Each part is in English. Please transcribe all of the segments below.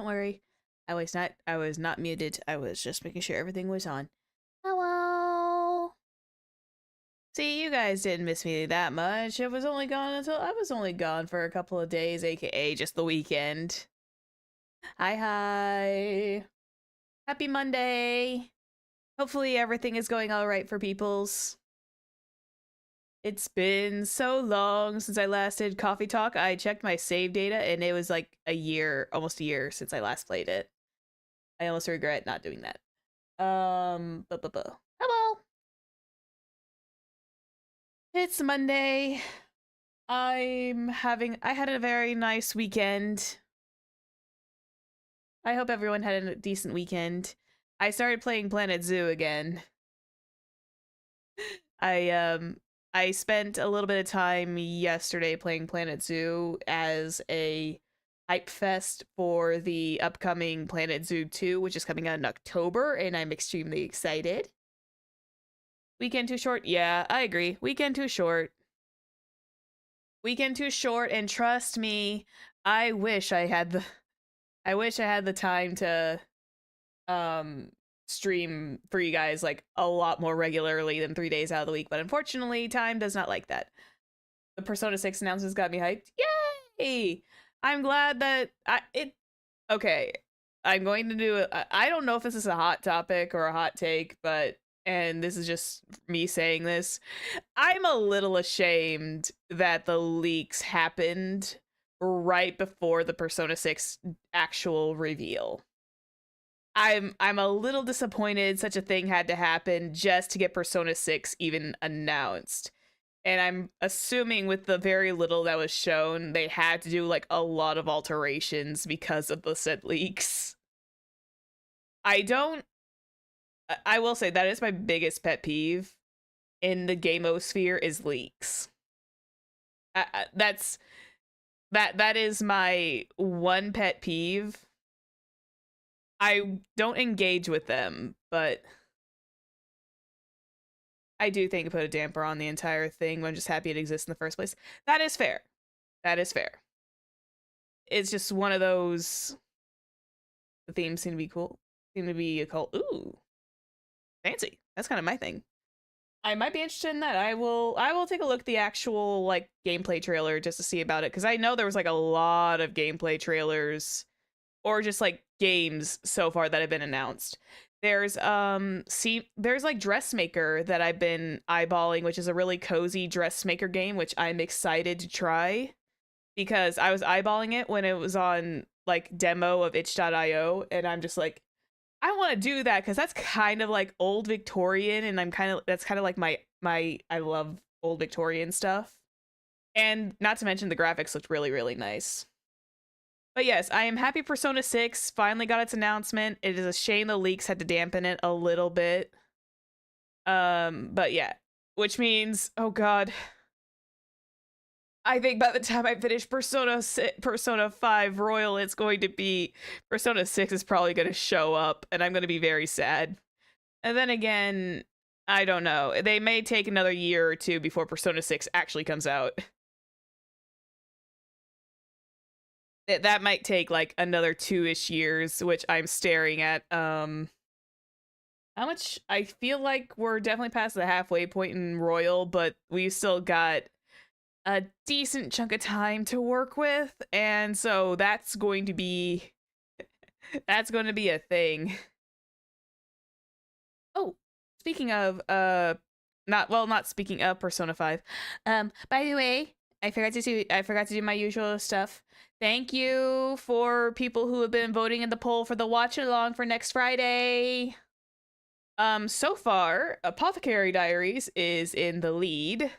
worry. I was not muted. I was just making sure everything was on. Hello. See, you guys didn't miss me that much. I was only gone for a couple of days, aka just the weekend. Hi. Happy Monday. Hopefully everything is going all right for peoples. It's been so long since I last did Coffee Talk. I checked my save data and it was like almost a year since I last played it. I almost regret not doing that. Hello. It's Monday. I had a very nice weekend. I hope everyone had a decent weekend. I started playing Planet Zoo again. I spent a little bit of time yesterday playing Planet Zoo as a hype fest for the upcoming Planet Zoo 2, which is coming out in October, and I'm extremely excited. Weekend too short? Yeah, I agree. Weekend too short. Weekend too short, and trust me, I wish I had the time to stream for you guys like a lot more regularly than 3 days out of the week, but unfortunately time does not like that. The Persona 6 announcements got me hyped. Yay! I'm glad that okay, I'm going to do it. I don't know if this is a hot topic or a hot take, but and this is just me saying this, I'm a little ashamed that the leaks happened right before the Persona 6 actual reveal. I'm a little disappointed such a thing had to happen just to get Persona 6 even announced. And I'm assuming with the very little that was shown, they had to do like a lot of alterations because of the said leaks. I will say that is my biggest pet peeve in the gamosphere is leaks. That is my one pet peeve. I don't engage with them, but I do think it put a damper on the entire thing, but I'm just happy it exists in the first place. That is fair. That is fair. It's just one of those. The themes seem to be cool. Seem to be a cult. Ooh, fancy. That's kind of my thing. I might be interested in that. I will take a look at the actual like gameplay trailer just to see about it, because I know there was like a lot of gameplay trailers or just like games so far that have been announced. There's there's like Dressmaker that I've been eyeballing, which is a really cozy dressmaker game, which I'm excited to try because I was eyeballing it when it was on like demo of itch.io, and I'm just like, I want to do that because that's kind of like old Victorian, and that's kind of like my I love old Victorian stuff. And not to mention the graphics looked really, really nice. But yes, I am happy Persona 6 finally got its announcement. It is a shame the leaks had to dampen it a little bit. But yeah, which means, oh god, I think by the time I finish Persona 5 Royal, it's going to be Persona 6 is probably going to show up, and I'm going to be very sad. And then again, I don't know. They may take another year or two before Persona 6 actually comes out. That might take like another 2-ish years, which I'm staring at. How much? I feel like we're definitely past the halfway point in Royal, but we've still got a decent chunk of time to work with, and so that's going to be a thing. Oh, speaking of not speaking of Persona 5. By the way, I forgot to do my usual stuff. Thank you for people who have been voting in the poll for the watch along for next Friday. So far, Apothecary Diaries is in the lead.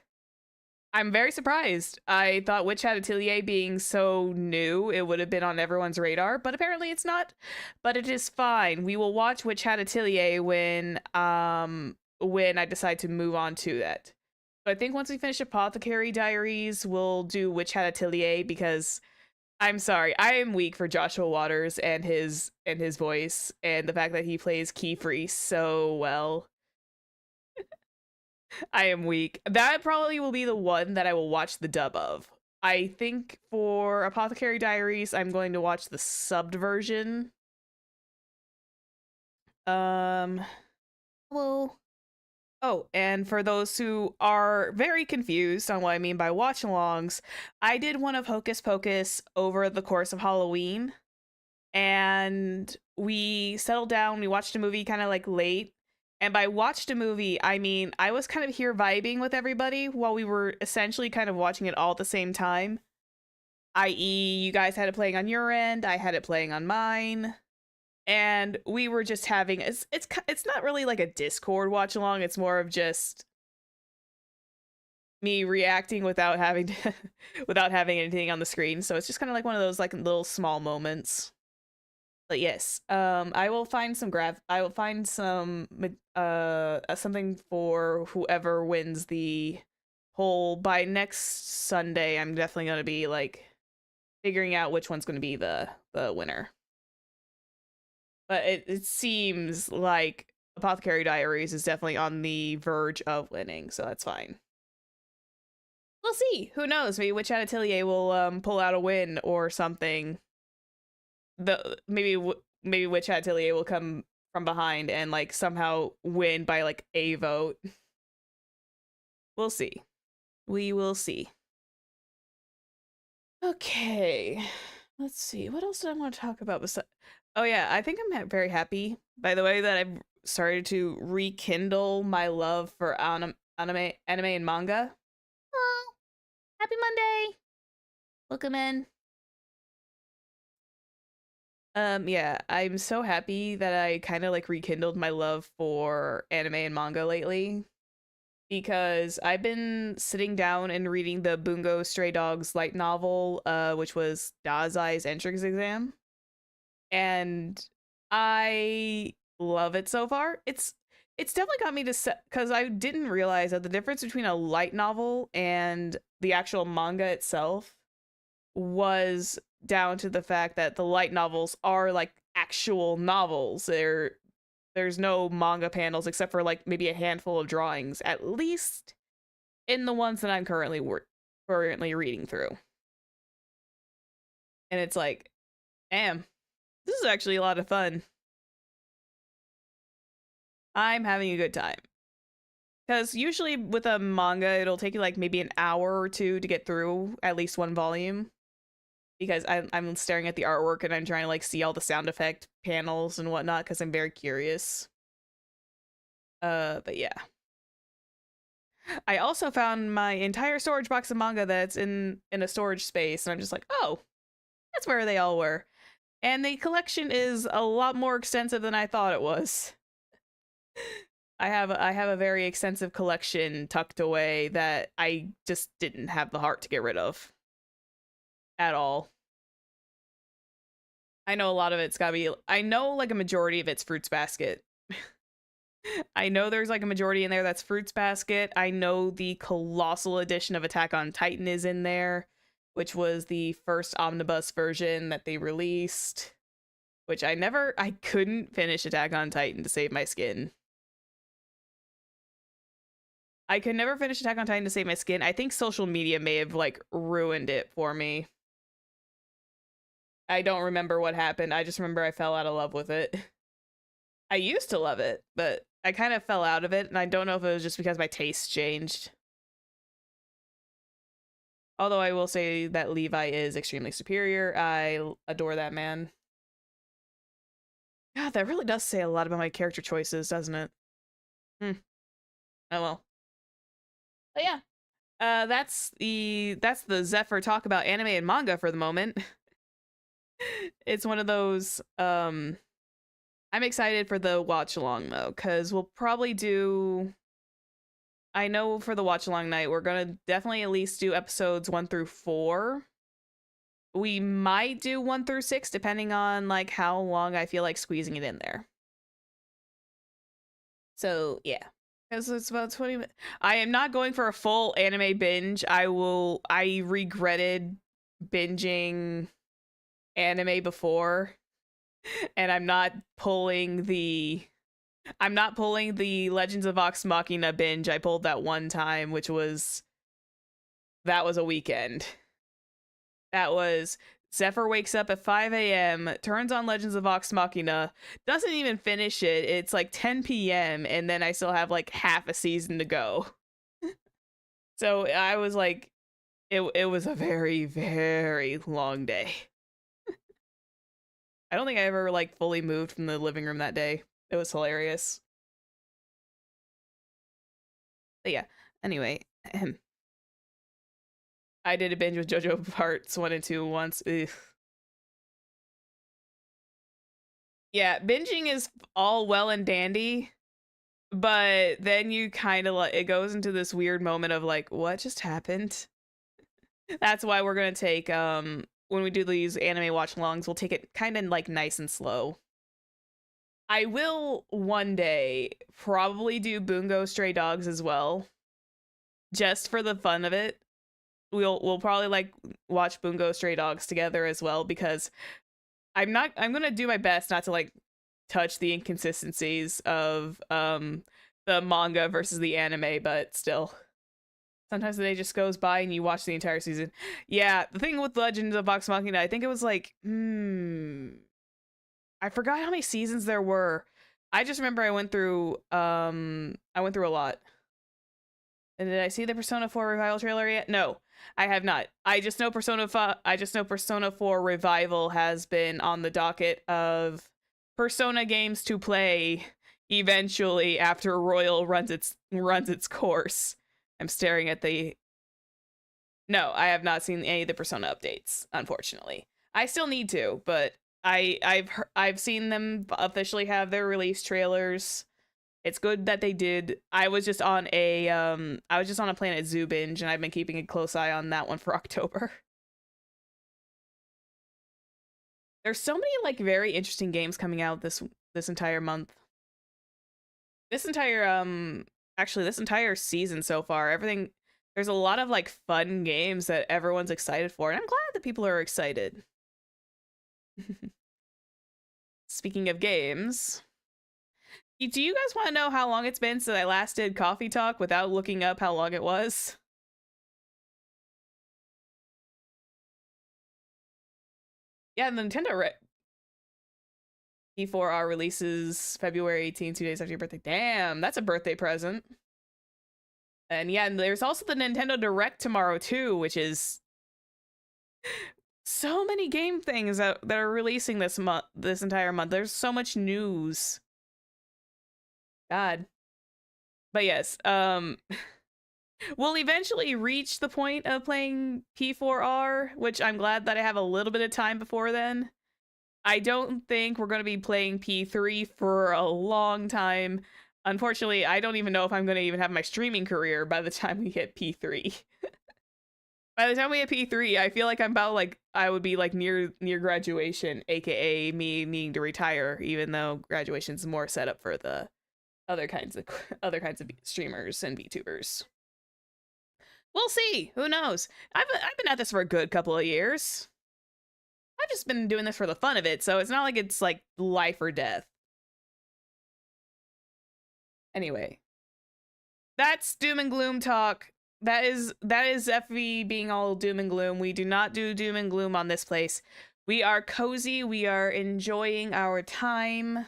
I'm very surprised. I thought Witch Hat Atelier being so new, it would have been on everyone's radar, but apparently it's not. But it is fine. We will watch Witch Hat Atelier when I decide to move on to that. So I think once we finish Apothecary Diaries, we'll do Witch Hat Atelier, because I'm sorry, I am weak for Joshua Waters and his voice and the fact that he plays Keyfree so well. I am weak. That probably will be the one that I will watch the dub of. I think for Apothecary Diaries, I'm going to watch the subbed version. Well, oh, and for those who are very confused on what I mean by watch-alongs, I did one of Hocus Pocus over the course of Halloween, and we settled down. We watched a movie kind of like late. And by watched a movie, I mean I was kind of here vibing with everybody while we were essentially kind of watching it all at the same time. I.e., you guys had it playing on your end, I had it playing on mine, and we were just having it's not really like a Discord watch along. It's more of just me reacting without having to without having anything on the screen. So it's just kind of like one of those like little small moments. But yes, I will find some I will find some something for whoever wins the whole by next Sunday. I'm definitely going to be like figuring out which one's going to be the winner. But it seems like Apothecary Diaries is definitely on the verge of winning, so that's fine. We'll see. Who knows? Maybe Witch Atelier will pull out a win or something. Maybe Witch Atelier will come from behind and like somehow win by like a vote. We'll see. We will see. Okay. Let's see. What else did I want to talk about besides? Oh yeah, I think I'm very happy, by the way, that I've started to rekindle my love for anime and manga. Oh, happy Monday! Welcome in. Yeah, I'm so happy that I kind of like rekindled my love for anime and manga lately, because I've been sitting down and reading the Bungo Stray Dogs light novel, which was Dazai's entrance exam, and I love it so far. It's definitely got me to set, because I didn't realize that the difference between a light novel and the actual manga itself was down to the fact that the light novels are like actual novels. There's no manga panels except for like maybe a handful of drawings, at least in the ones that I'm currently reading through. And it's like, damn, this is actually a lot of fun. I'm having a good time. Because usually with a manga, it'll take you like maybe an hour or two to get through at least one volume. Because I'm staring at the artwork and I'm trying to like see all the sound effect panels and whatnot because I'm very curious. But yeah. I also found my entire storage box of manga that's in a storage space, and I'm just like, oh, that's where they all were. And the collection is a lot more extensive than I thought it was. I have a very extensive collection tucked away that I just didn't have the heart to get rid of at all. I know a lot of it's gotta be, I know like a majority of it's Fruits Basket. I know there's like a majority in there that's Fruits Basket. I know the colossal edition of Attack on Titan is in there, which was the first omnibus version that they released, which I couldn't finish Attack on Titan to save my skin. I could never finish Attack on Titan to save my skin. I think social media may have like ruined it for me. I don't remember what happened. I just remember I fell out of love with it. I used to love it, but I kind of fell out of it, and I don't know if it was just because my taste changed. Although I will say that Levi is extremely superior. I adore that man. God, that really does say a lot about my character choices, doesn't it? Oh well. But yeah. That's the Zephyr talk about anime and manga for the moment. It's one of those I'm excited for the watch along though, because we'll probably do, I know for the watch along night we're gonna definitely at least do episodes 1 through 4. We might do 1 through 6 depending on like how long I feel like squeezing it in there. So yeah, because it's about 20 minutes. I am not going for a full anime binge. I regretted binging anime before, and I'm not pulling the Legends of Vox Machina binge I pulled that one time, that was a weekend. That was Zephyr wakes up at 5 a.m., turns on Legends of Vox Machina, doesn't even finish it. It's like 10 p.m., and then I still have like half a season to go. So I was like, it was a very, very long day. I don't think I ever like fully moved from the living room that day. It was hilarious. But yeah, anyway, I did a binge with JoJo parts 1 and 2 once. Ugh. Yeah, binging is all well and dandy, but then you kind of like it goes into this weird moment of like, what just happened? That's why we're gonna take when we do these anime watch alongs, we'll take it kind of like nice and slow. I will one day probably do Bungo Stray Dogs as well, just for the fun of it. We'll probably like watch Bungo Stray Dogs together as well, because I'm gonna do my best not to like touch the inconsistencies of the manga versus the anime, but still. Sometimes the day just goes by and you watch the entire season. Yeah, the thing with Legends of Vox Machina, I think it was like, I forgot how many seasons there were. I just remember I went through a lot. And did I see the Persona 4 revival trailer yet? No, I have not. I just know Persona 4 revival has been on the docket of Persona games to play eventually after Royal runs its course. I'm staring at the No, I have not seen any of the Persona updates, unfortunately. I still need to, but I've seen them officially have their release trailers. It's good that they did. I was just on a Planet Zoo binge, and I've been keeping a close eye on that one for October. There's so many like very interesting games coming out this entire month. This entire season so far, everything, there's a lot of like fun games that everyone's excited for, and I'm glad that people are excited. Speaking of games, do you guys want to know how long it's been since I last did Coffee Talk without looking up how long it was? Yeah, the Nintendo P4R releases February 18th, 2 days after your birthday. Damn, that's a birthday present. And yeah, and there's also the Nintendo Direct tomorrow too, which is so many game things that are releasing this entire month. There's so much news. God. But yes, we'll eventually reach the point of playing P4R, which I'm glad that I have a little bit of time before then. I don't think we're going to be playing P3 for a long time. Unfortunately, I don't even know if I'm going to even have my streaming career by the time we hit P3. By the time we hit P3, I feel like I'm about like I would be like near graduation, aka me needing to retire, even though graduation's more set up for the other kinds of streamers and VTubers. We'll see. Who knows? I've been at this for a good couple of years. I've just been doing this for the fun of it, so it's not like it's like life or death. Anyway, that's doom and gloom talk. That is Zephy being all doom and gloom. We do not do doom and gloom on this place. We are cozy. We are enjoying our time.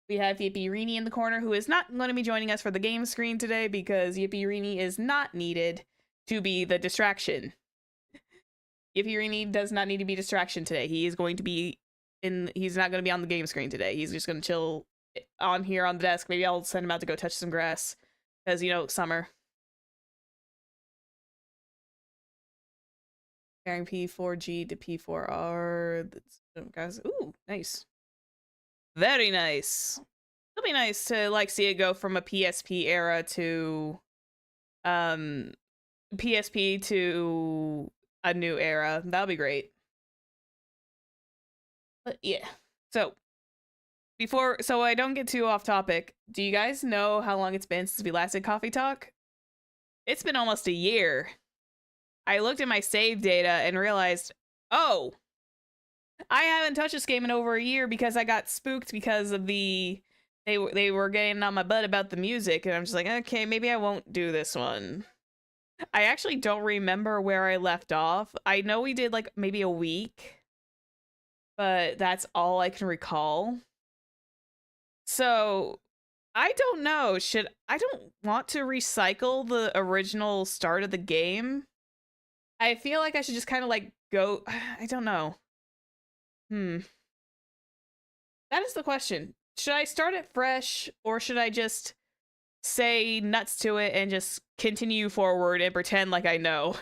We have Yippee Rini in the corner, who is not going to be joining us for the game screen today because Yippee Rini is not needed to be the distraction. Yippee Rini does not need to be distraction today. He is going to be he's not going to be on the game screen today. He's just going to chill on here on the desk. Maybe I'll send him out to go touch some grass because, you know, summer. Comparing P4G to P4R. Guys, ooh, nice. Very nice. It'll be nice to like see it go from a PSP era to PSP to a new era. That'll be great. But yeah. So I don't get too off topic, do you guys know how long it's been since we last did Coffee Talk? It's been almost a year. I looked at my save data and realized, oh, I haven't touched this game in over a year because I got spooked because of they were getting on my butt about the music, and I'm just like, okay, maybe I won't do this one. I actually don't remember where I left off. I know we did like maybe a week, but that's all I can recall. So I don't know. I don't want to recycle the original start of the game. I feel like I should just kind of like go. I don't know. That is the question. Should I start it fresh or should I just say nuts to it and just continue forward and pretend like I know?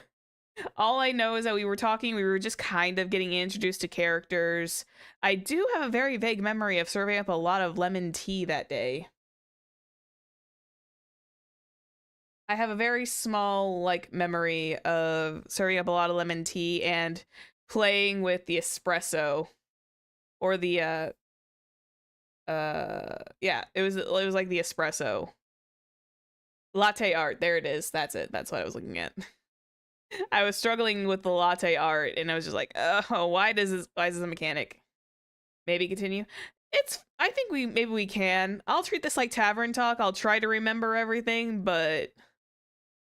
All I know is that we were just kind of getting introduced to characters. I do have a very vague memory of serving up a lot of lemon tea that day. I have a very small like memory of serving up a lot of lemon tea and playing with the espresso or the yeah, it was like the espresso. Latte art, there it is. That's it. That's what I was looking at. I was struggling with the latte art and I was just like, oh, why is this a mechanic? Maybe continue. I think maybe we can. I'll treat this like tavern talk. I'll try to remember everything, but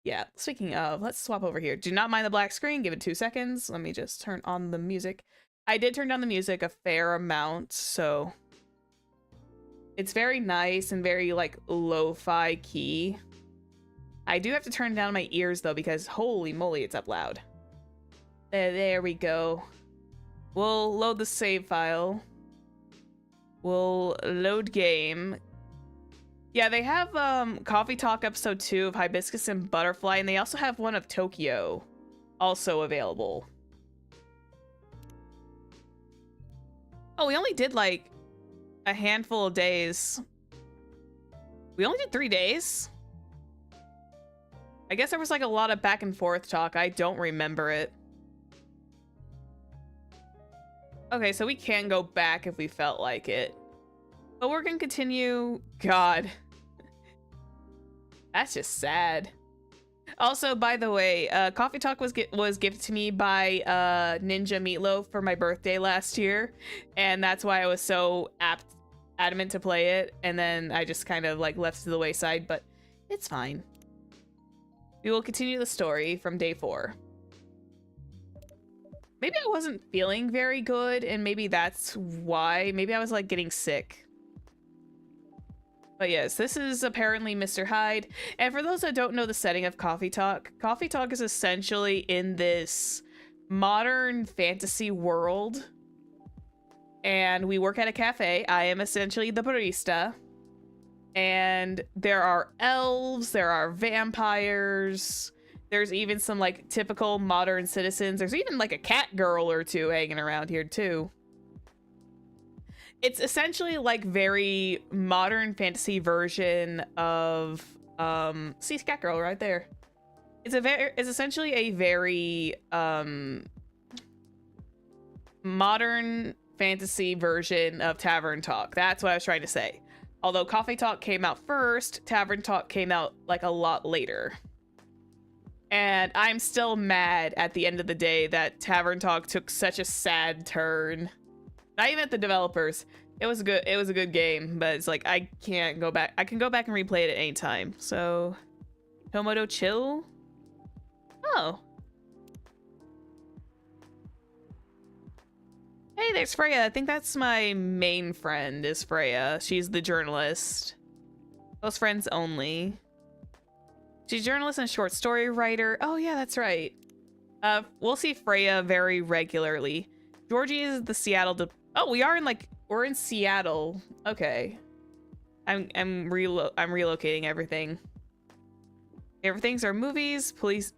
yeah, speaking of, let's swap over here. Do not mind the black screen. Give it 2 seconds. Let me just turn on the music. I did turn down the music a fair amount, so it's very nice and very like lo-fi key. I do have to turn down my ears though because holy moly, it's up loud. There we go. We'll load the save file. We'll load game. Yeah, they have Coffee Talk episode 2 of Hibiscus and Butterfly, and they also have one of Tokyo also available. Oh, we only did like a handful of days. We only did 3 days? I guess there was like a lot of back and forth talk. I don't remember it. Okay, so we can go back if we felt like it. But we're gonna continue. God. That's just sad. Also, by the way, Coffee Talk was gifted to me by Ninja Meatloaf for my birthday last year. And that's why I was so adamant to play it. And then I just kind of like left it to the wayside, but it's fine. We will continue the story from day 4. Maybe I wasn't feeling very good, and maybe that's why. Maybe I was like getting sick. But yes, this is apparently Mr. Hyde. And for those that don't know the setting of Coffee Talk is essentially in this modern fantasy world. And we work at a cafe. I am essentially the barista. And there are elves, there are vampires, there's even some like typical modern citizens. There's even like a cat girl or two hanging around here too. It's essentially like very modern fantasy version of see cat girl right there. It's essentially a very modern fantasy version of Tavern Talk. That's what I was trying to say. Although Coffee Talk came out first, Tavern Talk came out like a lot later. And I'm still mad at the end of the day that Tavern Talk took such a sad turn. Not even at the developers. It was a good game, but it's like I can't go back. I can go back and replay it at any time. So Tomodo Chill? Oh. Hey, there's Freya. I think that's my main friend is Freya. She's the journalist. Close friends only. She's a journalist and short story writer. Oh yeah, that's right. We'll see Freya very regularly. Georgie is the Seattle. Oh, we're in Seattle. Okay. I'm relocating everything. Everything's are movies, police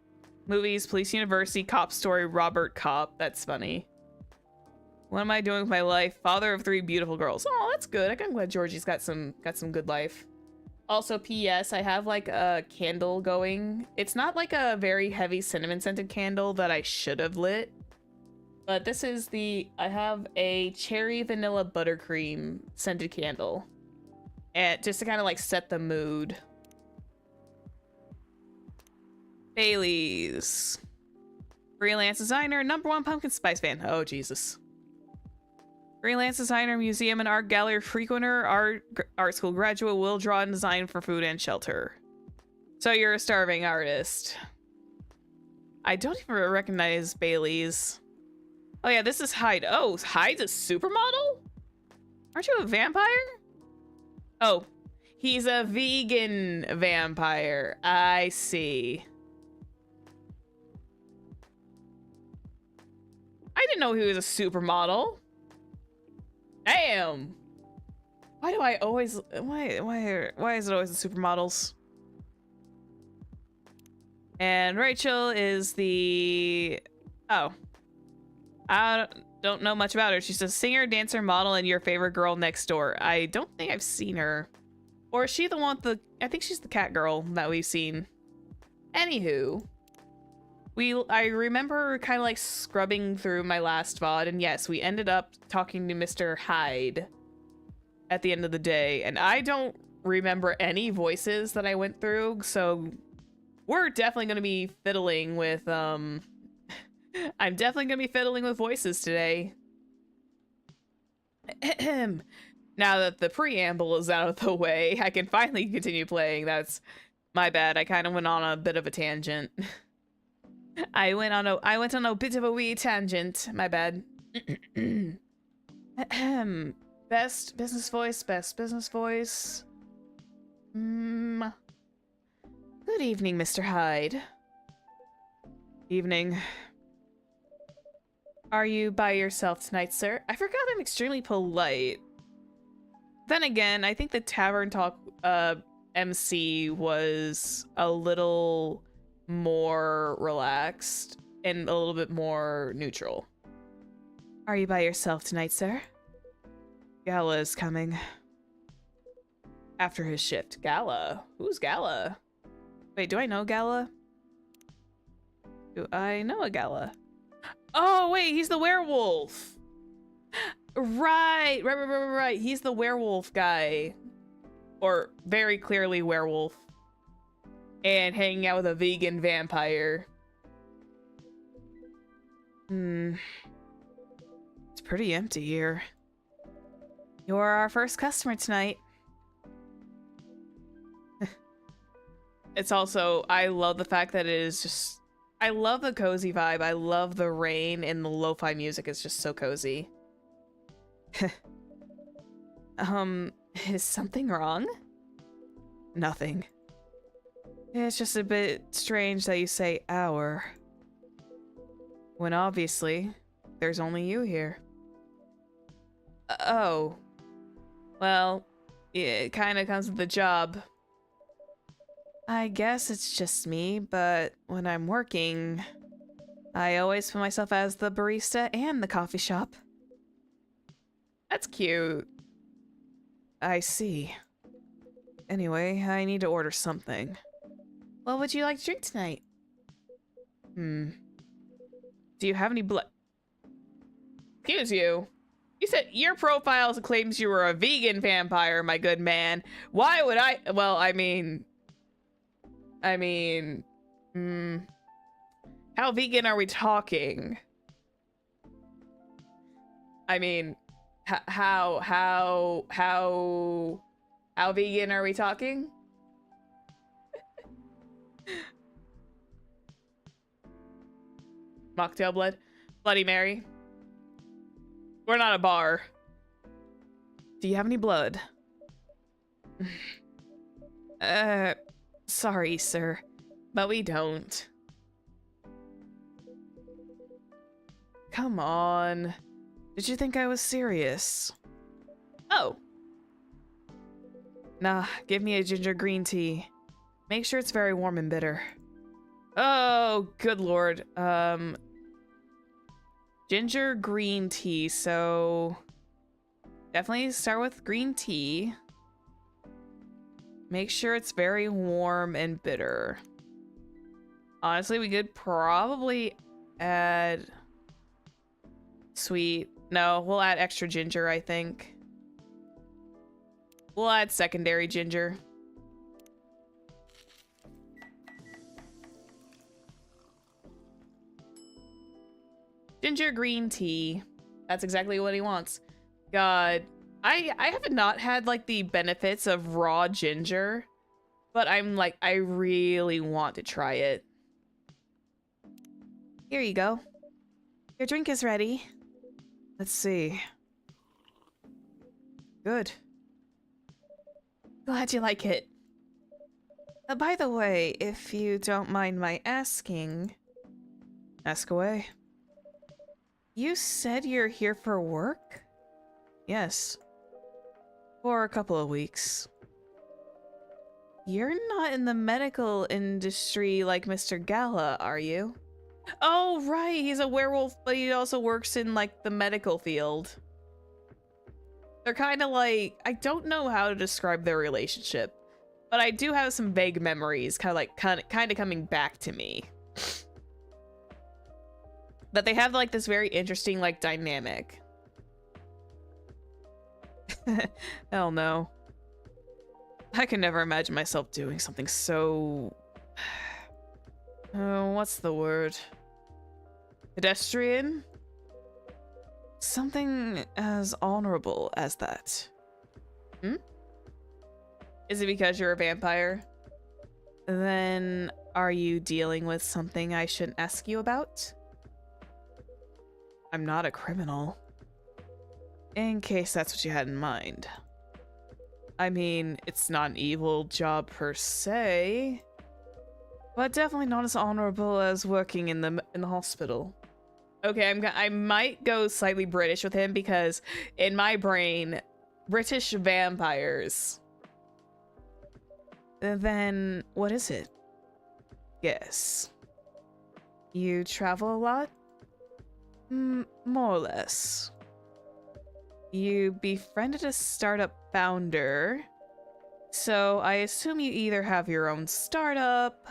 university, cop story, Robert Cop. That's funny. What am I doing with my life? Father of 3 beautiful girls. Oh, that's good. I'm glad Georgie's got some good life. Also, P.S. I have like a candle going. It's not like a very heavy cinnamon scented candle that I should have lit. But this is I have a cherry vanilla buttercream scented candle. And just to kind of like set the mood. Bailey's. Freelance designer, #1 pumpkin spice fan. Oh, Jesus. Freelance designer, museum and art gallery frequenter, art school graduate, will draw and design for food and shelter. So you're a starving artist. I don't even recognize Bailey's. Oh yeah, this is Hyde. Oh, Hyde's a supermodel? Aren't you a vampire? Oh, he's a vegan vampire. I see. I didn't know he was a supermodel. Damn. Why do I always why is it always the supermodels? And Rachel is the oh. I don't know much about her. She's a singer, dancer, model, and your favorite girl next door. I don't think I've seen her. Or is she the one with the I think she's the cat girl that we've seen. Anywho. I remember kind of like scrubbing through my last VOD, and yes, we ended up talking to Mr. Hyde at the end of the day, and I don't remember any voices that I went through, so we're definitely going to be fiddling with, I'm definitely going to be fiddling with voices today. Now that the preamble is out of the way, I can finally continue playing. That's my bad. I kind of went on a bit of a tangent. I went on a bit of a wee tangent. My bad. Best business voice. Good evening, Mr. Hyde. Evening. Are you by yourself tonight, sir? I forgot I'm extremely polite. Then again, I think the Tavern Talk MC was a little more relaxed and a little bit more neutral. Are you by yourself tonight, sir? Gala is coming. After his shift. Gala? Who's Gala? Wait, do I know Gala? Do I know a Gala? Oh, wait, he's the werewolf! Right. He's the werewolf guy. Or very clearly werewolf. And hanging out with a vegan vampire. It's pretty empty here. You're our first customer tonight. It's also, I love the fact that it is just, I love the cozy vibe. I love the rain and the lo-fi music. It's just so cozy. Is something wrong? Nothing. It's just a bit strange that you say our, when obviously there's only you here. Oh. Well, it kind of comes with the job. I guess it's just me, but when I'm working, I always put myself as the barista and the coffee shop. That's cute. I see. Anyway, I need to order something. What would you like to drink tonight? Do you have any blood? Excuse you. You said your profile claims you were a vegan vampire, my good man. Why would I? Well, I mean, how vegan are we talking? I mean, how vegan are we talking? Mocktail blood? Bloody Mary? We're not a bar. Do you have any blood? Sorry, sir, but we don't. Come on. Did you think I was serious? Oh. Nah, give me a ginger green tea. Make sure it's very warm and bitter. Oh, good lord. Ginger green tea, so definitely start with green tea. Make sure it's very warm and bitter. Honestly, we could probably add sweet. No, we'll add extra ginger, I think. We'll add secondary ginger. Ginger green tea. That's exactly what he wants. God, I have not had like the benefits of raw ginger, but I'm like, I really want to try it. Here you go. Your drink is ready. Let's see. Good. Glad you like it. By the way, if you don't mind my asking... Ask away. You said you're here for work? Yes. For a couple of weeks. You're not in the medical industry like Mr. Gala, are you? Oh, right, he's a werewolf, but he also works in, like, the medical field. They're kind of like... I don't know how to describe their relationship, but I do have some vague memories kind of coming back to me. That they have, like, this very interesting, like, dynamic. Hell no. I can never imagine myself doing something so... Oh, what's the word? Pedestrian? Something as honorable as that. Hmm? Is it because you're a vampire? Then are you dealing with something I shouldn't ask you about? I'm not a criminal. In case that's what you had in mind. I mean, it's not an evil job per se, but definitely not as honorable as working in the hospital. Okay, I might go slightly British with him because in my brain, British vampires. Then what is it? Yes. You travel a lot? More or less. You befriended a startup founder, so I assume you either have your own startup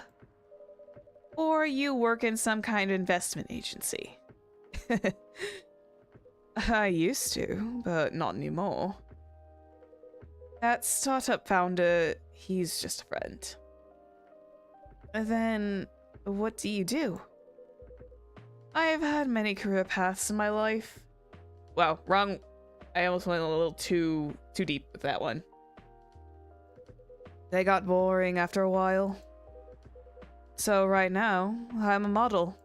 or you work in some kind of investment agency. I used to, but not anymore. That startup founder, he's just a friend. Then, what do you do? I've had many career paths in my life. Wow, wrong. I almost went a little too deep with that one. They got boring after a while. So right now, I'm a model.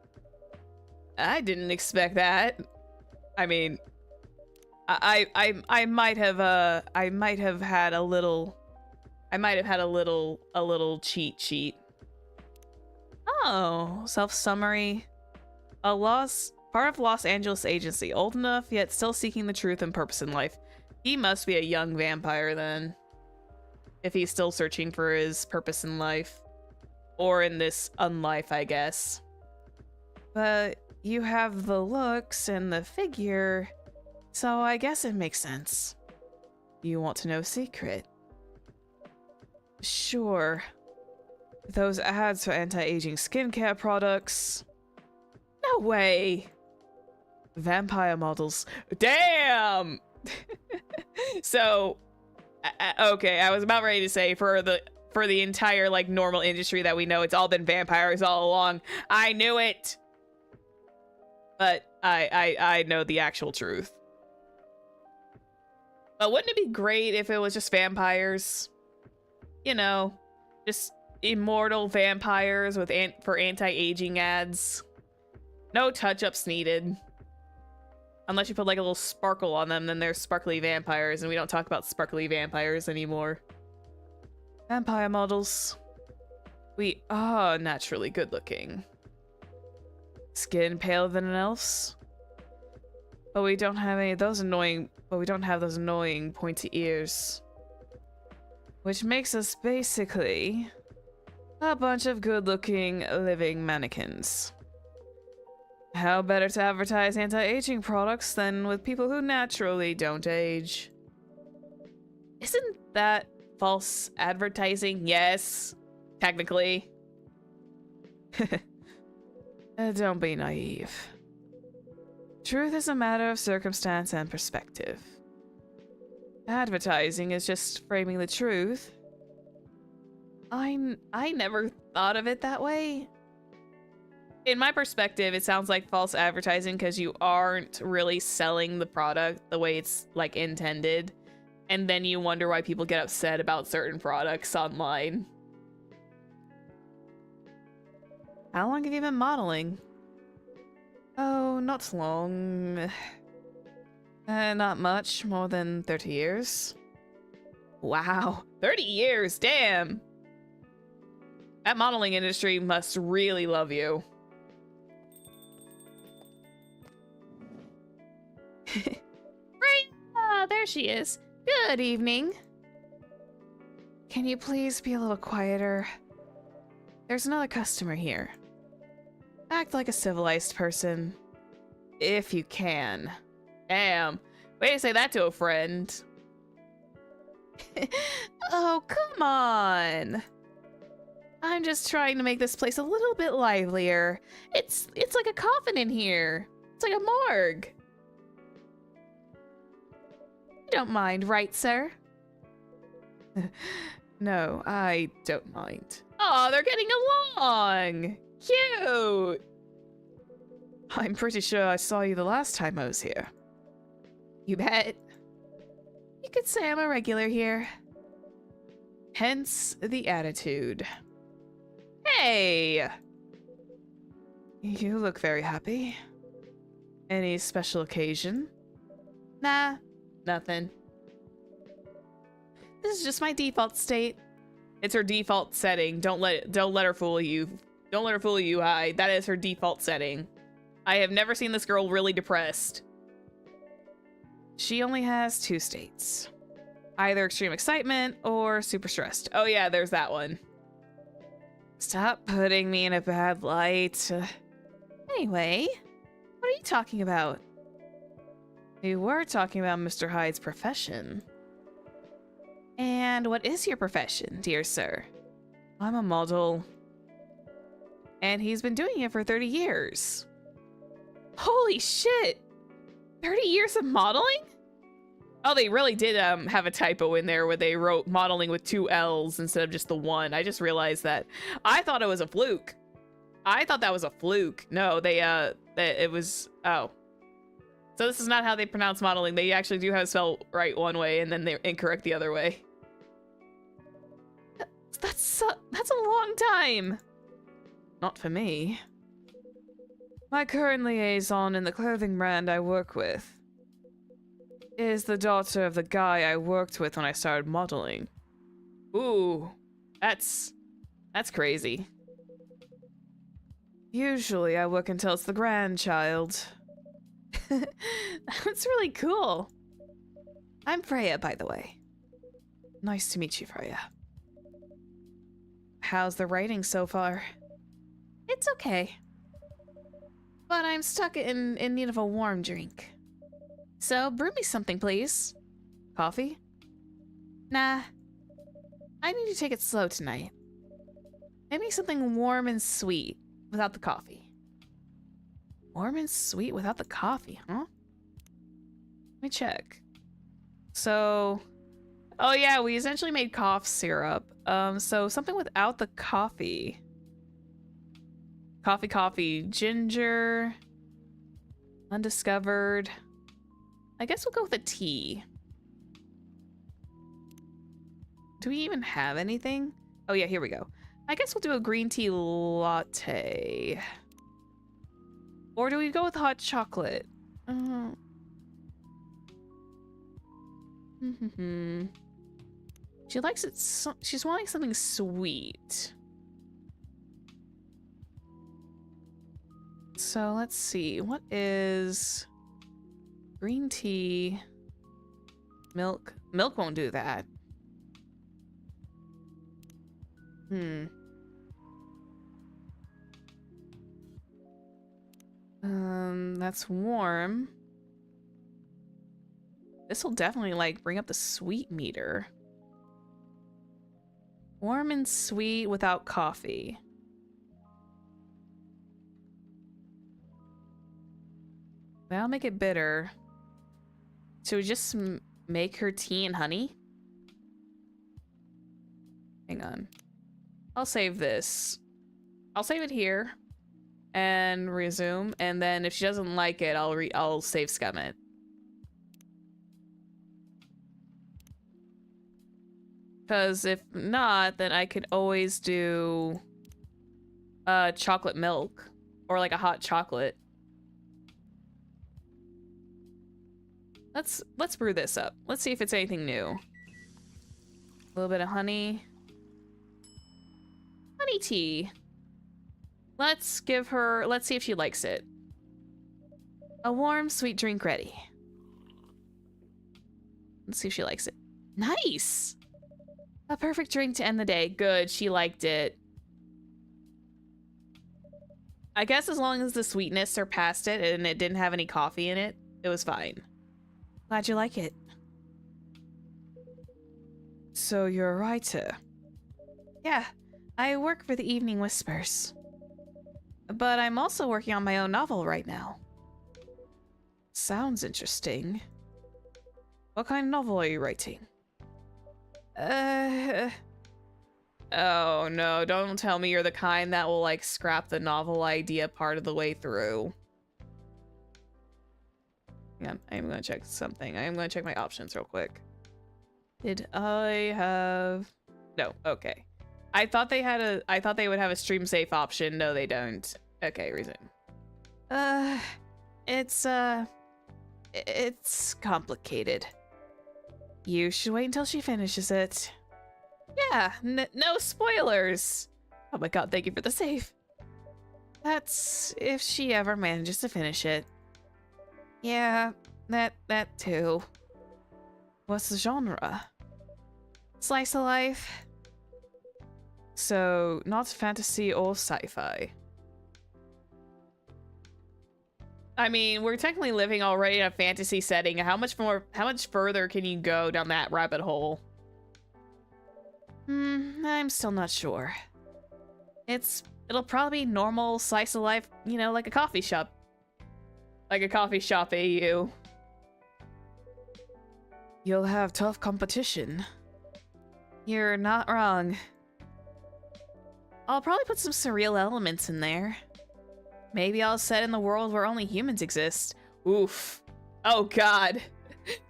I didn't expect that. I mean, I might have had a little cheat sheet. Oh, self-summary. Part of Los Angeles agency, old enough yet still seeking the truth and purpose in life. He must be a young vampire then. If he's still searching for his purpose in life. Or in this unlife, I guess. But you have the looks and the figure, so I guess it makes sense. You want to know a secret? Sure. Those ads for anti-aging skincare products. No way. Vampire models. Damn! So, okay, I was about ready to say for the entire, like, normal industry that we know, it's all been vampires all along. I knew it! But I know the actual truth. But wouldn't it be great if it was just vampires? You know, just immortal vampires with for anti-aging ads. No touch-ups needed. Unless you put like a little sparkle on them, then they're sparkly vampires, and we don't talk about sparkly vampires anymore. Vampire models. We are naturally good looking. Skin paler than an elf's. But we don't have any of those annoying pointy ears. Which makes us basically a bunch of good looking living mannequins. How better to advertise anti-aging products than with people who naturally don't age? Isn't that false advertising? Yes, technically. Don't be naive. Truth is a matter of circumstance and perspective. Advertising is just framing the truth. I never thought of it that way. In my perspective, it sounds like false advertising because you aren't really selling the product the way it's like intended. And then you wonder why people get upset about certain products online. How long have you been modeling? Oh, not long. Not much, more than 30 years. Wow, 30 years, damn! That modeling industry must really love you. Right, there she is. Good evening. Can you please be a little quieter? There's another customer here. Act like a civilized person. If you can. Damn. Way to say that to a friend. Oh, come on. I'm just trying to make this place a little bit livelier. It's like a coffin in here. It's like a morgue. You don't mind, right, sir? No, I don't mind. Oh, they're getting along! Cute! I'm pretty sure I saw you the last time I was here. You bet. You could say I'm a regular here. Hence the attitude. Hey! You look very happy. Any special occasion? Nah, nothing. This is just my default state. It's her default setting. Don't let her fool you. Don't let her fool you. That is her default setting. I have never seen this girl really depressed. She only has 2 states. Either extreme excitement or super stressed. Oh yeah, there's that one. Stop putting me in a bad light. Anyway, what are you talking about? We were talking about Mr. Hyde's profession. And what is your profession, dear sir? I'm a model. And he's been doing it for 30 years. Holy shit! 30 years of modeling? Oh, they really did have a typo in there where they wrote modeling with 2 L's instead of just the 1. I just realized that. I thought it was a fluke. I thought that was a fluke. No, it was, oh. So this is not how they pronounce modeling. They actually do have it spelled right one way and then they're incorrect the other way. That's a long time. Not for me. My current liaison in the clothing brand I work with is the daughter of the guy I worked with when I started modeling. Ooh, that's crazy. Usually I work until it's the grandchild. That's really cool. I'm Freya, by the way. Nice to meet you, Freya. How's the writing so far? It's okay. But I'm stuck in need of a warm drink. So brew me something, please. Coffee? Nah. I need to take it slow tonight. Maybe something warm and sweet without the coffee. Warm and sweet without the coffee, huh? Let me check. So, oh yeah, we essentially made cough syrup. So something without the coffee. Coffee, ginger, undiscovered. I guess we'll go with a tea. Do we even have anything? Oh yeah, here we go. I guess we'll do a green tea latte. Or do we go with hot chocolate? She likes it. She's wanting something sweet. So let's see. What is green tea? Milk. Milk won't do that. That's warm. This will definitely like bring up the sweet meter. Warm and sweet without coffee. That'll make it bitter. Should we just make her tea and honey? Hang on. I'll save this. I'll save it here and resume, and then if she doesn't like it, I'll save scum it. Because if not, then I could always do chocolate milk or like a hot chocolate. Let's brew this up. Let's see if it's anything new. A little bit of honey. Honey tea. Let's see if she likes it. A warm, sweet drink ready. Let's see if she likes it. Nice! A perfect drink to end the day. Good, she liked it. I guess as long as the sweetness surpassed it and it didn't have any coffee in it, it was fine. Glad you like it. So you're a writer? Yeah, I work for the Evening Whispers. But I'm also working on my own novel right now. Sounds interesting. What kind of novel are you writing? Oh no, don't tell me you're the kind that will like scrap the novel idea part of the way through. Hang on, I'm gonna check something. I am gonna check my options real quick. Did I have... No, okay. I thought they would have a stream safe option. No, they don't. Okay, reason. It's complicated. You should wait until she finishes it. Yeah, no spoilers. Oh my god, thank you for the save. That's if she ever manages to finish it. Yeah, that too. What's the genre? Slice of life. So, not fantasy or sci-fi. I mean, we're technically living already in a fantasy setting. How much further can you go down that rabbit hole? I'm still not sure. It'll probably be normal slice of life, you know, like a coffee shop. Like a coffee shop AU. You'll have tough competition. You're not wrong. I'll probably put some surreal elements in there. Maybe I'll set in the world where only humans exist. Oof. Oh god.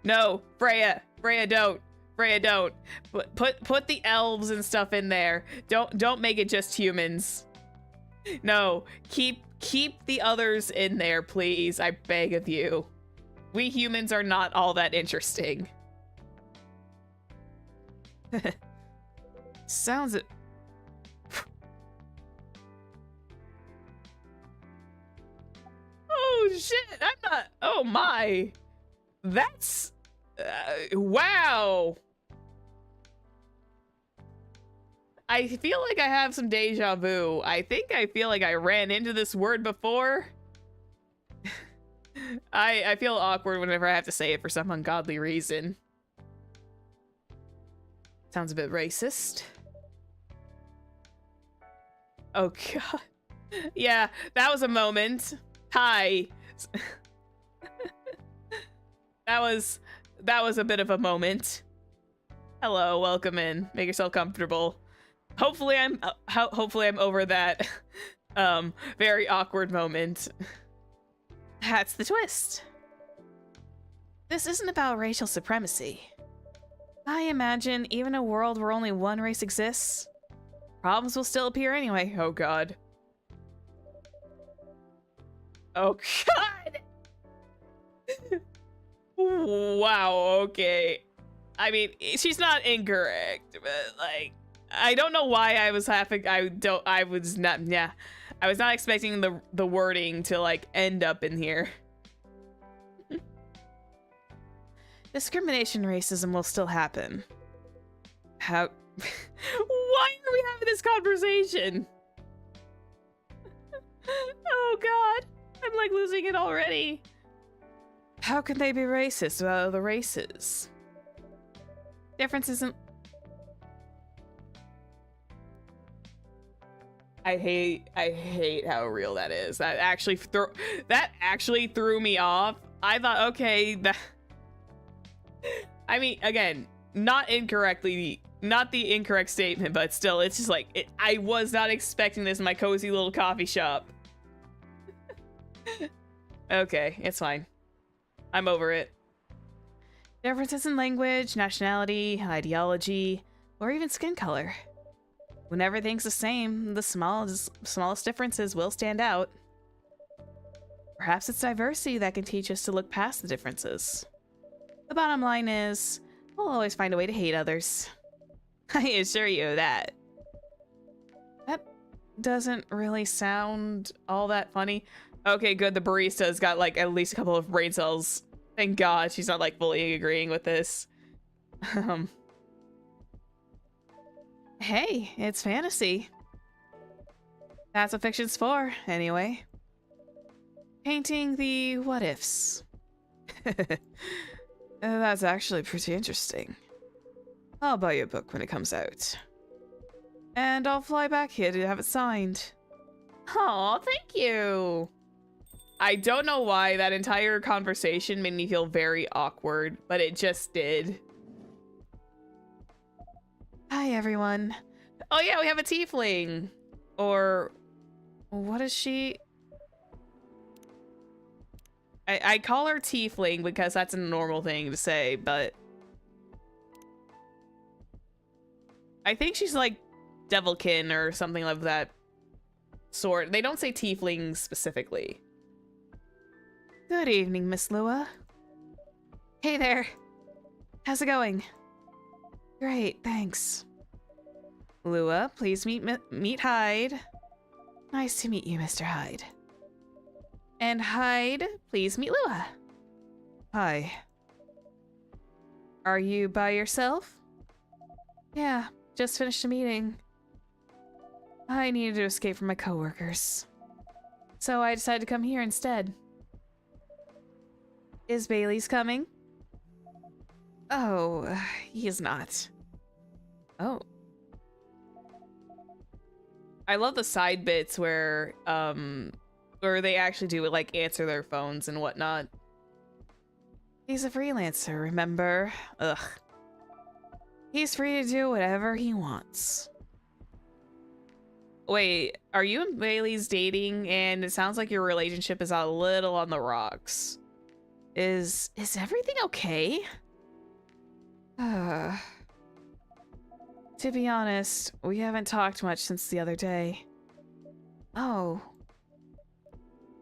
No, Freya, don't. Freya, don't. Put the elves and stuff in there. Don't make it just humans. No, keep the others in there, please. I beg of you. We humans are not all that interesting. Sounds... Oh shit, I'm not... Oh my. That's... wow. I feel like I have some deja vu. I feel like I ran into this word before. I feel awkward whenever I have to say it for some ungodly reason. Sounds a bit racist. Oh god. Yeah, that was a moment. Hi. That was a bit of a moment. Hello, welcome in. Make yourself comfortable. Hopefully I'm over that very awkward moment. That's the twist. This isn't about racial supremacy. I imagine even a world where only one race exists, problems will still appear anyway. Oh god. Oh god. Wow, okay. I mean, she's not incorrect, but like, I don't know why I was not expecting the wording to like end up in here. Discrimination, racism will still happen. How? Why are we having this conversation? Oh god, I'm like losing it already. How can they be racist about other races? Difference isn't... I hate how real that is. That actually threw me off. I thought, okay, that... I mean, again, not the incorrect statement, but still, it's just like, I was not expecting this in my cozy little coffee shop. Okay, it's fine. I'm over it. Differences in language, nationality, ideology, or even skin color. When everything's the same, the smallest differences will stand out. Perhaps it's diversity that can teach us to look past the differences. The bottom line is, we'll always find a way to hate others. I assure you that. That doesn't really sound all that funny. Okay, good. The barista's got like at least a couple of brain cells. Thank God she's not like fully agreeing with this. Hey, it's fantasy. That's what fiction's for, anyway. Painting the what ifs. That's actually pretty interesting. I'll buy you a book when it comes out. And I'll fly back here to have it signed. Oh, thank you. I don't know why that entire conversation made me feel very awkward, but it just did. Hi, everyone. Oh yeah, we have a tiefling. Or what is she? I call her tiefling because that's a normal thing to say, but I think she's like devilkin or something of that sort. They don't say tiefling specifically. Good evening, Miss Lua. Hey there. How's it going? Great, thanks. Lua, please meet Hyde. Nice to meet you, Mr. Hyde. And Hyde, please meet Lua. Hi. Are you by yourself? Yeah, just finished a meeting. I needed to escape from my coworkers, so I decided to come here instead. Is Bailey's coming? Oh, he is not. Oh. I love the side bits where they actually do like answer their phones and whatnot. He's a freelancer, remember? Ugh. He's free to do whatever he wants. Wait, are you and Bailey's dating? And it sounds like your relationship is a little on the rocks. Is everything okay? To be honest, we haven't talked much since the other day. Oh.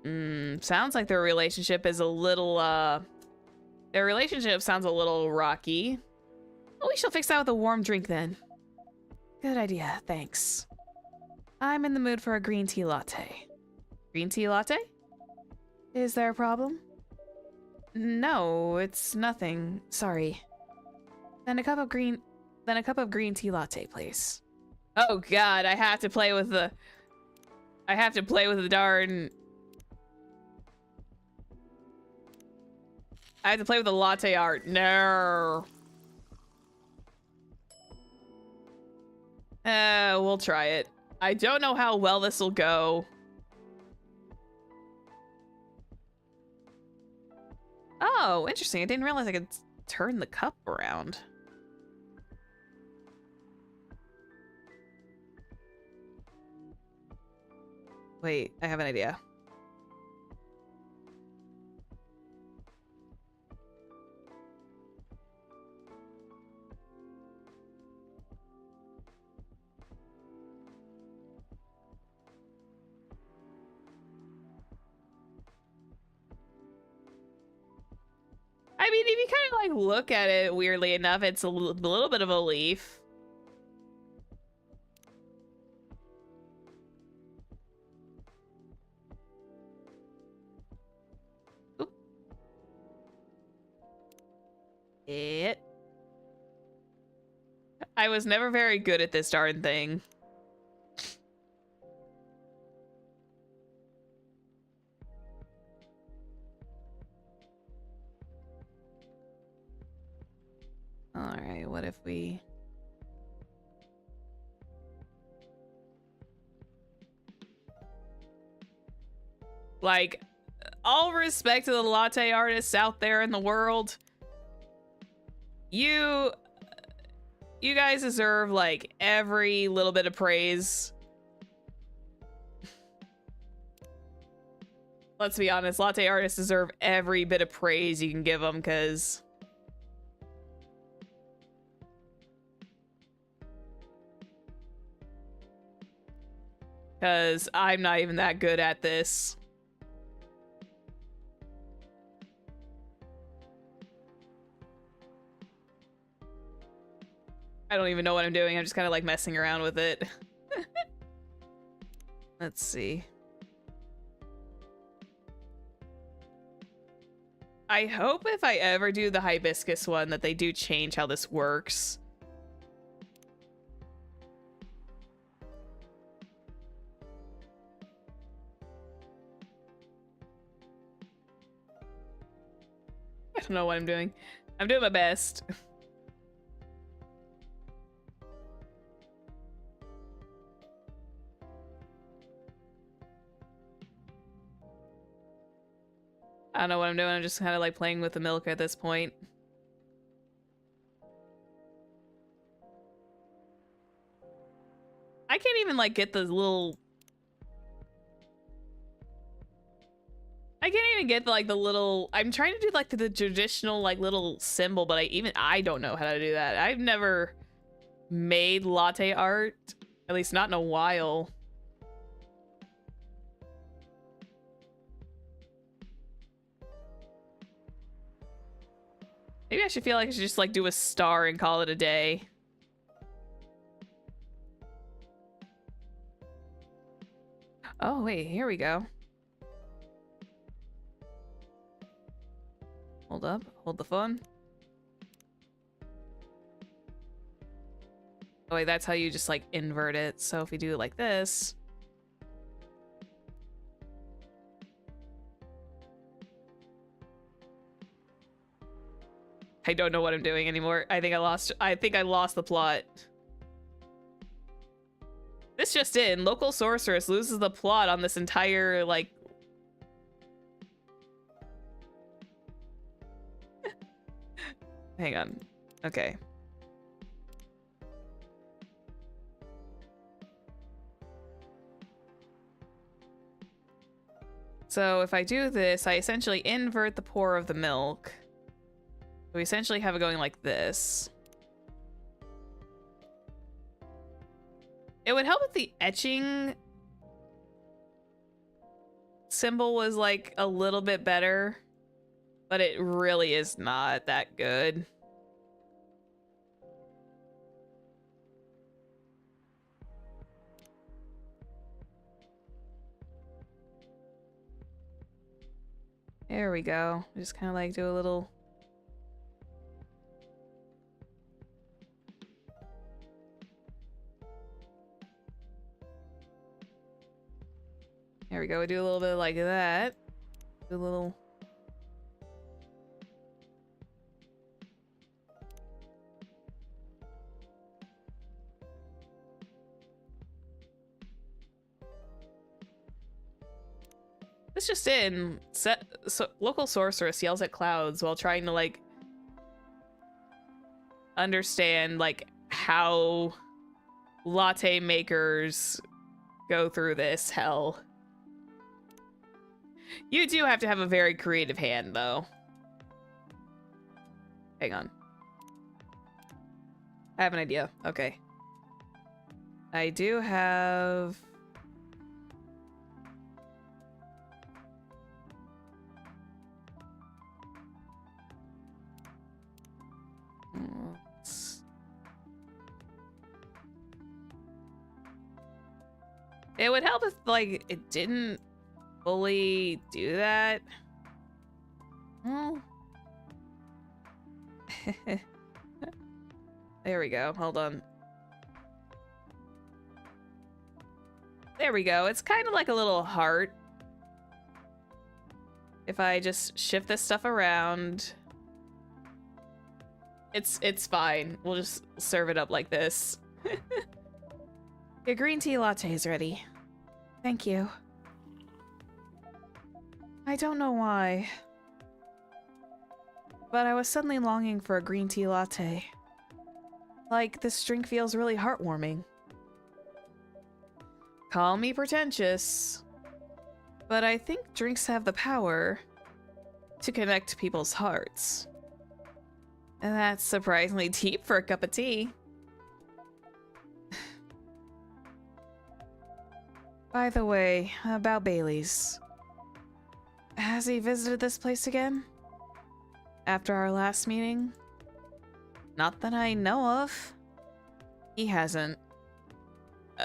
Sounds like their relationship is a little, their relationship sounds a little rocky. Well, we shall fix that with a warm drink then. Good idea, thanks. I'm in the mood for a green tea latte. Green tea latte? Is there a problem? No, it's nothing. Sorry. Then a cup of green tea latte, please. Oh God, I have to play with the darn. I have to play with the latte art. No. We'll try it. I don't know how well this will go. Oh, interesting. I didn't realize I could turn the cup around. Wait, I have an idea. I mean, if you kind of like look at it weirdly enough, it's a little bit of a leaf. Oop. I was never very good at this darn thing. Alright, what if we... Like, all respect to the latte artists out there in the world. You guys deserve, like, every little bit of praise. Let's be honest, latte artists deserve every bit of praise you can give them, because... Because I'm not even that good at this. I don't even know what I'm doing. I'm just kind of like messing around with it. Let's see. I hope if I ever do the hibiscus one that they do change how this works. I don't know what I'm doing. I'm doing my best. I don't know what I'm doing. I'm just kind of like playing with the milk at this point. I can't even like get the little... I can't even get like the little... I'm trying to do like the traditional like little symbol, but I don't know how to do that. I've never made latte art, at least not in a while. Maybe I should feel like I should just like do a star and call it a day. Oh wait, here we go. Hold up, hold the phone. Oh wait, that's how you just like invert it. So if we do it like this. I don't know what I'm doing anymore. I think I lost the plot. This just in, local sorceress loses the plot on this entire like hang on. Okay. So if I do this, I essentially invert the pour of the milk. We essentially have it going like this. It would help if the etching symbol was like a little bit better, but it really is not that good. There we go. Just kind of like do a little... There we go. We do a little bit like that. Do a little... This just in. Local sorceress yells at clouds while trying to like understand like how latte makers go through this hell. You do have to have a very creative hand, though. Hang on. I have an idea. Okay. I do have... It would help if, like, it didn't fully do that. Well... There we go. Hold on. There we go. It's kind of like a little heart. If I just shift this stuff around... It's fine. We'll just serve it up like this. Your green tea latte is ready. Thank you. I don't know why, but I was suddenly longing for a green tea latte. Like, this drink feels really heartwarming. Call me pretentious, but I think drinks have the power to connect people's hearts. And that's surprisingly deep for a cup of tea. By the way, about Bailey's. Has he visited this place again? After our last meeting? Not that I know of. He hasn't.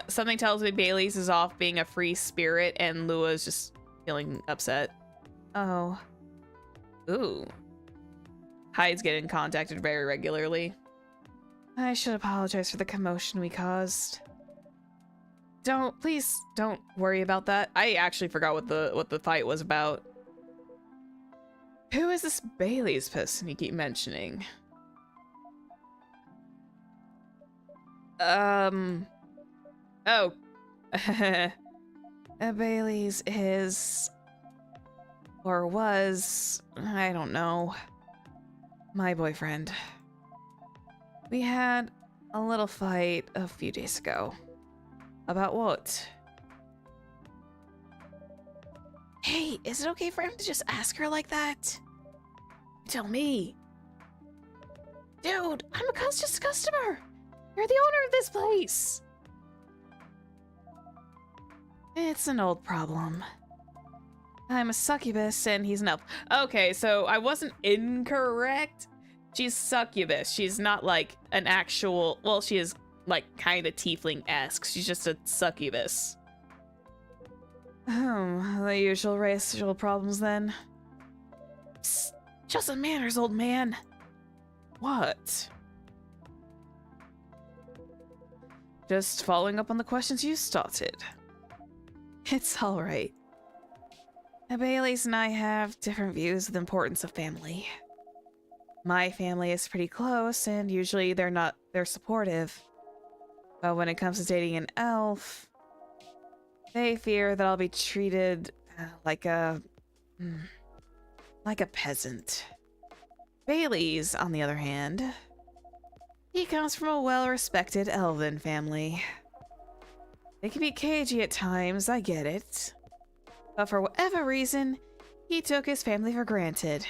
Something tells me Bailey's is off being a free spirit and Lua's just feeling upset. Oh. Ooh. Hyde's getting contacted very regularly. I should apologize for the commotion we caused. Please don't worry about that. I actually forgot what the fight was about. Who is this Bailey's person you keep mentioning? Oh. Bailey's is, or was, I don't know, my boyfriend. We had a little fight a few days ago. About what? Hey, is it okay for him to just ask her like that? Tell me. Dude, I'm just a customer. You're the owner of this place. It's an old problem. I'm a succubus and he's an elf. Okay, so I wasn't incorrect. She's succubus. She's not like an actual, well, she is like kind of tiefling-esque. She's just a succubus. The usual racial problems then. Psst, just a manners, old man. What? Just following up on the questions you started. It's all right. Bailey's and I have different views of the importance of family. My family is pretty close, and usually they're supportive. But when it comes to dating an elf, they fear that I'll be treated like a peasant. Bailey's, on the other hand, he comes from a well-respected elven family. They can be cagey at times, I get it. But for whatever reason, he took his family for granted.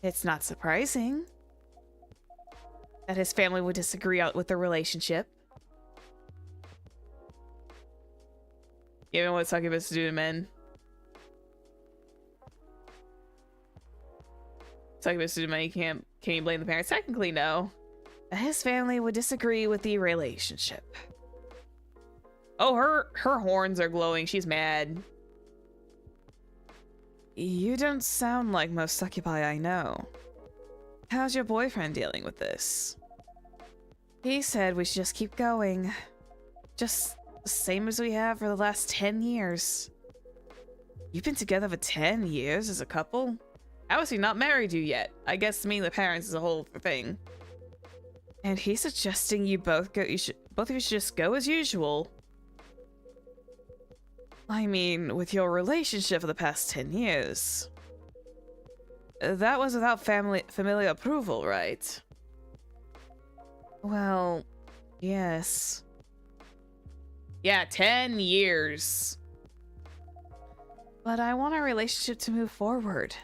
It's not surprising that his family would disagree with the relationship. Given what succubus do to men. Succubus do to men, can you blame the parents? Technically, no. But his family would disagree with the relationship. Oh, her horns are glowing. She's mad. You don't sound like most succubi I know. How's your boyfriend dealing with this? He said we should just keep going. Just the same as we have for the last 10 years. You've been together for 10 years as a couple? How has he not married you yet? I guess meeting the parents is a whole thing. And he's suggesting you both of you should just go as usual. I mean, with your relationship for the past 10 years. That was without familial approval, right? Well, yes. Yeah, 10 years. But I want our relationship to move forward.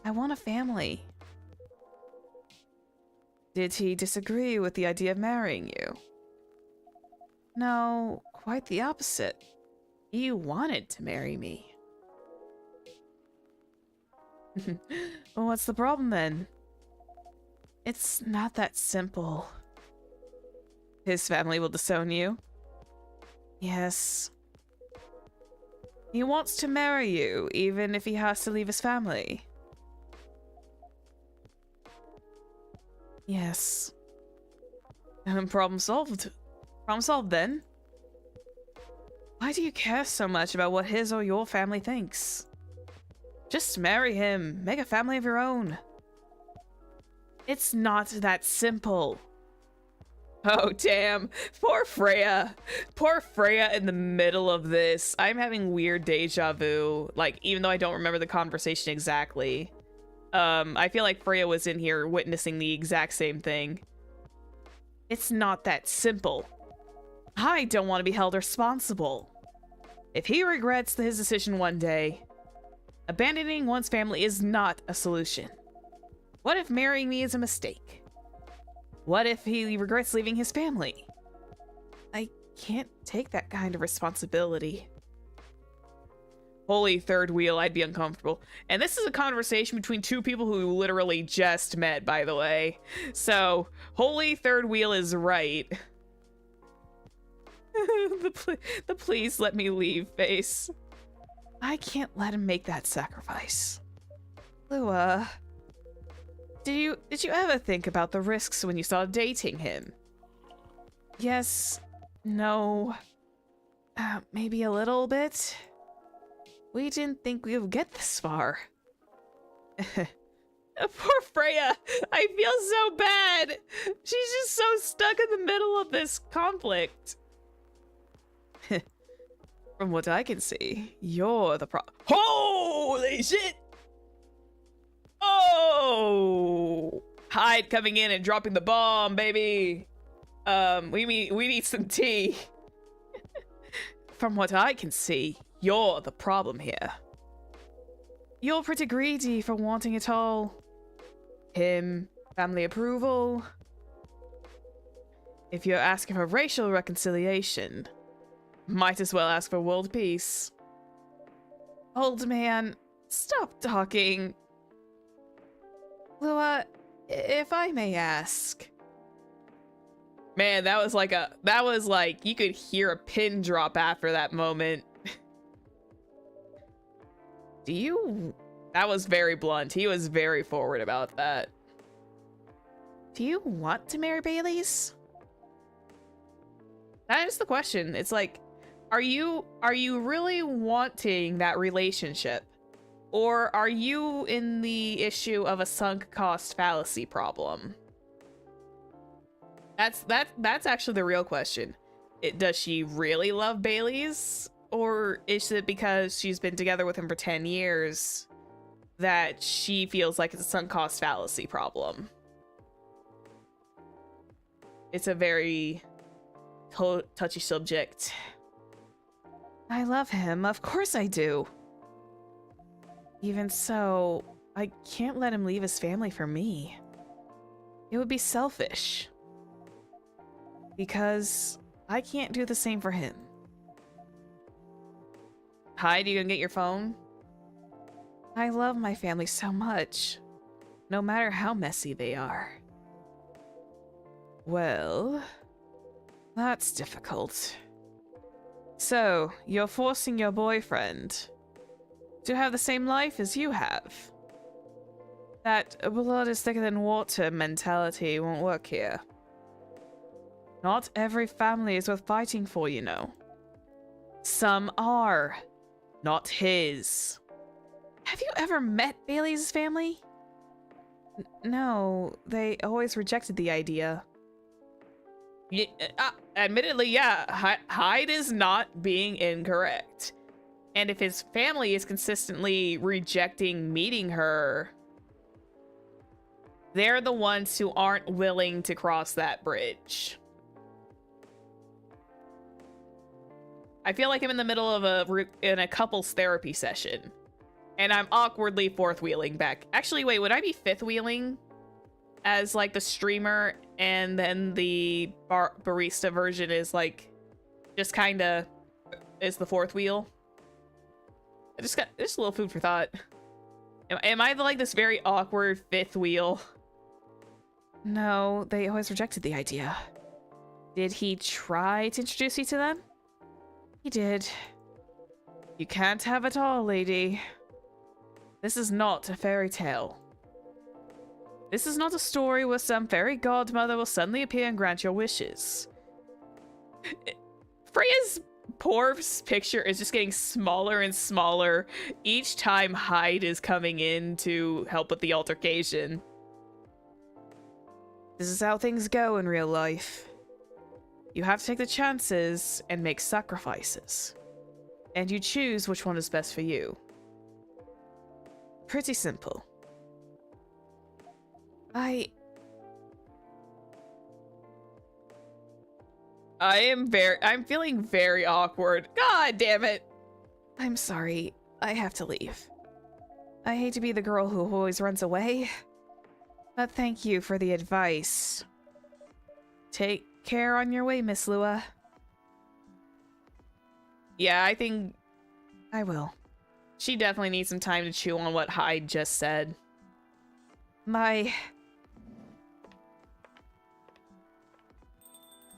I want a family. Did he disagree with the idea of marrying you? No, quite the opposite. He wanted to marry me. Well, what's the problem then? It's not that simple. His family will disown you? Yes. He wants to marry you, even if he has to leave his family. Yes. Problem solved. Problem solved then. Why do you care so much about what his or your family thinks? Just marry him. Make a family of your own. It's not that simple. Oh, damn. Poor Freya. Poor Freya in the middle of this. I'm having weird deja vu. Like, even though I don't remember the conversation exactly. I feel like Freya was in here witnessing the exact same thing. It's not that simple. I don't want to be held responsible. If he regrets his decision one day, abandoning one's family is not a solution. What if marrying me is a mistake? What if he regrets leaving his family? I can't take that kind of responsibility. Holy third wheel, I'd be uncomfortable. And this is a conversation between two people who literally just met, by the way. So, holy third wheel is right. the please let me leave face. I can't let him make that sacrifice. Lua, did you ever think about the risks when you started dating him? Yes, no, maybe a little bit. We didn't think we would get this far. Poor Freya, I feel so bad. She's just so stuck in the middle of this conflict. From what I can see, you're the Holy shit! Oh! Hyde coming in and dropping the bomb, baby. We need some tea. From what I can see, you're the problem here. You're pretty greedy for wanting it all. Him, family approval. If you're asking for racial reconciliation, might as well ask for world peace. Old man, stop talking. Lua, if I may ask. Man, that was like you could hear a pin drop after that moment. That was very blunt. He was very forward about that. Do you want to marry Bailey's? That is the question. It's like, are you really wanting that relationship? Or are you in the issue of a sunk cost fallacy problem? That's actually the real question. Does she really love Bailey's? Or is it because she's been together with him for 10 years that she feels like it's a sunk cost fallacy problem? It's a very touchy subject. I love him, of course I do. Even so, I can't let him leave his family for me. It would be selfish. Because I can't do the same for him. Hyde, you gonna get your phone? I love my family so much, no matter how messy they are. Well, that's difficult. So, you're forcing your boyfriend to have the same life as you have. That blood is thicker than water mentality won't work here. Not every family is worth fighting for, you know. Some are. Not his. Have you ever met Bailey's family? No, they always rejected the idea. Yeah, admittedly, yeah, Hyde is not being incorrect. And if his family is consistently rejecting meeting her, they're the ones who aren't willing to cross that bridge. I feel like I'm in the middle of a couples therapy session, and I'm awkwardly fourth wheeling back. Actually, wait, would I be fifth wheeling as like the streamer, and then the barista version is like just kind of is the fourth wheel? I just got just a little food for thought. Am I like this very awkward fifth wheel? No, they always rejected the idea. Did he try to introduce you to them? He did. You can't have it all, lady. This is not a fairy tale. This is not a story where some fairy godmother will suddenly appear and grant your wishes. Freya's poor picture is just getting smaller and smaller each time Hyde is coming in to help with the altercation. This is how things go in real life. You have to take the chances and make sacrifices. And you choose which one is best for you. Pretty simple. I'm feeling very awkward. God damn it. I'm sorry. I have to leave. I hate to be the girl who always runs away. But thank you for the advice. Take care on your way, Miss Lua. Yeah, I think I will. She definitely needs some time to chew on what Hyde just said.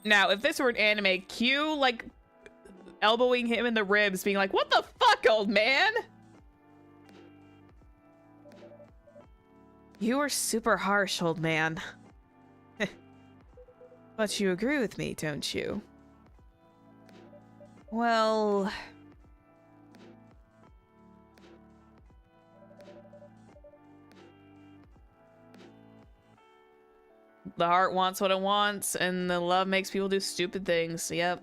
Now, if this were an anime, Q, like, elbowing him in the ribs, being like, what the fuck, old man? You are super harsh, old man. But you agree with me, don't you? Well... the heart wants what it wants, and the love makes people do stupid things. Yep.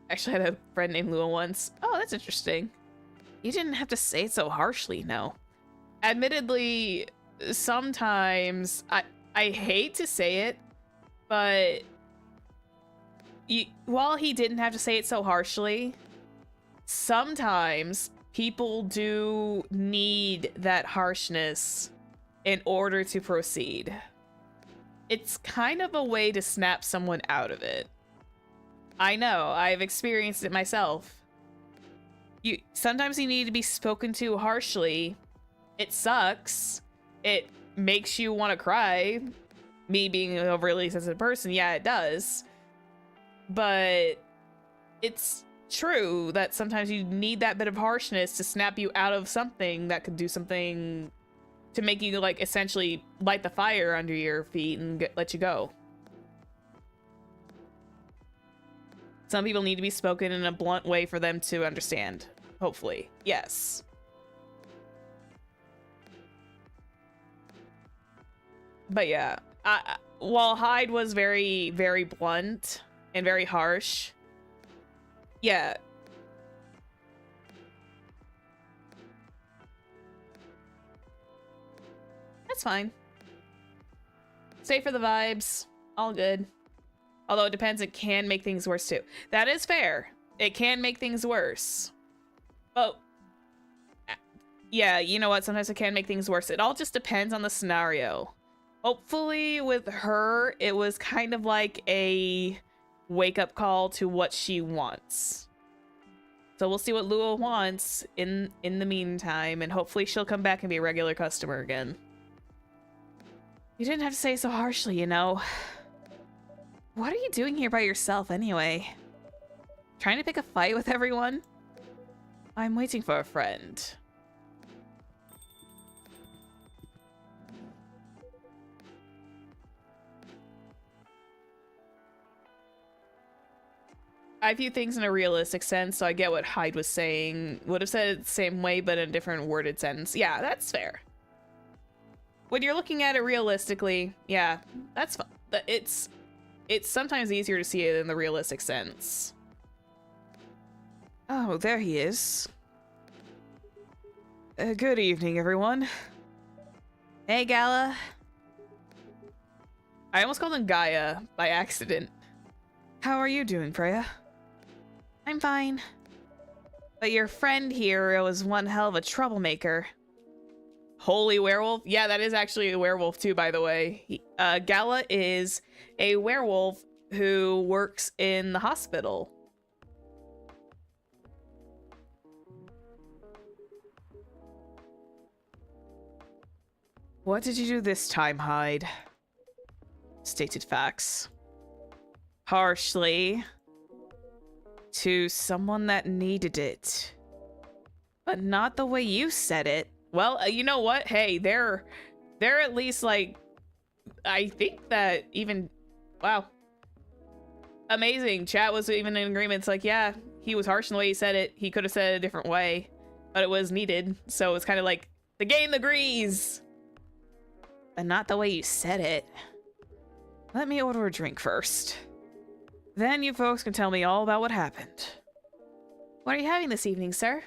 Actually, I had a friend named Lua once. Oh, that's interesting. You didn't have to say it so harshly, no. Admittedly, sometimes, I hate to say it, but while he didn't have to say it so harshly, sometimes people do need that harshness in order to proceed. It's kind of a way to snap someone out of it. I know, I've experienced it myself. Sometimes you need to be spoken to harshly. It sucks. It makes you want to cry. Me being a overly sensitive person, yeah, it does. But it's true that sometimes you need that bit of harshness to snap you out of something that could do something to make you, like, essentially light the fire under your feet and let you go. Some people need to be spoken in a blunt way for them to understand. Hopefully. Yes. But yeah, while Hyde was very, very blunt and very harsh, yeah. That's fine. Stay for the vibes. All good. Although it depends, it can make things worse too. That is fair. It can make things worse. But yeah, you know what? Sometimes it can make things worse. It all just depends on the scenario. Hopefully with her, it was kind of like a wake-up call to what she wants. So we'll see what Lua wants in the meantime, and hopefully she'll come back and be a regular customer again. You didn't have to say it so harshly, you know. What are you doing here by yourself anyway? Trying to pick a fight with everyone? I'm waiting for a friend. I view things in a realistic sense, so I get what Hyde was saying. Would have said it the same way, but in a different worded sentence. Yeah, that's fair. When you're looking at it realistically, yeah, that's fine. It's sometimes easier to see it in the realistic sense. Oh, there he is. Good evening, everyone. Hey, Gala. I almost called him Gaia by accident. How are you doing, Freya? I'm fine. But your friend here was one hell of a troublemaker. Holy werewolf? Yeah, that is actually a werewolf too, by the way. Gala is a werewolf who works in the hospital. What did you do this time, Hyde? Stated facts. Harshly. To someone that needed it. But not the way you said it. Well, you know what? Hey, they're at least, like, I think that even, wow. Amazing. Chat was even in agreement. It's like, yeah, he was harsh in the way he said it. He could have said it a different way, but it was needed. So it's kind of like, the game agrees. But not the way you said it. Let me order a drink first. Then you folks can tell me all about what happened. What are you having this evening, sir?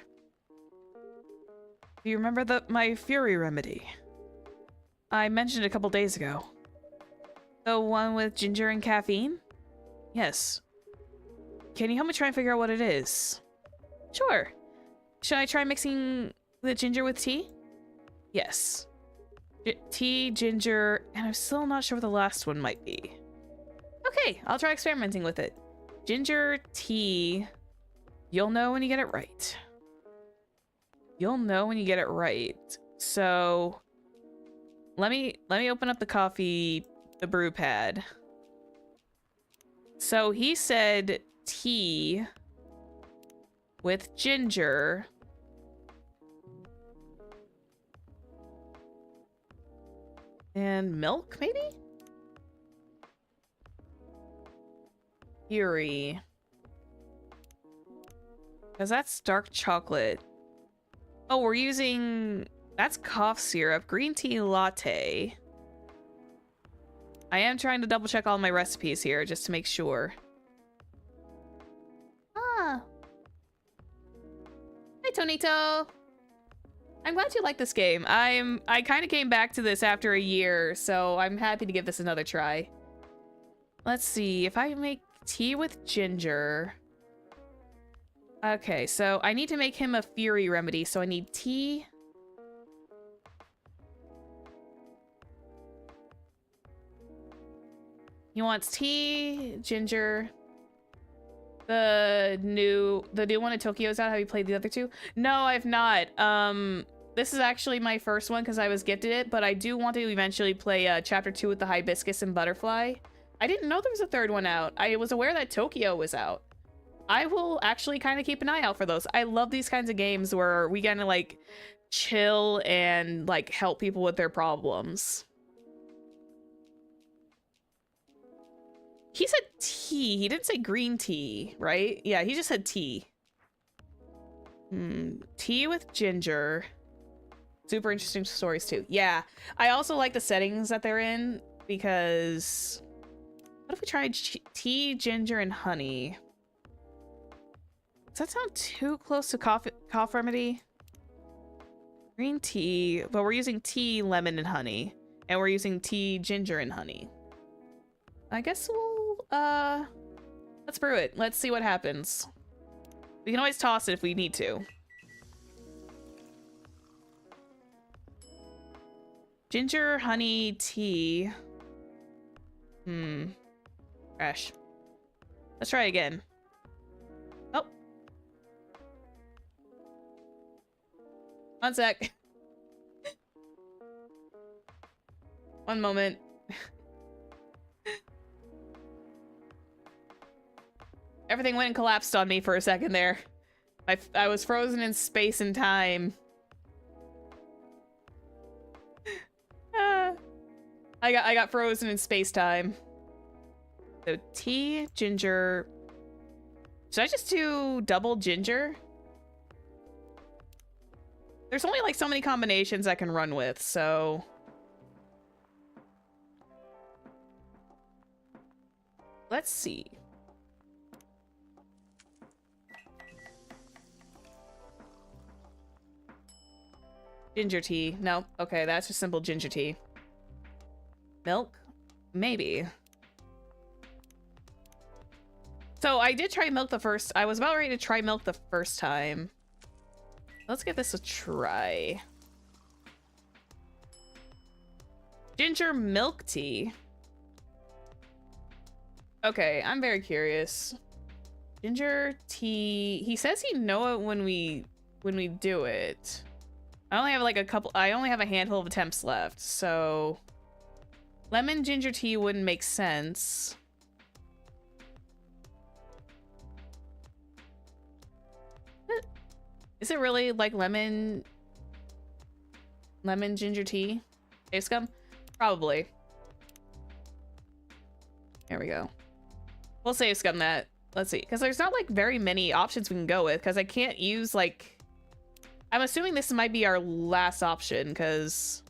Do you remember my Fury remedy? I mentioned it a couple days ago. The one with ginger and caffeine? Yes. Can you help me try and figure out what it is? Sure. Should I try mixing the ginger with tea? Yes. Tea, ginger, and I'm still not sure what the last one might be. Okay, I'll try experimenting with it. Ginger, tea. You'll know when you get it right. You'll know when you get it right. So let me open up the brew pad. So he said tea with ginger. And milk, maybe? Fury. Because that's dark chocolate. Oh, we're using... That's cough syrup. Green tea latte. I am trying to double check all my recipes here just to make sure. Ah. Hey, Tonito. I'm glad you like this game. I kind of came back to this after a year, so I'm happy to give this another try. Let's see. If I make tea with ginger... Okay, so I need to make him a fury remedy, so I need tea... He wants tea, ginger. The new one in Tokyo's out. Have you played the other two? No, I've not. This is actually my first one because I was gifted it, but I do want to eventually play chapter 2 with the hibiscus and butterfly. I didn't know there was a third one out. I was aware that Tokyo was out. I will actually kind of keep an eye out for those. I love these kinds of games where we kind of like chill and like help people with their problems. He said tea. He didn't say green tea, right? Yeah, he just said tea. Tea with ginger. Super interesting stories too. Yeah, I also like the settings that they're in because... What if we tried tea, ginger, and honey? Does that sound too close to cough remedy? Green tea, but we're using tea, lemon, and honey. And we're using tea, ginger, and honey. I guess we'll... let's brew it. Let's see what happens. We can always toss it if we need to. Ginger, honey, tea. Crash. Let's try again. Oh. One sec. One moment. Everything went and collapsed on me for a second there. I was frozen in space and time. I got frozen in space time. So tea, ginger. Should I just do double ginger? There's only like so many combinations I can run with, so... Let's see. Ginger tea. No. Okay, that's just simple ginger tea. Milk? Maybe. So I did try milk the first... I was about ready to try milk the first time. Let's give this a try. Ginger milk tea. Okay, I'm very curious. Ginger tea... He says he'd know it when we do it. I only have like I only have a handful of attempts left, so... Lemon ginger tea wouldn't make sense. Is it really like lemon ginger tea? Save scum? Probably. There we go. We'll save scum that. Let's see. Because there's not like very many options we can go with, because I can't use like... I'm assuming this might be our last option, because...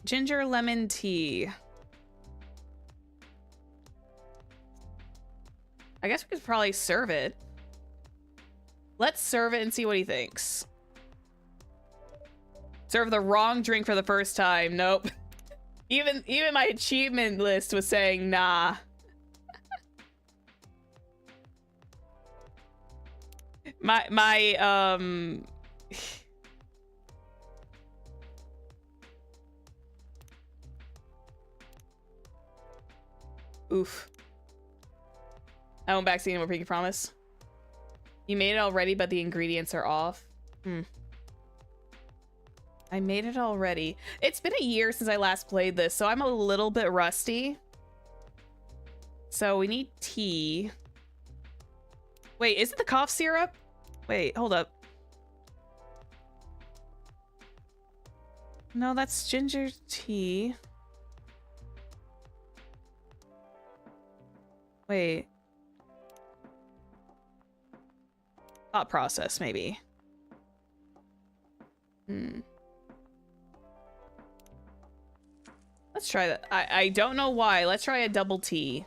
Ginger lemon tea. I guess we could probably serve it. Let's serve it and see what he thinks. Serve the wrong drink for the first time. Nope. Even my achievement list was saying nah. Oof. I went back seeing what Pinky promise. You made it already, but the ingredients are off. I made it already. It's been a year since I last played this, so I'm a little bit rusty. So we need tea. Wait, is it the cough syrup? Wait, hold up. No, that's ginger tea. Wait. Thought process, maybe. Let's try that. I don't know why. Let's try a double tea.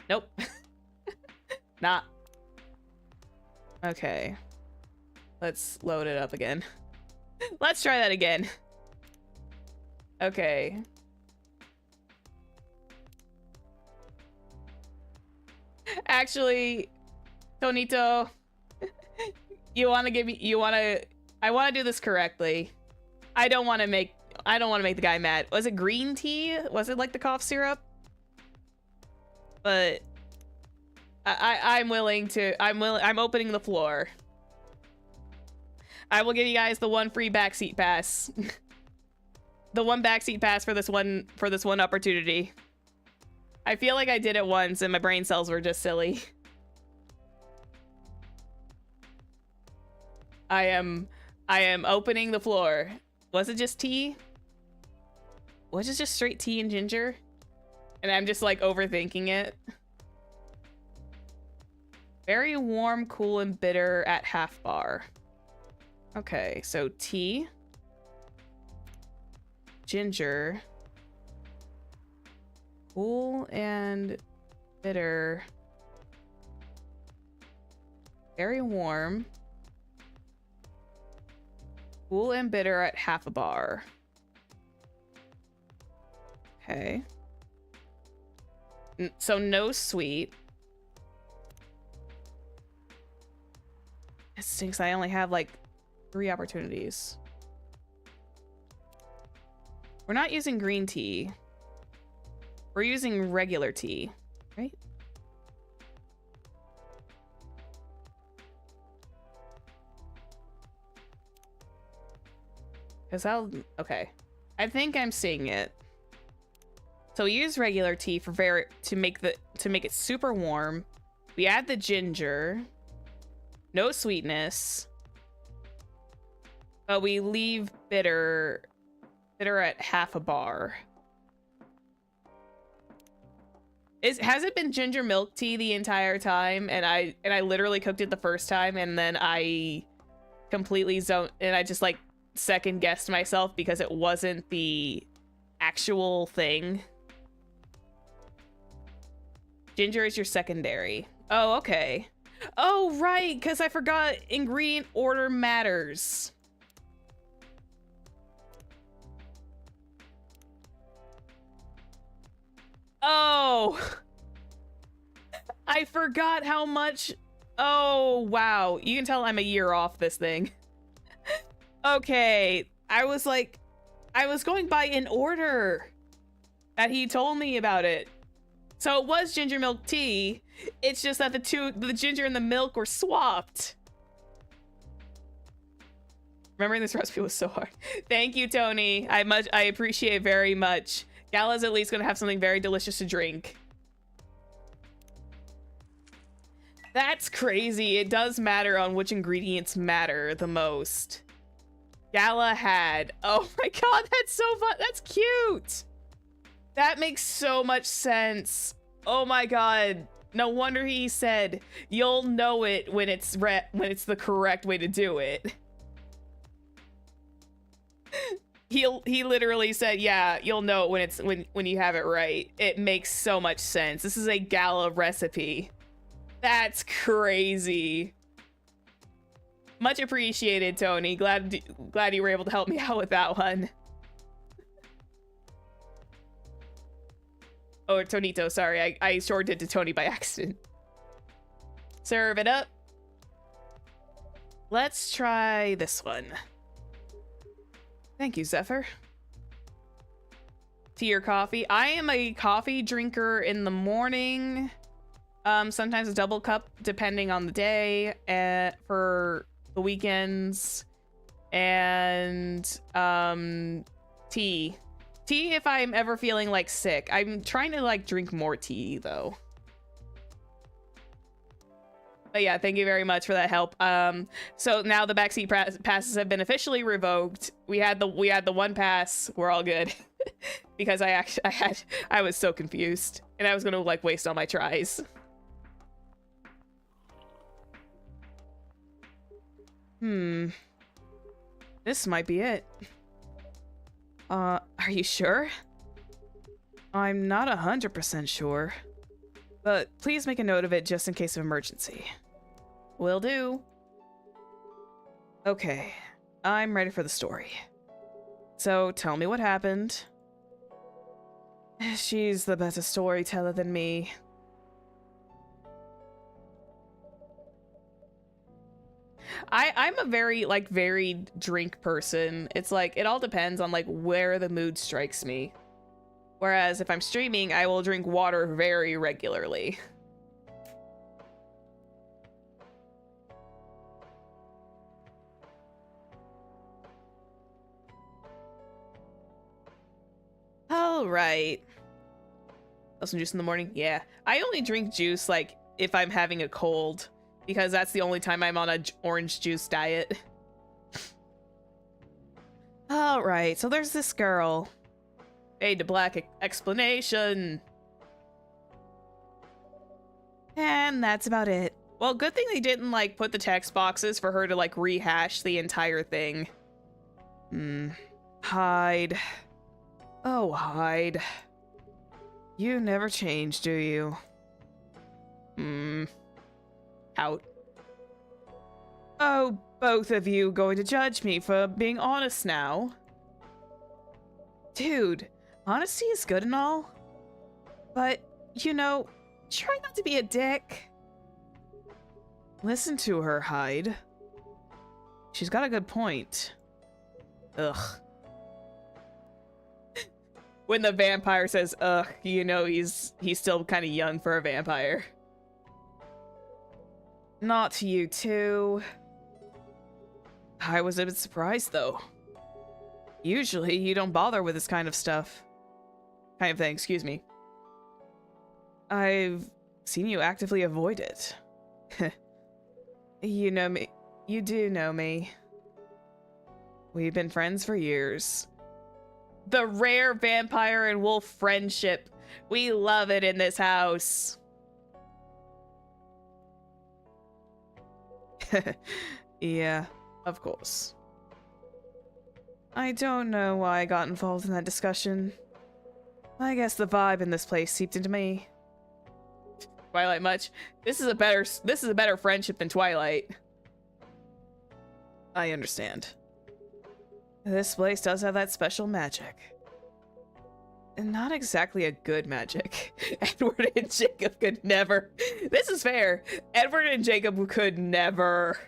Nope. Nah. Okay. Let's load it up again. Let's try that again. Okay. Actually, Tonito, I want to do this correctly. I don't want to make the guy mad. Was it green tea? Was it like the cough syrup? But I'm opening the floor. I will give you guys the one free backseat pass. The one backseat pass for this one opportunity. I feel like I did it once and my brain cells were just silly. I am opening the floor. Was it just tea? Was it just straight tea and ginger? And I'm just like overthinking it. Very warm, cool, and bitter at half bar. Okay, so tea, ginger, cool and bitter, very warm, cool and bitter at half a bar. Okay. So no sweet. It stinks. I only have like 3 opportunities. We're not using green tea. We're using regular tea, right? Okay. I think I'm seeing it. So we use regular tea to make it super warm. We add the ginger. No sweetness. But we leave bitter at half a bar. Has it been ginger milk tea the entire time? And I literally cooked it the first time and then I completely zoned and I just like second guessed myself because it wasn't the actual thing. Ginger is your secondary. Oh, okay. Oh, right, because I forgot ingredient order matters. Oh, I forgot how much. Oh, wow. You can tell I'm a year off this thing. Okay. I was going by in order that he told me about it. So it was ginger milk tea. It's just that the ginger and the milk were swapped. Remembering this recipe was so hard. Thank you, Tony. I appreciate very much. Gala's at least gonna have something very delicious to drink. That's crazy. It does matter on which ingredients matter the most. Gala had. Oh my god, that's so fun. That's cute. That makes so much sense. Oh my god. No wonder he said you'll know it when it's the correct way to do it. He literally said, yeah, you'll know it when you have it right. It makes so much sense. This is a Gala recipe. That's crazy. Much appreciated, Tony. Glad you were able to help me out with that one. Oh, Tonito, sorry. I shorted it to Tony by accident. Serve it up. Let's try this one. Thank you, Zephyr. Tea or coffee? I am a coffee drinker in the morning. Sometimes a double cup, depending on the day. For the weekends, and tea. Tea if I'm ever feeling like sick. I'm trying to like drink more tea though. But yeah, thank you very much for that help. So now the backseat passes have been officially revoked. We had the one pass. We're all good. Because I was so confused and I was gonna like waste all my tries. This might be it. Are you sure? I'm not 100% sure. But please make a note of it just in case of emergency. Will do. Okay, I'm ready for the story. So tell me what happened. She's the better storyteller than me. I'm a very like varied drink person. It's like it all depends on like where the mood strikes me. Whereas if I'm streaming, I will drink water very regularly. All right. Oh, some juice in the morning? Yeah. I only drink juice like if I'm having a cold, because that's the only time I'm on a orange juice diet. All right, so there's this girl. Fade to black explanation. And that's about it. Well, good thing they didn't like put the text boxes for her to like rehash the entire thing. Hide. Oh, hide. You never change, do you? Out. Oh, both of you going to judge me for being honest now? Dude, honesty is good and all. But, you know, try not to be a dick. Listen to her, Hyde. She's got a good point. Ugh. When the vampire says, ugh, you know he's still kind of young for a vampire. Not you too. I was a bit surprised, though. Usually, you don't bother with this kind of stuff. Kind of thing, excuse me. I've seen you actively avoid it. You know me. You do know me. We've been friends for years. The rare vampire and wolf friendship. We love it in this house. Yeah, of course. I don't know why I got involved in that discussion. I guess the vibe in this place seeped into me. Twilight much? This is a better friendship than Twilight. I understand. This place does have that special magic. And not exactly a good magic. Edward and Jacob could never. This is fair. Edward and Jacob could never.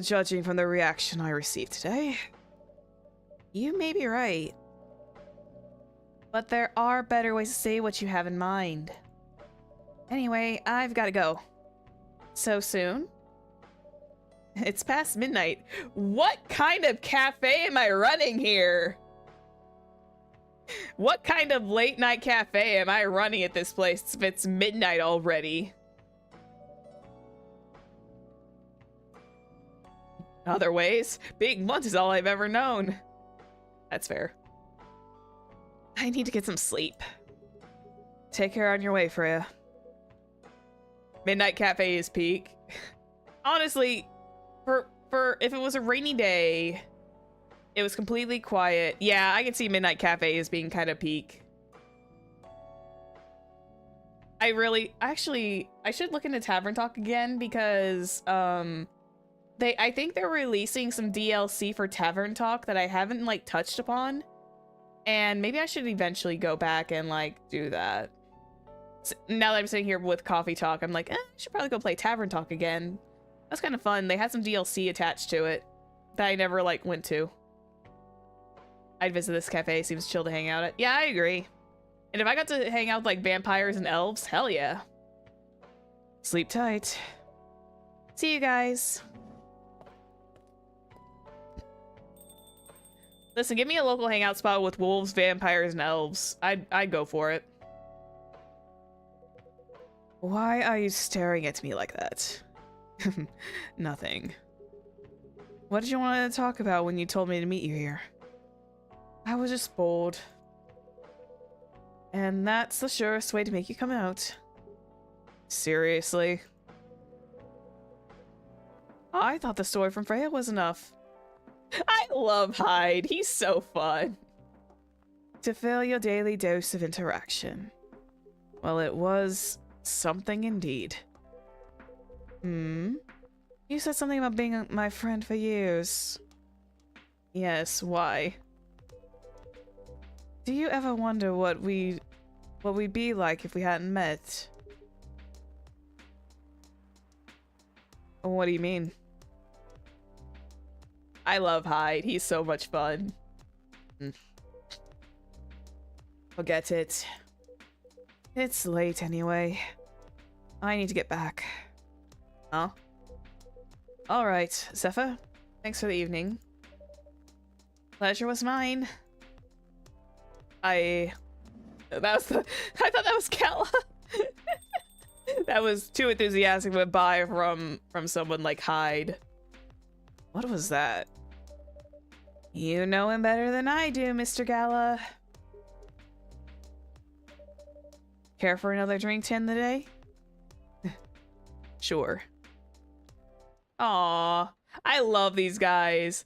Judging from the reaction I received today, you may be right. But there are better ways to say what you have in mind. Anyway, I've got to go. So soon? It's past midnight. What kind of cafe am I running here? What kind of late night cafe am I running at this place if it's midnight already? Other ways, being blunt is all I've ever known. That's fair. I need to get some sleep. Take care on your way, Freya. Midnight cafe is peak. Honestly, for if it was a rainy day, it was completely quiet. Yeah, I can see Midnight Cafe as being kind of peak. I should look into Tavern Talk again because I think they're releasing some DLC for Tavern Talk that I haven't like touched upon, and maybe I should eventually go back and like do that. So now that I'm sitting here with Coffee Talk, I'm like, I should probably go play Tavern Talk again. That's kind of fun. They had some DLC attached to it that I never like went to. I'd visit this cafe. Seems chill to hang out at. Yeah, I agree. And if I got to hang out with like vampires and elves, hell yeah. Sleep tight. See you guys. Listen, give me a local hangout spot with wolves, vampires, and elves. I'd go for it. Why are you staring at me like that? Nothing. What did you want to talk about when you told me to meet you here? I was just bored. And that's the surest way to make you come out. Seriously? I thought the story from Freya was enough. I love Hyde. He's so fun. To fill your daily dose of interaction. Well, it was something indeed. You said something about being my friend for years. Yes, why? Do you ever wonder what we'd be like if we hadn't met? What do you mean? I love Hyde. He's so much fun. Forget it. It's late anyway. I need to get back. Huh? Alright, Zephyr. Thanks for the evening. Pleasure was mine. I thought that was Kella. That was too enthusiastic of a bye from someone like Hyde. What was that? You know him better than I do, Mr. Gala. Care for another drink to end the day? Sure. Aw, I love these guys.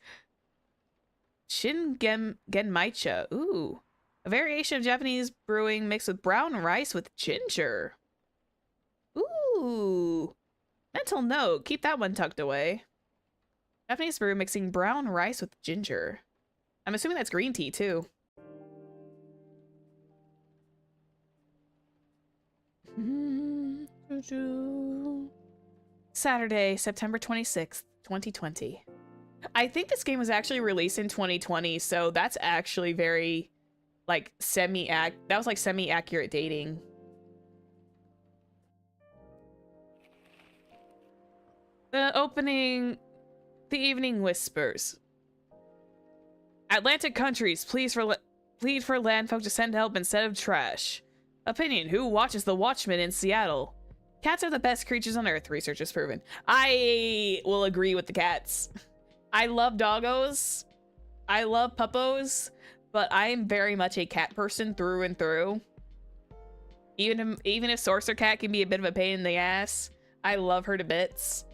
Genmaicha. Ooh. A variation of Japanese brewing mixed with brown rice with ginger. Ooh. Mental note. Keep that one tucked away. Japanese brew mixing brown rice with ginger. I'm assuming that's green tea, too. Saturday, September 26th, 2020. I think this game was actually released in 2020, so that's actually very, like, that was like semi-accurate dating. The evening whispers. Atlantic countries plead for landfolk to send help instead of trash. Opinion, who watches the Watchmen in Seattle? Cats are the best creatures on Earth, research has proven. I will agree with the cats. I love doggos. I love puppos, but I am very much a cat person through and through. Even if Sorcerer Cat can be a bit of a pain in the ass, I love her to bits.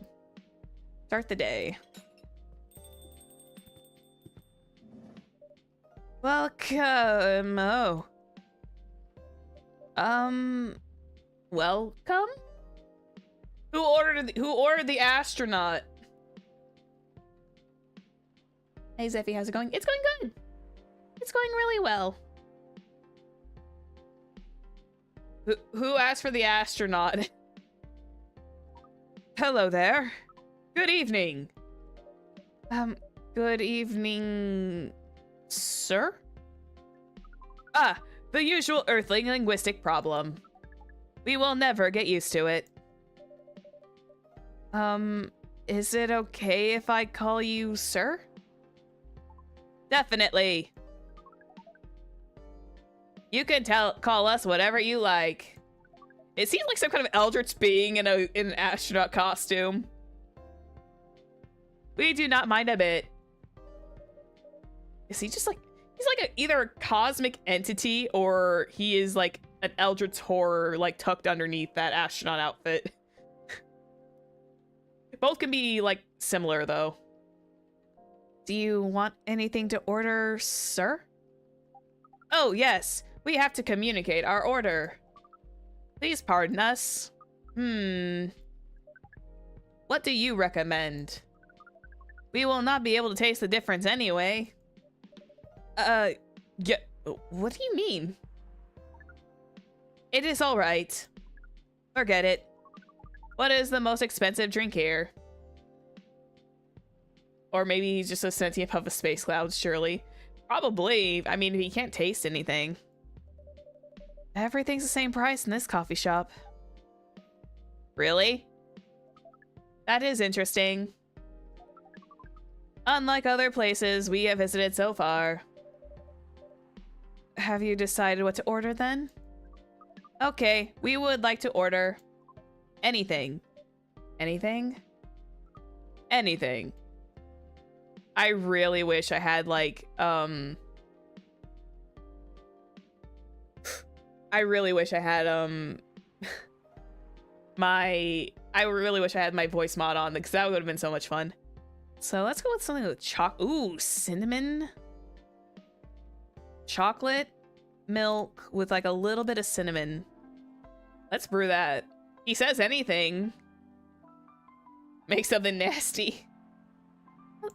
Start the day. Welcome. Oh. Welcome? Who ordered the astronaut? Hey Zephy, how's it going? It's going good. It's going really well. Who asked for the astronaut? Hello there. Good evening. Good evening, sir? Ah, the usual Earthling linguistic problem. We will never get used to it. Is it okay if I call you sir? Definitely. You can call us whatever you like. It seems like some kind of eldritch being in an astronaut costume. We do not mind a bit. Is he just like, he's like either a cosmic entity or he is like an eldritch horror like tucked underneath that astronaut outfit. Both can be like similar though. Do you want anything to order, sir? Oh yes, we have to communicate our order. Please pardon us. What do you recommend? We will not be able to taste the difference anyway. Yeah, what do you mean? It is all right. Forget it. What is the most expensive drink here? Or maybe he's just a sentient puff of space clouds, surely. Probably. I mean, he can't taste anything. Everything's the same price in this coffee shop. Really? That is interesting. Unlike other places we have visited so far. Have you decided what to order then? Okay, we would like to order anything. Anything? Anything. I really wish I had like, I really wish I had, I really wish I had my voice mod on because that would have been so much fun. So let's go with something with ooh, cinnamon. Chocolate milk with like a little bit of cinnamon. Let's brew that. He says anything. Make something nasty.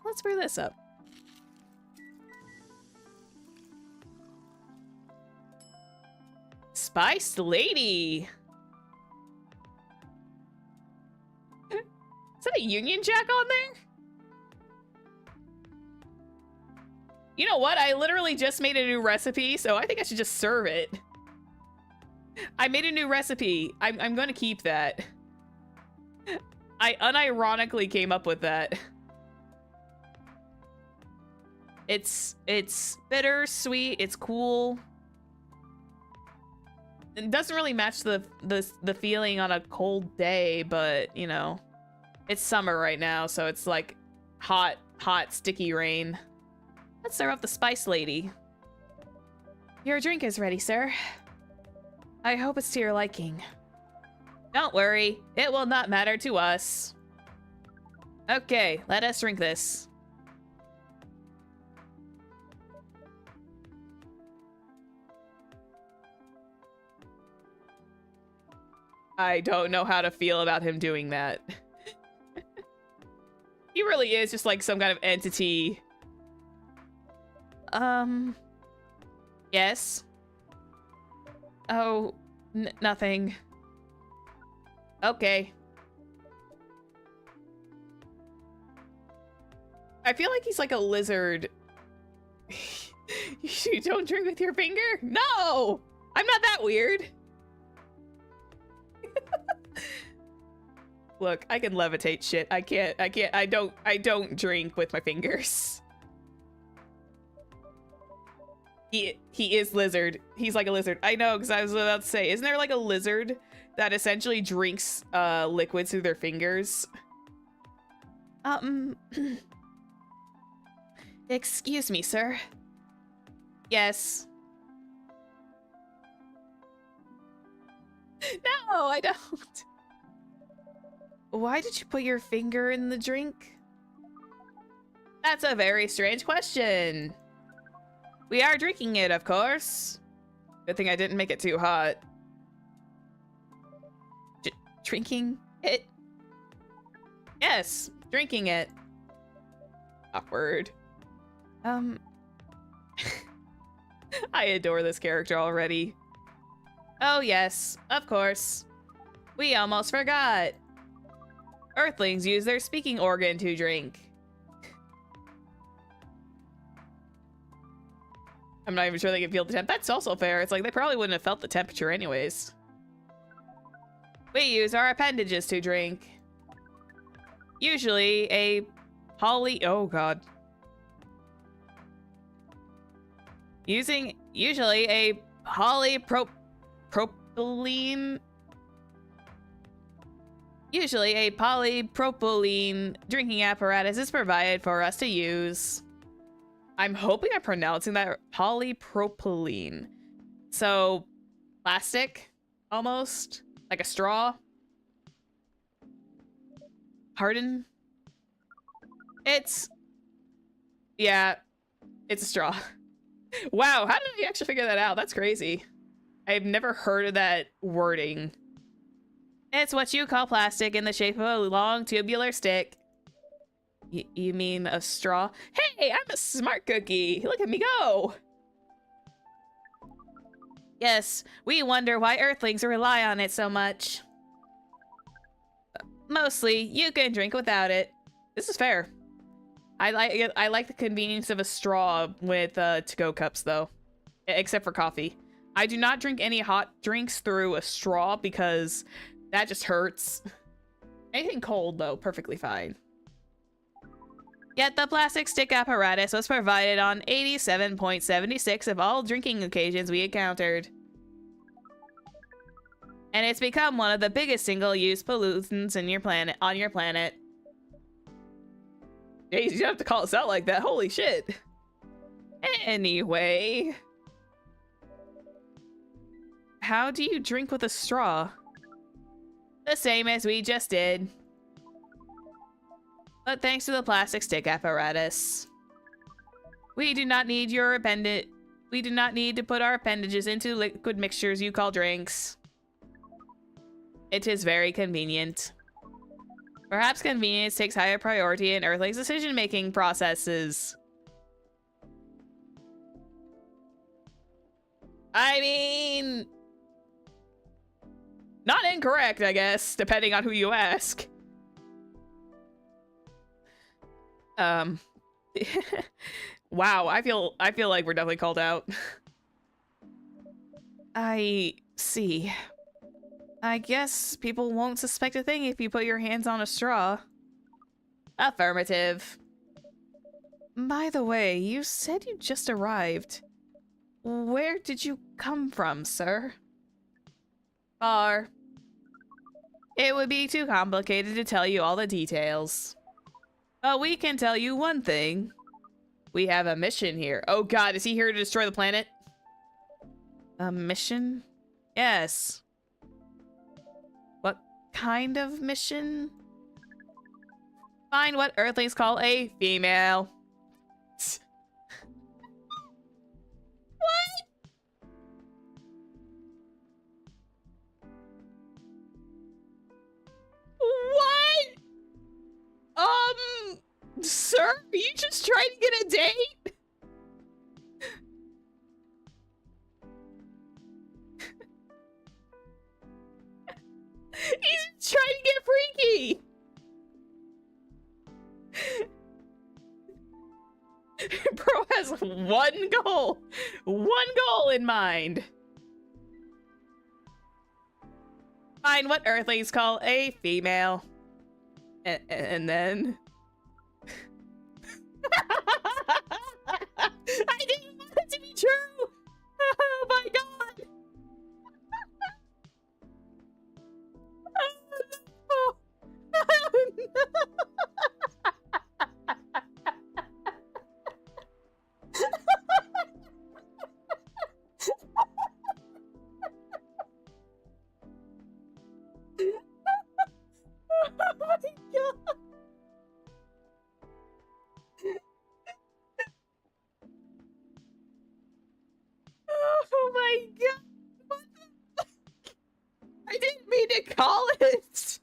Let's brew this up. Spiced lady. Is that a Union Jack on there? You know what? I literally just made a new recipe, so I think I should just serve it. I made a new recipe. I'm going to keep that. I unironically came up with that. It's bitter, sweet, it's cool. It doesn't really match the feeling on a cold day, but you know, it's summer right now, so it's like hot, sticky rain. Let's serve up the Spice Lady. Your drink is ready, sir. I hope it's to your liking. Don't worry, it will not matter to us. Okay, let us drink this. I don't know how to feel about him doing that. He really is just like some kind of entity. Yes. Oh, nothing. Okay. I feel like he's like a lizard. You don't drink with your finger? No! I'm not that weird. Look, I can levitate shit. I don't drink with my fingers. He is lizard. He's like a lizard. I know, because I was about to say, isn't there like a lizard that essentially drinks liquids through their fingers? Excuse me, sir. Yes. No, I don't. Why did you put your finger in the drink? That's a very strange question. We are drinking it, of course. Good thing I didn't make it too hot. Drinking it? Yes, drinking it. Awkward. I adore this character already. Oh yes, of course. We almost forgot. Earthlings use their speaking organ to drink. I'm not even sure they can feel the temp. That's also fair. It's like they probably wouldn't have felt the temperature anyways. We use our appendages to drink. Usually a oh god. Usually a polypropylene. Usually a polypropylene drinking apparatus is provided for us to use. I'm hoping I'm pronouncing that polypropylene. So, plastic, almost, like a straw. Pardon? Yeah, it's a straw. Wow, how did I actually figure that out? That's crazy. I've never heard of that wording. It's what you call plastic in the shape of a long tubular stick. You mean a straw? Hey, I'm a smart cookie. Look at me go. Yes, we wonder why Earthlings rely on it so much. Mostly, you can drink without it. This is fair. I like the convenience of a straw with to-go cups, though. Except for coffee. I do not drink any hot drinks through a straw because that just hurts. Anything cold, though, perfectly fine. Yet the plastic stick apparatus was provided on 87.76 of all drinking occasions we encountered. And it's become one of the biggest single-use pollutants in your planet, on your planet. Jeez, you don't have to call us out like that. Holy shit. Anyway. How do you drink with a straw? The same as we just did. But thanks to the plastic stick apparatus. We do not need we do not need to put our appendages into liquid mixtures you call drinks. It is very convenient. Perhaps convenience takes higher priority in Earthling's decision-making processes. I mean... not incorrect, I guess, depending on who you ask. Wow, I feel like we're definitely called out. I see. I guess people won't suspect a thing if you put your hands on a straw. Affirmative. By the way, you said you just arrived. Where did you come from, sir? Far. It would be too complicated to tell you all the details. But we can tell you one thing. We have a mission here. Oh god, is he here to destroy the planet? A mission? Yes. What kind of mission? Find what Earthlings call a female. What? What? Sir, are you just trying to get a date? He's just trying to get freaky. Bro has one goal in mind. Find what Earthlings call a female. And then... I didn't want it to be true! Oh my god! Oh no! Oh no! Oh my god! Oh my god! What the fuck? I didn't mean to call it!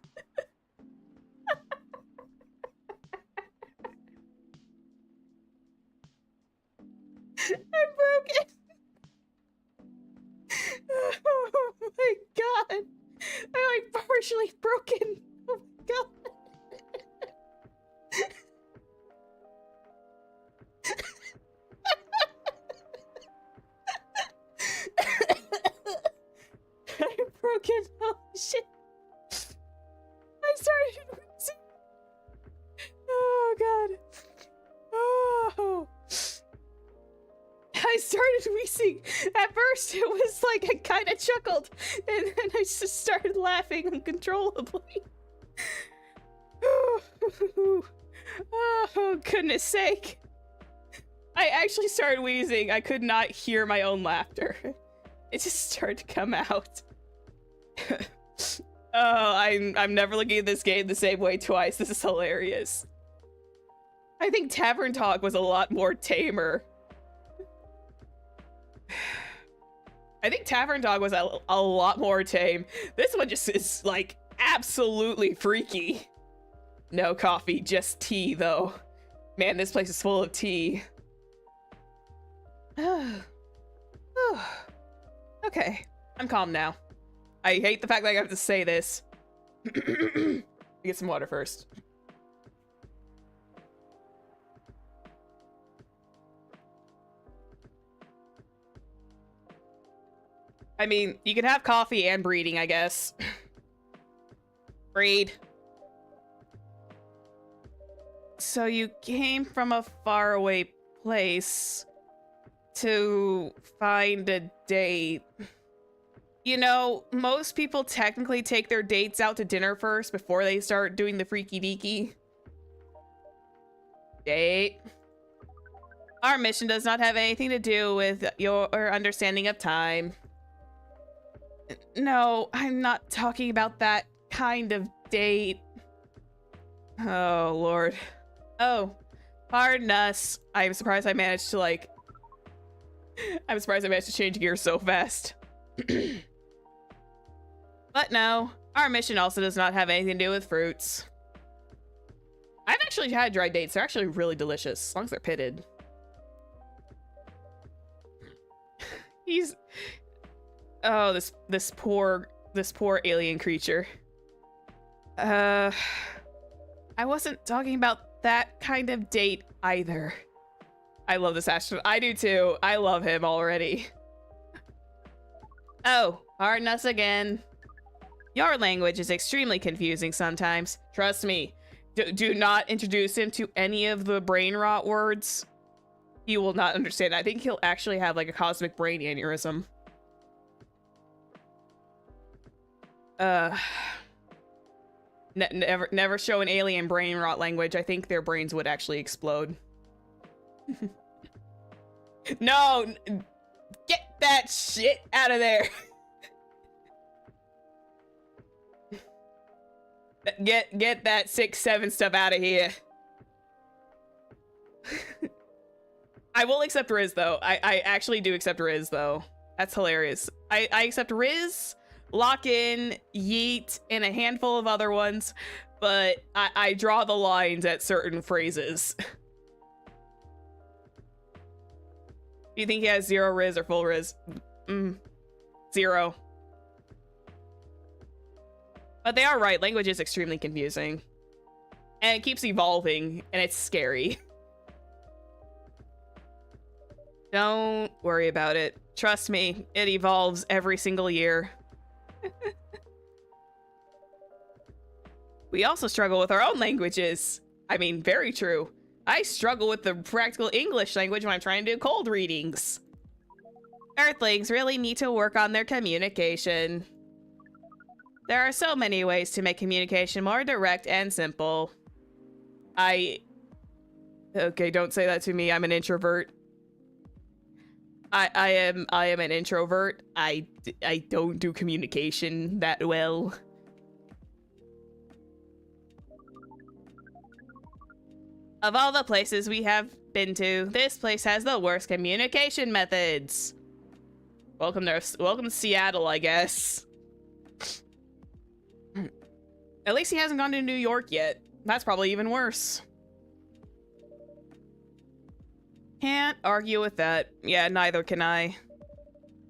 I'm broken! Oh my god! I'm like partially broken! Oh my god! I'm broken. Holy shit. I started wheezing. Oh god. Oh. I started wheezing. At first it was like I kind of chuckled and then I just started laughing uncontrollably. Oh goodness sake. I actually started wheezing. I could not hear my own laughter. It just started to come out. Oh, I'm never looking at this game the same way twice. This is hilarious. I think Tavern Talk was a lot more tamer. I think Tavern Dog was a lot more tame. This one just is like absolutely freaky. No coffee, just tea though. Man, this place is full of tea. Okay, I'm calm now. I hate the fact that I have to say this. Get some water first. I mean, you can have coffee and breeding, I guess. Breed. So you came from a faraway place to find a date. You know, most people technically take their dates out to dinner first before they start doing the freaky deaky. Date. Our mission does not have anything to do with your understanding of time. No, I'm not talking about that kind of date. Oh, Lord. Oh, pardon us. I'm surprised I managed to, like... I'm surprised I managed to change gears so fast. But no, our mission also does not have anything to do with fruits. I've actually had dried dates. They're actually really delicious, as long as they're pitted. He's... Oh, this poor alien creature. I wasn't talking about that kind of date either. I love this astronaut. I do too. I love him already. Oh, pardon us again. Your language is extremely confusing sometimes. Trust me. Do not introduce him to any of the brain rot words. He will not understand. I think he'll actually have like a cosmic brain aneurysm. Never show an alien brain rot language. I think their brains would actually explode. No! Get that shit out of there! Get that 6-7 stuff out of here. I will accept Riz though. I actually do accept Riz though. That's hilarious. I accept Riz, Lock In, Yeet, and a handful of other ones, but I draw the lines at certain phrases. Do you think he has 0 Riz or full Riz? 0. But they are right. Language is extremely confusing. And it keeps evolving, and it's scary. Don't worry about it. Trust me, it evolves every single year. We also struggle with our own languages. I mean, very true. I struggle with the practical English language when I'm trying to do cold readings. Earthlings really need to work on their communication. There are so many ways to make communication more direct and simple. Okay, don't say that to me. I'm an introvert. I am an introvert. I don't do communication that well. Of all the places we have been to, this place has the worst communication methods. Welcome to Seattle, I guess. At least he hasn't gone to New York yet. That's probably even worse. Can't argue with that. Yeah, neither can I.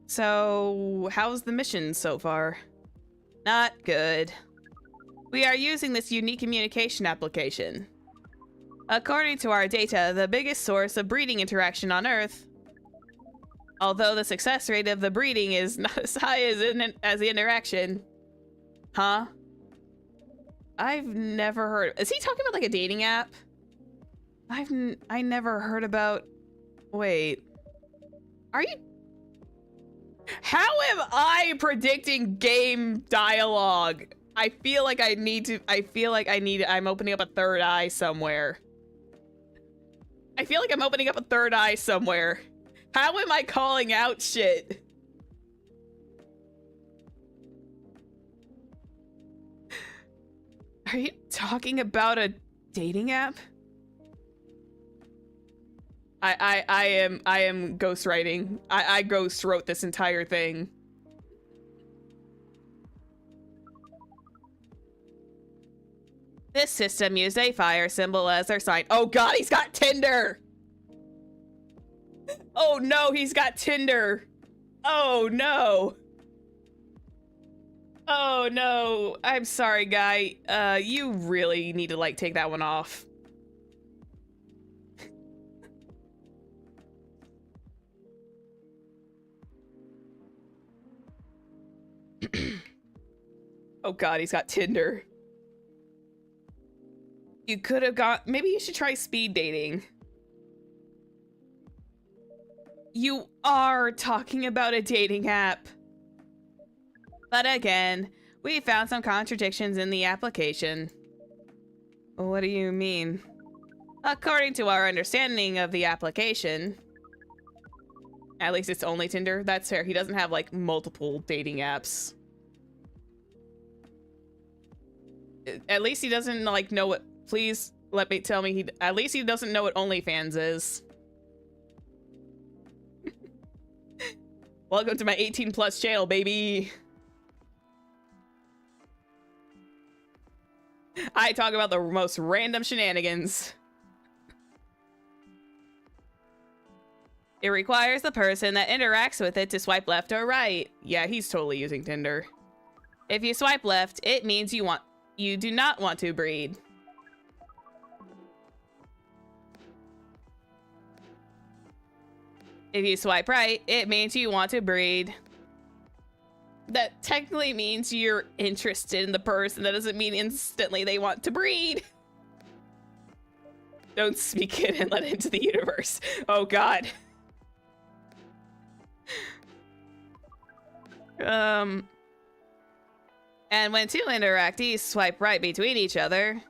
So, how's the mission so far? Not good. We are using this unique communication application. According to our data, the biggest source of breeding interaction on Earth, although the success rate of the breeding is not as high as the interaction. Huh? I've never heard. Is he talking about like a dating app? I never heard about. Wait. Are you? How am I predicting game dialogue? I feel like I need to. I'm opening up a third eye somewhere. I feel like I'm opening up a third eye somewhere. How am I calling out shit? Are you talking about a dating app? I am ghostwriting. I ghost wrote this entire thing. This system used a fire symbol as their sign. Oh god, he's got Tinder! Oh no, he's got Tinder! Oh no! Oh no, I'm sorry, guy. You really need to like take that one off. Oh god, he's got Tinder. You could have got... Maybe you should try speed dating. You are talking about a dating app. But again, we found some contradictions in the application. What do you mean? According to our understanding of the application, at least it's only Tinder. That's fair. He doesn't have like multiple dating apps. At least he doesn't like know what... Please let me tell me at least he doesn't know what OnlyFans is. Welcome to my 18+ channel, baby. I talk about the most random shenanigans. It requires the person that interacts with it to swipe left or right. Yeah, he's totally using Tinder. If you swipe left, it means you do not want to breed. If you swipe right, it means you want to breed. That technically means you're interested in the person. That doesn't mean instantly they want to breed. Don't speak it and let it into the universe. Oh God. And when two interactees swipe right between each other,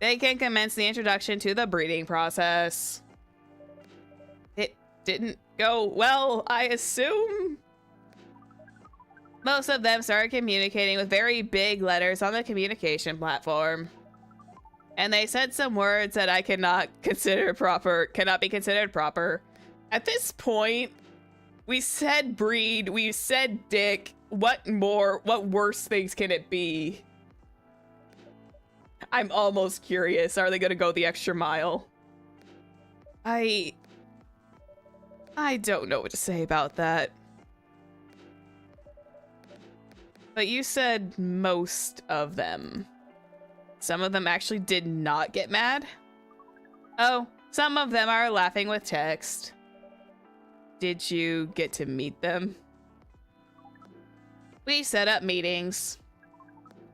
they can commence the introduction to the breeding process. It didn't go well, I assume. Most of them started communicating with very big letters on the communication platform. And they said some words that I cannot be considered proper. At this point, we said breed, we said dick. What worse things can it be? I'm almost curious. Are they gonna go the extra mile? I don't know what to say about that. But you said most of them. Some of them actually did not get mad? Oh, some of them are laughing with text. Did you get to meet them? We set up meetings.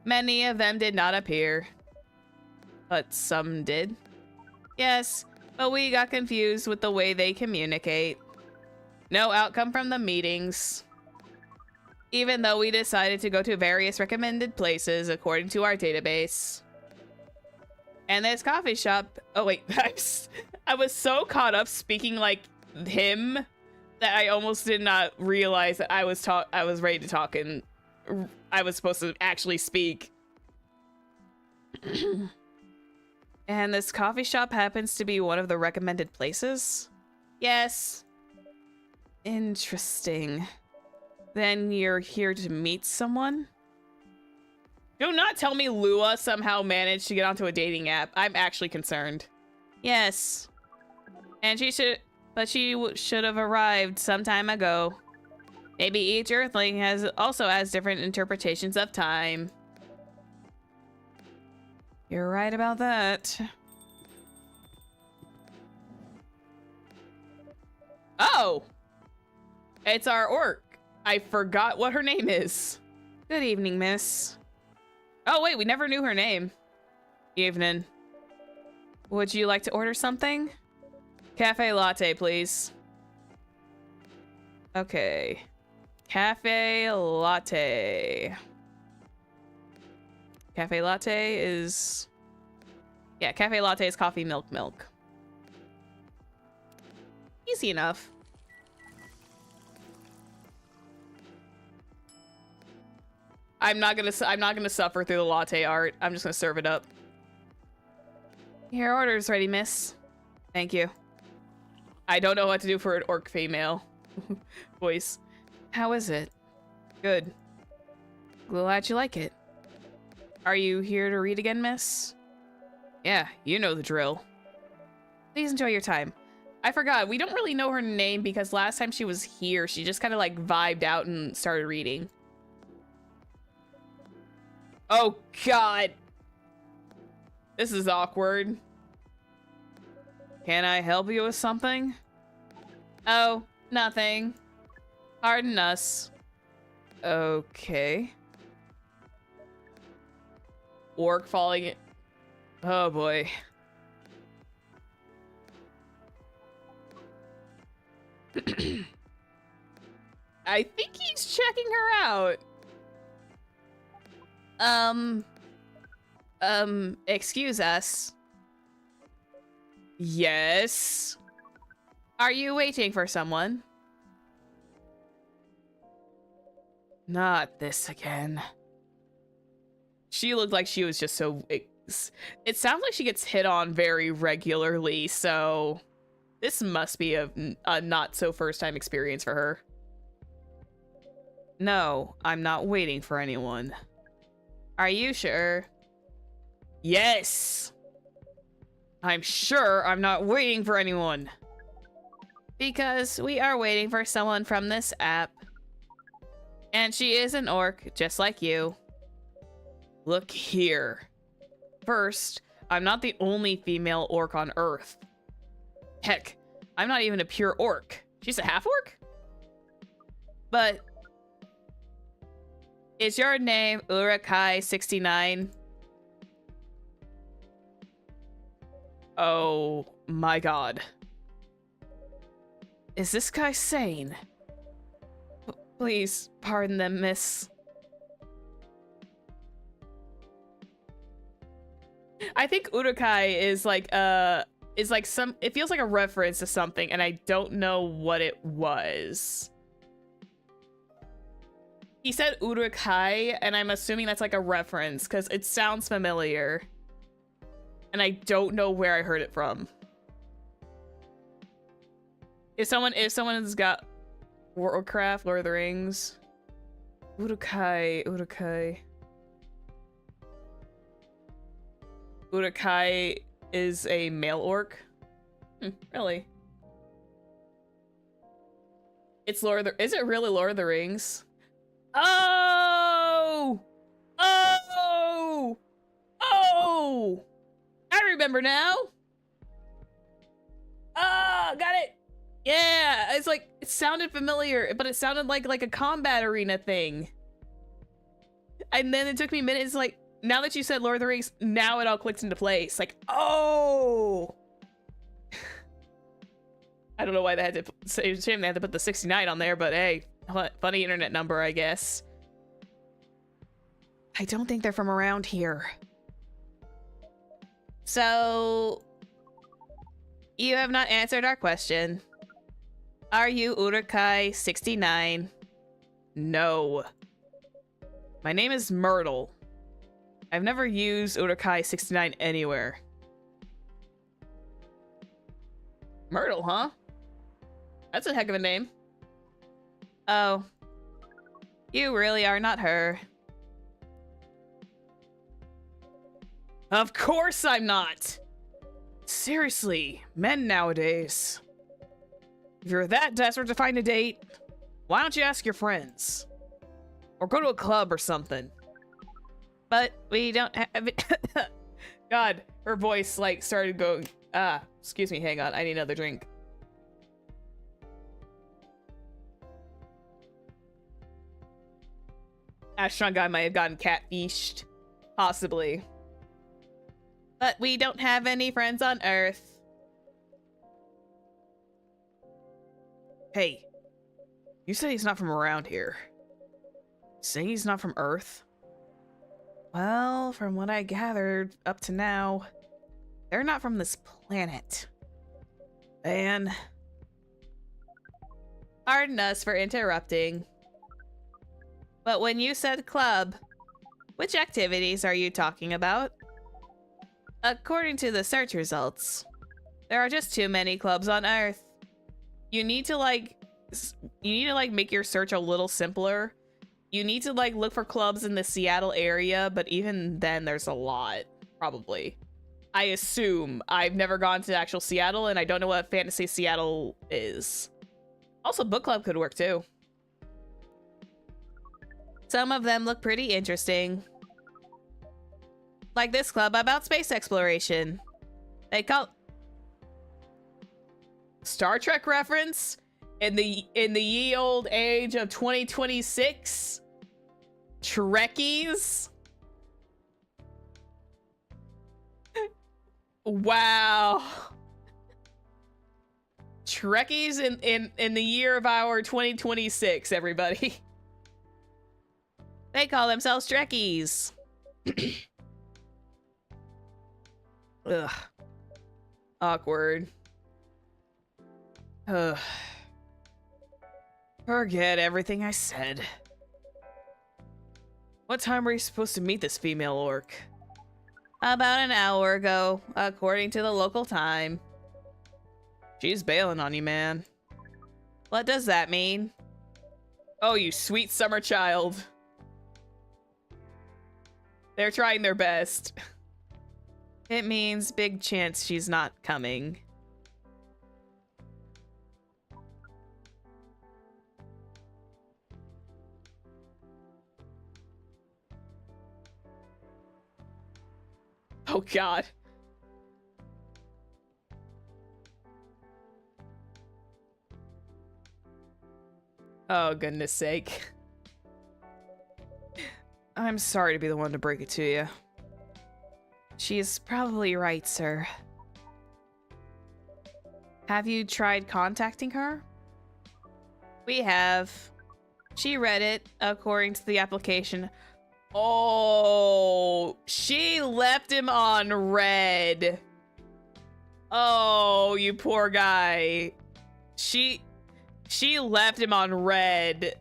Many of them did not appear. But some did. Yes, but we got confused with the way they communicate. No outcome from the meetings. Even though we decided to go to various recommended places according to our database. And this coffee shop... Oh wait, I was so caught up speaking like him that I almost did not realize that I was ready to talk and I was supposed to actually speak. And this coffee shop happens to be one of the recommended places? Yes. Interesting. Then you're here to meet someone? Do not tell me Lua somehow managed to get onto a dating app. I'm actually concerned. Yes. And she should have arrived some time ago. Maybe each Earthling also has different interpretations of time. You're right about that. Oh! It's our orc. I forgot what her name is. Good evening, miss. Oh wait, we never knew her name. Evening. Would you like to order something? Cafe latte, please. Okay. Cafe latte. Cafe latte is... Yeah, cafe latte is coffee, milk. Easy enough. I'm not gonna suffer through the latte art. I'm just gonna serve it up. Your order's ready, miss. Thank you. I don't know what to do for an orc female voice. How is it? Good. Glad you like it. Are you here to read again, miss? Yeah, you know the drill. Please enjoy your time. I forgot, we don't really know her name because last time she was here, she just kind of like vibed out and started reading. Oh God. This is awkward. Can I help you with something? Oh, nothing. Pardon us. Okay. Orc falling Oh boy. I think he's checking her out. Excuse us. Yes. Are you waiting for someone? Not this again. She looked like she was just so... It sounds like she gets hit on very regularly, so... This must be a not so first time experience for her. No, I'm not waiting for anyone. Are you sure? Yes! I'm sure I'm not waiting for anyone. Because we are waiting for someone from this app. And she is an orc, just like you. Look here. First, I'm not the only female orc on Earth. Heck, I'm not even a pure orc. She's a half-orc? But... Is your name Urukai69? Oh my god. Is this guy sane? Please pardon them, miss. I think Urukai is like some, it feels like a reference to something and I don't know what it was. He said Urukai and I'm assuming that's like a reference because it sounds familiar. And I don't know where I heard it from. If someone has got Warcraft, Lord of the Rings. Urukai. Urukai is a male orc? Really? It's is it really Lord of the Rings? Oh! Oh! Oh! I remember now! Ah, got it! Yeah, it's like, it sounded familiar, but it sounded like a combat arena thing. And then it took me minutes, like, now that you said Lord of the Rings, now it all clicks into place. Like, oh! I don't know why they had to, it's a shame they had to put the 69 on there, but hey, funny internet number, I guess. I don't think they're from around here. So, you have not answered our question. Are you Urukai 69? No. My name is Myrtle. I've never used Urukai 69 anywhere. Myrtle, huh? That's a heck of a name. Oh. You really are not her. Of course I'm not! Seriously, men nowadays. If you're that desperate to find a date, why don't you ask your friends? Or go to a club or something. But we don't have it. God, her voice like started going, excuse me, hang on, I need another drink. Astron guy might have gotten catfished. Possibly. But we don't have any friends on Earth. Hey, you said he's not from around here. Say he's not from Earth? Well, from what I gathered up to now, they're not from this planet. And pardon us for interrupting. But when you said club, which activities are you talking about? According to the search results, there are just too many clubs on Earth. You need to make your search a little simpler. You need to like look for clubs in the Seattle area, but even then there's a lot, probably. I assume. I've never gone to actual Seattle and I don't know what Fantasy Seattle is. Also, book club could work too. Some of them look pretty interesting. Like this club about space exploration. They call Star Trek reference in the ye old age of 2026. Trekkies. Wow. Trekkies in the year of our 2026, everybody. They call themselves Trekkies. Ugh. Awkward. Ugh. Forget everything I said. What time were you supposed to meet this female orc? About an hour ago, according to the local time. She's bailing on you, man. What does that mean? Oh, you sweet summer child. They're trying their best. It means big chance she's not coming. Oh, God. Oh, goodness sake. I'm sorry to be the one to break it to you. She's probably right, sir. Have you tried contacting her? We have. She read it according to the application. Oh, she left him on red. Oh, you poor guy. She left him on red.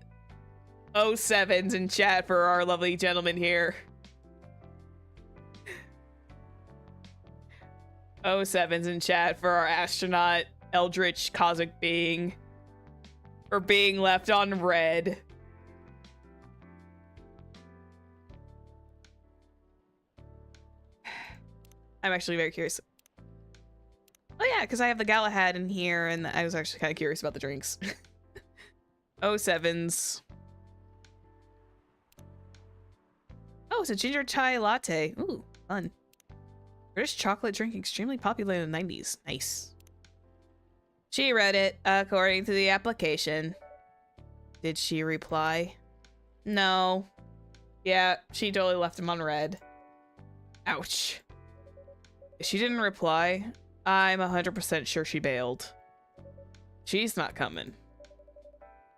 07s in chat for our lovely gentleman here. 07s in chat for our astronaut eldritch cosmic being for being left on red. I'm actually very curious. Oh yeah, because I have the Galahad in here, and I was actually kind of curious about the drinks. 07s. Oh, it's a ginger chai latte. Ooh, fun. British chocolate drink extremely popular in the 90s. Nice. She read it according to the application. Did she reply? No. Yeah, she totally left him on red. Ouch. If she didn't reply, I'm 100% sure she bailed. She's not coming.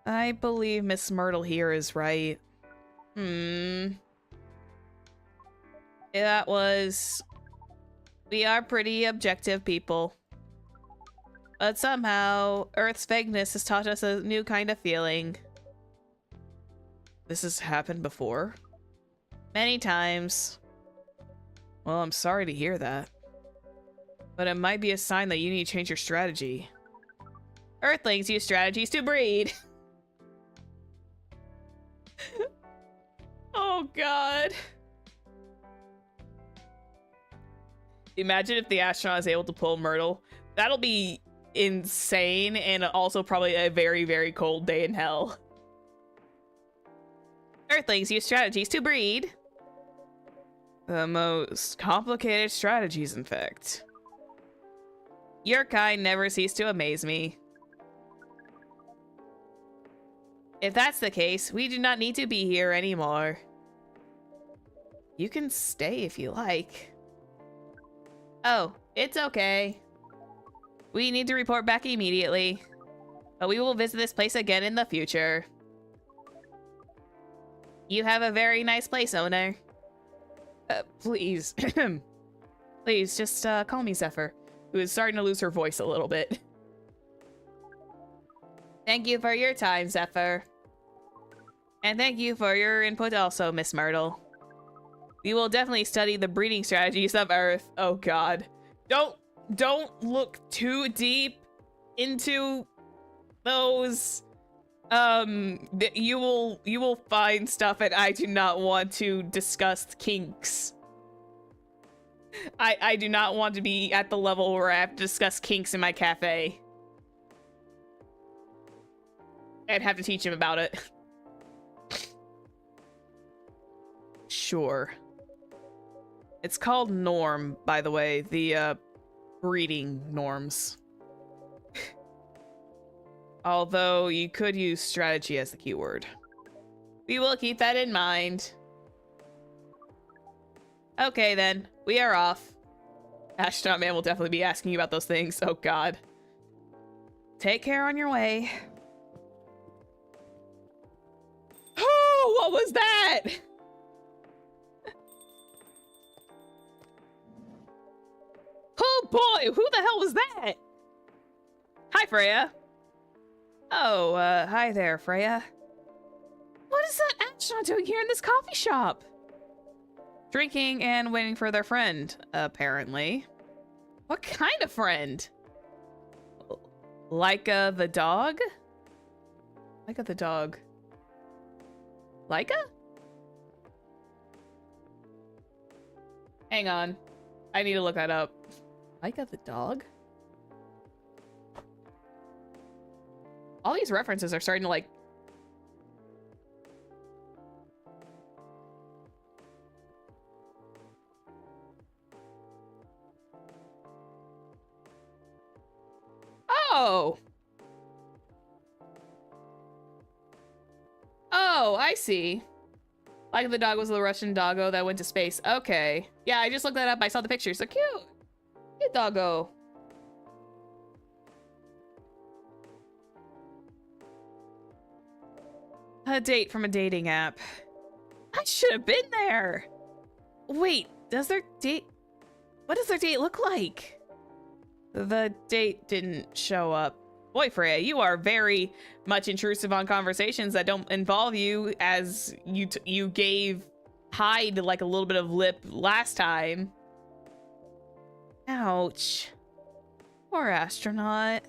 I believe Miss Myrtle here is right. That was... We are pretty objective people. But somehow, Earth's vagueness has taught us a new kind of feeling. This has happened before? Many times. Well, I'm sorry to hear that. But it might be a sign that you need to change your strategy. Earthlings use strategies to breed. Oh, God. Imagine if the astronaut is able to pull Myrtle. That'll be insane, and also probably a very, very cold day in hell. Earthlings use strategies to breed. The most complicated strategies, in fact. Your kind never cease to amaze me. If that's the case, we do not need to be here anymore. You can stay if you like. Oh, it's okay. We need to report back immediately, but we will visit this place again in the future. You have a very nice place, owner. Please. Please, just call me Zephyr, who is starting to lose her voice a little bit. Thank you for your time, Zephyr. And thank you for your input also, Miss Myrtle. We will definitely study the breeding strategies of Earth. Oh, God. Don't look too deep into those. You will find stuff, and I do not want to discuss kinks. I do not want to be at the level where I have to discuss kinks in my cafe. I'd have to teach him about it. Sure. It's called norm, by the way, the breeding norms. Although you could use strategy as the keyword. We will keep that in mind. Okay then, we are off. Astronaut Man will definitely be asking you about those things. Oh, God. Take care on your way. Oh, what was that? Oh, boy. Who the hell was that? Hi, Freya. Oh, hi there, Freya. What is that astronaut doing here in this coffee shop? Drinking and waiting for their friend, apparently. What kind of friend? Laika the dog? Laika the dog. Laika? Hang on. I need to look that up. Laika the dog? All these references are starting to like... Oh! Oh, I see. Like the dog was the Russian doggo that went to space. Okay. Yeah, I just looked that up. I saw the picture. So cute. Cute doggo. A date from a dating app. I should have been there. Wait, does their date... What does their date look like? The date didn't show up. Boy, Freya, you are very much intrusive on conversations that don't involve you, as you gave Hyde like a little bit of lip last time. Ouch. Poor astronaut.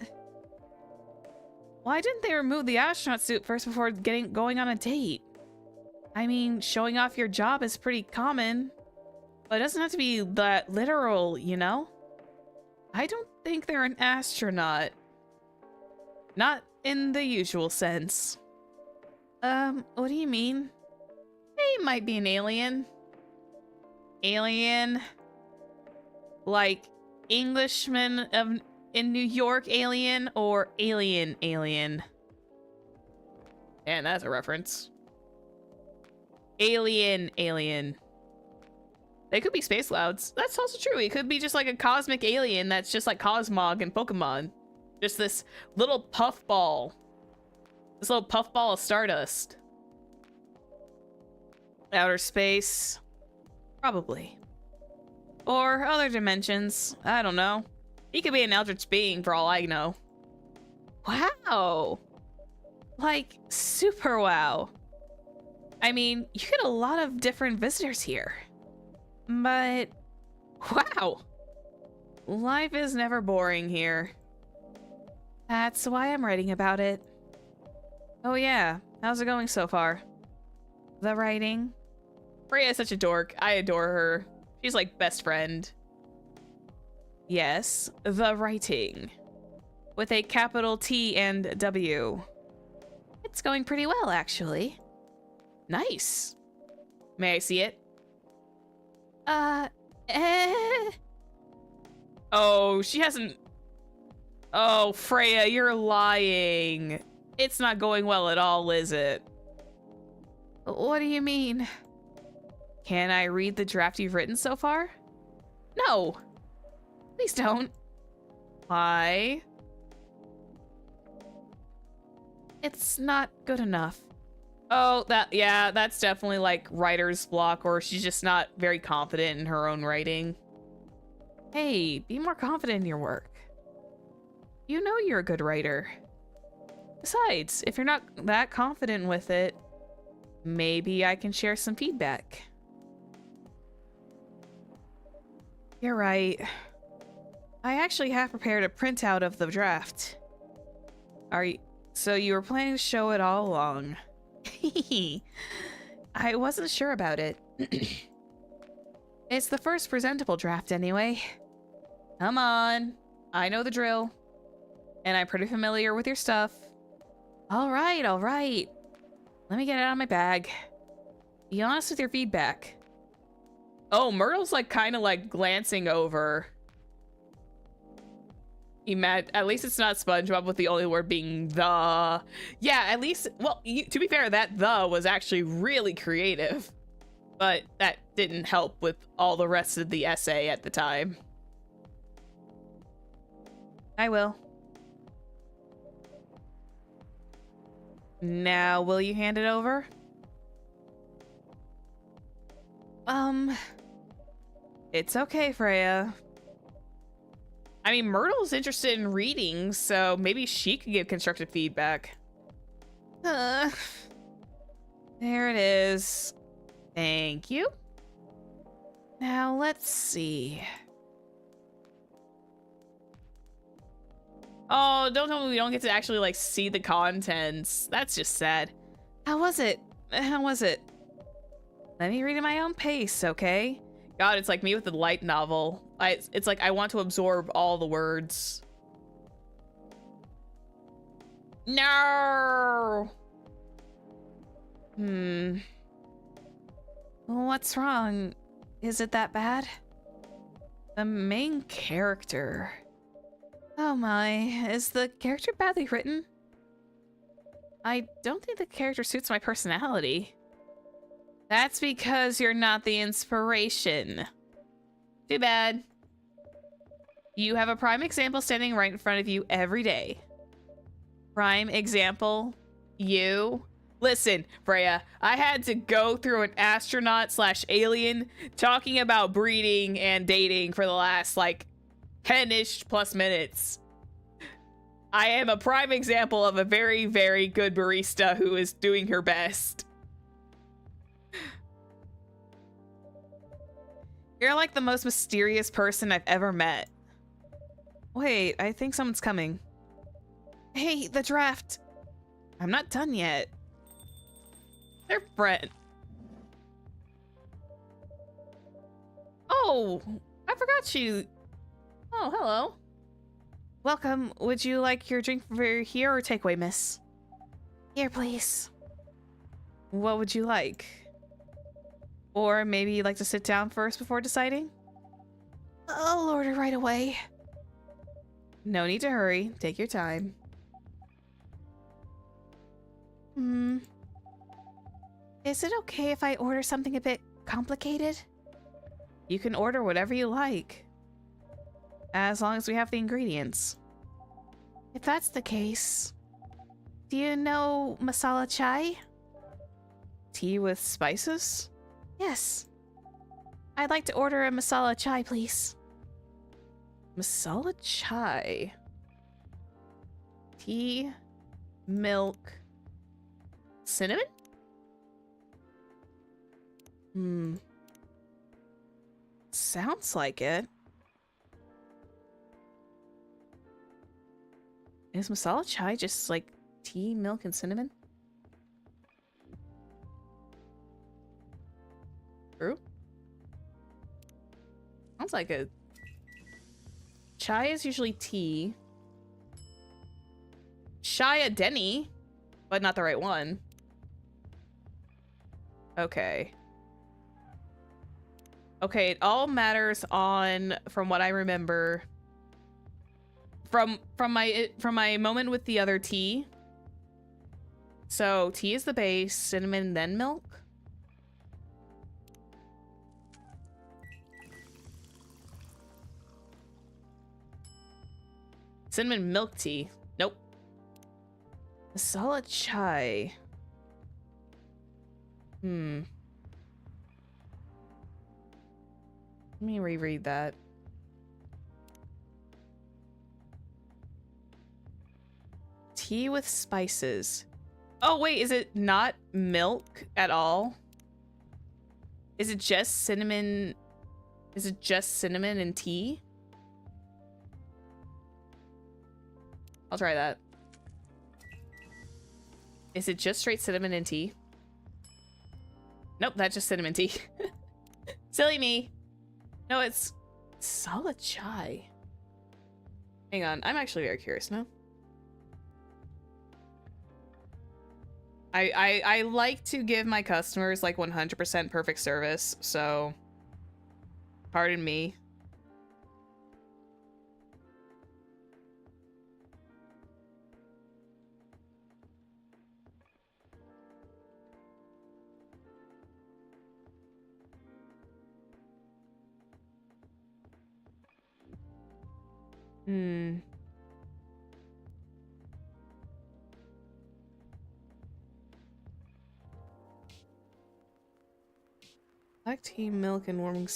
Why didn't they remove the astronaut suit first before going on a date? I mean, showing off your job is pretty common, but it doesn't have to be that literal, you know? I don't think they're an astronaut. Not in the usual sense. What do you mean? They might be an alien. Alien? Like Englishman in New York alien, or alien? And that's a reference. Alien. They could be space clouds. That's also true. It could be just like a cosmic alien that's just like Cosmog in Pokemon. Just this little puffball. This little puffball of stardust. Outer space. Probably. Or other dimensions. I don't know. He could be an eldritch being for all I know. Wow. Like, super wow. I mean, you get a lot of different visitors here. But, wow. Life is never boring here. That's why I'm writing about it. Oh yeah, how's it going so far? The writing? Freya is such a dork. I adore her. She's like best friend. Yes, the writing. With a capital T and W. It's going pretty well, actually. Nice. May I see it? Oh, she hasn't... Oh, Freya, you're lying. It's not going well at all, is it? What do you mean? Can I read the draft you've written so far? No. Please don't. Why? It's not good enough. Oh, yeah, that's definitely like writer's block, or she's just not very confident in her own writing. Hey, be more confident in your work. You know you're a good writer. Besides, if you're not that confident with it, maybe I can share some feedback. You're right. I actually have prepared a printout of the draft. So you were planning to show it all along? I wasn't sure about it. It's the first presentable draft anyway. Come on. I know the drill. And I'm pretty familiar with your stuff. All right. Let me get it out of my bag. Be honest with your feedback. Oh, Myrtle's like kind of like glancing over. At least it's not SpongeBob with the only word being the. Yeah, at least, well, to be fair, that the was actually really creative. But that didn't help with all the rest of the essay at the time. I will. Now, will you hand it over? It's okay, Freya. I mean, Myrtle's interested in reading, so maybe she could give constructive feedback. There it is. Thank you. Now, let's see. Oh, don't tell me we don't get to actually, like, see the contents. That's just sad. How was it? How was it? Let me read at my own pace, okay? God, it's like me with the light novel. It's like I want to absorb all the words. No! What's wrong? Is it that bad? The main character. Oh my, is the character badly written? I don't think the character suits my personality. That's because you're not the inspiration. Too bad. You have a prime example standing right in front of you every day. Prime example, you. Listen, Freya, I had to go through an astronaut / alien talking about breeding and dating for the last, like, 10-ish plus minutes. I am a prime example of a very, very good barista who is doing her best. You're like the most mysterious person I've ever met. Wait, I think someone's coming. Hey, the draft. I'm not done yet. They're Brent. Oh, I forgot you. Oh, hello. Welcome. Would you like your drink for here or takeaway, miss? Here, please. What would you like? Or maybe you'd like to sit down first before deciding? I'll order right away. No need to hurry. Take your time. Is it okay if I order something a bit complicated? You can order whatever you like. As long as we have the ingredients. If that's the case, do you know masala chai? Tea with spices? Yes. I'd like to order a masala chai, please. Masala chai. Tea, milk, cinnamon? Sounds like it. Is masala chai just like tea, milk, and cinnamon? True. Sounds like it. Chai is usually tea. Shia Denny, but not the right one. Okay. Okay, it all matters on, from what I remember, from my moment with the other tea. So tea is the base, cinnamon, then milk. Cinnamon milk tea. Nope. Masala chai. Let me reread that. Tea with spices. Oh, wait, is it not milk at all? Is it just cinnamon? Is it just cinnamon and tea? I'll try that. Is it just straight cinnamon and tea? Nope, that's just cinnamon tea. Silly me. No, it's solid chai. Hang on, I'm actually very curious now. I like to give my customers like 100% perfect service, so pardon me. Black tea, milk, and warming.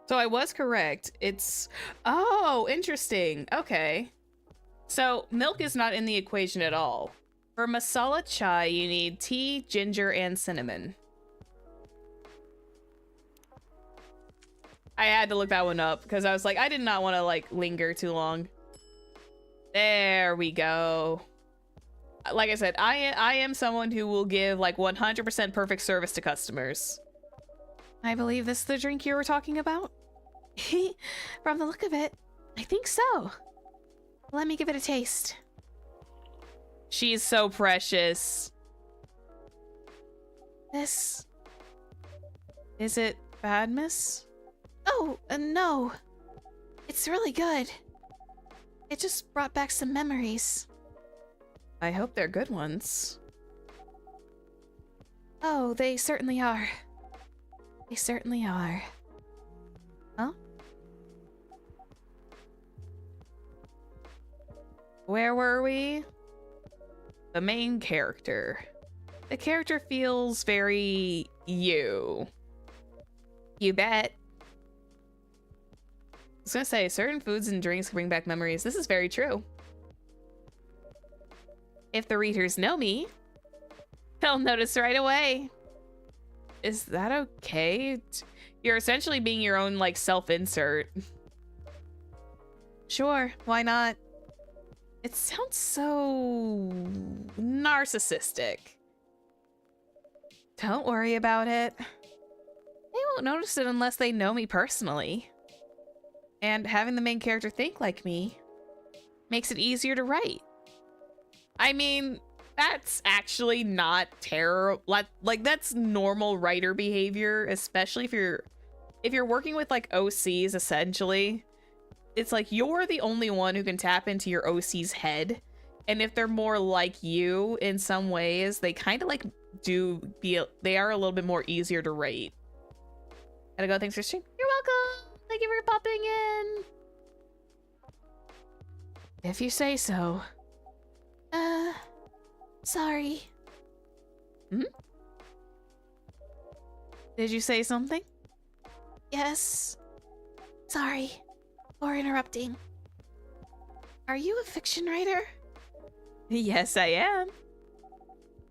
So I was correct. It's... Oh, interesting. Okay. So milk is not in the equation at all. For masala chai, you need tea, ginger, and cinnamon. I had to look that one up because I was like, I did not want to like linger too long. There we go. Like I said, I am someone who will give like 100% perfect service to customers. I believe this is the drink you were talking about? From the look of it, I think so. Let me give it a taste. She's so precious. This... Is it bad, miss? Oh, no. It's really good. It just brought back some memories. I hope they're good ones. Oh, they certainly are. They certainly are. Huh? Where were we? The main character. The character feels very you. You bet. I was gonna say, certain foods and drinks bring back memories. This is very true. If the readers know me, they'll notice right away. Is that okay? You're essentially being your own, like, self-insert. Sure, why not? It sounds so narcissistic. Don't worry about it. They won't notice it unless they know me personally. And having the main character think like me makes it easier to write. I mean, that's actually not terrible. Like that's normal writer behavior, especially if you're working with like OCs essentially. It's like you're the only one who can tap into your OC's head, and if they're more like you in some ways, they kind of like they are a little bit more easier to rate. Gotta go. Thanks for stream. You're welcome. Thank you for popping in. If you say so. Sorry. Hmm? Did you say something? Yes. Sorry for interrupting. Are you a fiction writer? Yes, I am.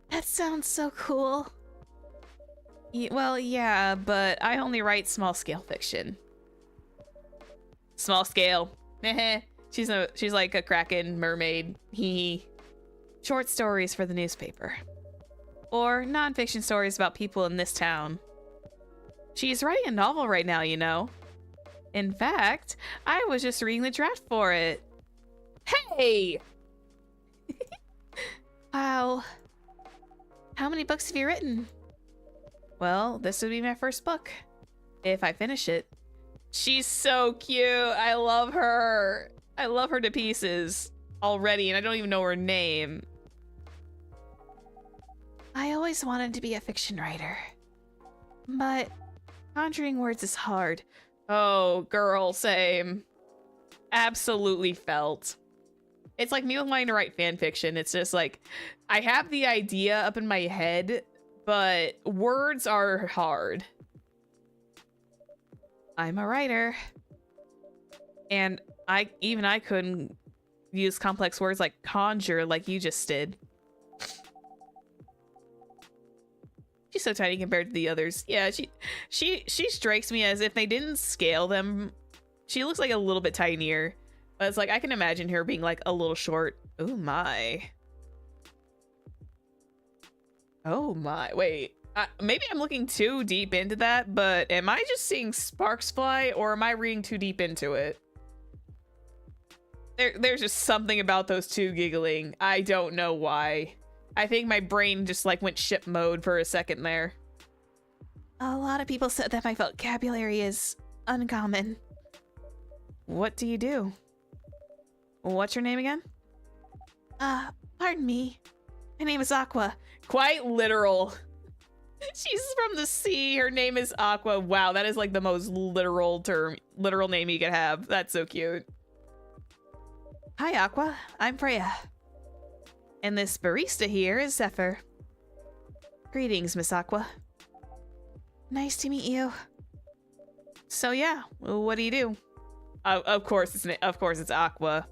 That sounds so cool. Well, yeah, but I only write small-scale fiction. Small scale. Meh. She's like a kraken mermaid. Hee. Short stories for the newspaper. Or non-fiction stories about people in this town. She's writing a novel right now, you know. In fact, I was just reading the draft for it. Hey! Wow. How many books have you written? Well, this would be my first book. If I finish it. She's so cute. I love her. I love her to pieces already, and I don't even know her name. I always wanted to be a fiction writer. But conjuring words is hard. Oh, girl, same. Absolutely felt. It's like me wanting to write fan fiction. It's just like, I have the idea up in my head, but words are hard. I'm a writer. And I couldn't use complex words like conjure like you just did. She's so tiny compared to the others. Yeah, she strikes me as if they didn't scale them. She looks like a little bit tinier. But it's like, I can imagine her being like a little short. Oh my. Oh my. Wait. Maybe I'm looking too deep into that, but am I just seeing sparks fly, or am I reading too deep into it? There's just something about those two giggling. I don't know why. I think my brain just like went ship mode for a second there. A lot of people said that my vocabulary is uncommon. What do you do? What's your name again? Pardon me. My name is Aqua. Quite literal. She's from the sea. Her name is Aqua. Wow, that is like the most literal name you could have. That's so cute. Hi, Aqua. I'm Freya. And this barista here is Zephyr. Greetings, Miss Aqua. Nice to meet you. So yeah, what do you do? Of course it's Aqua.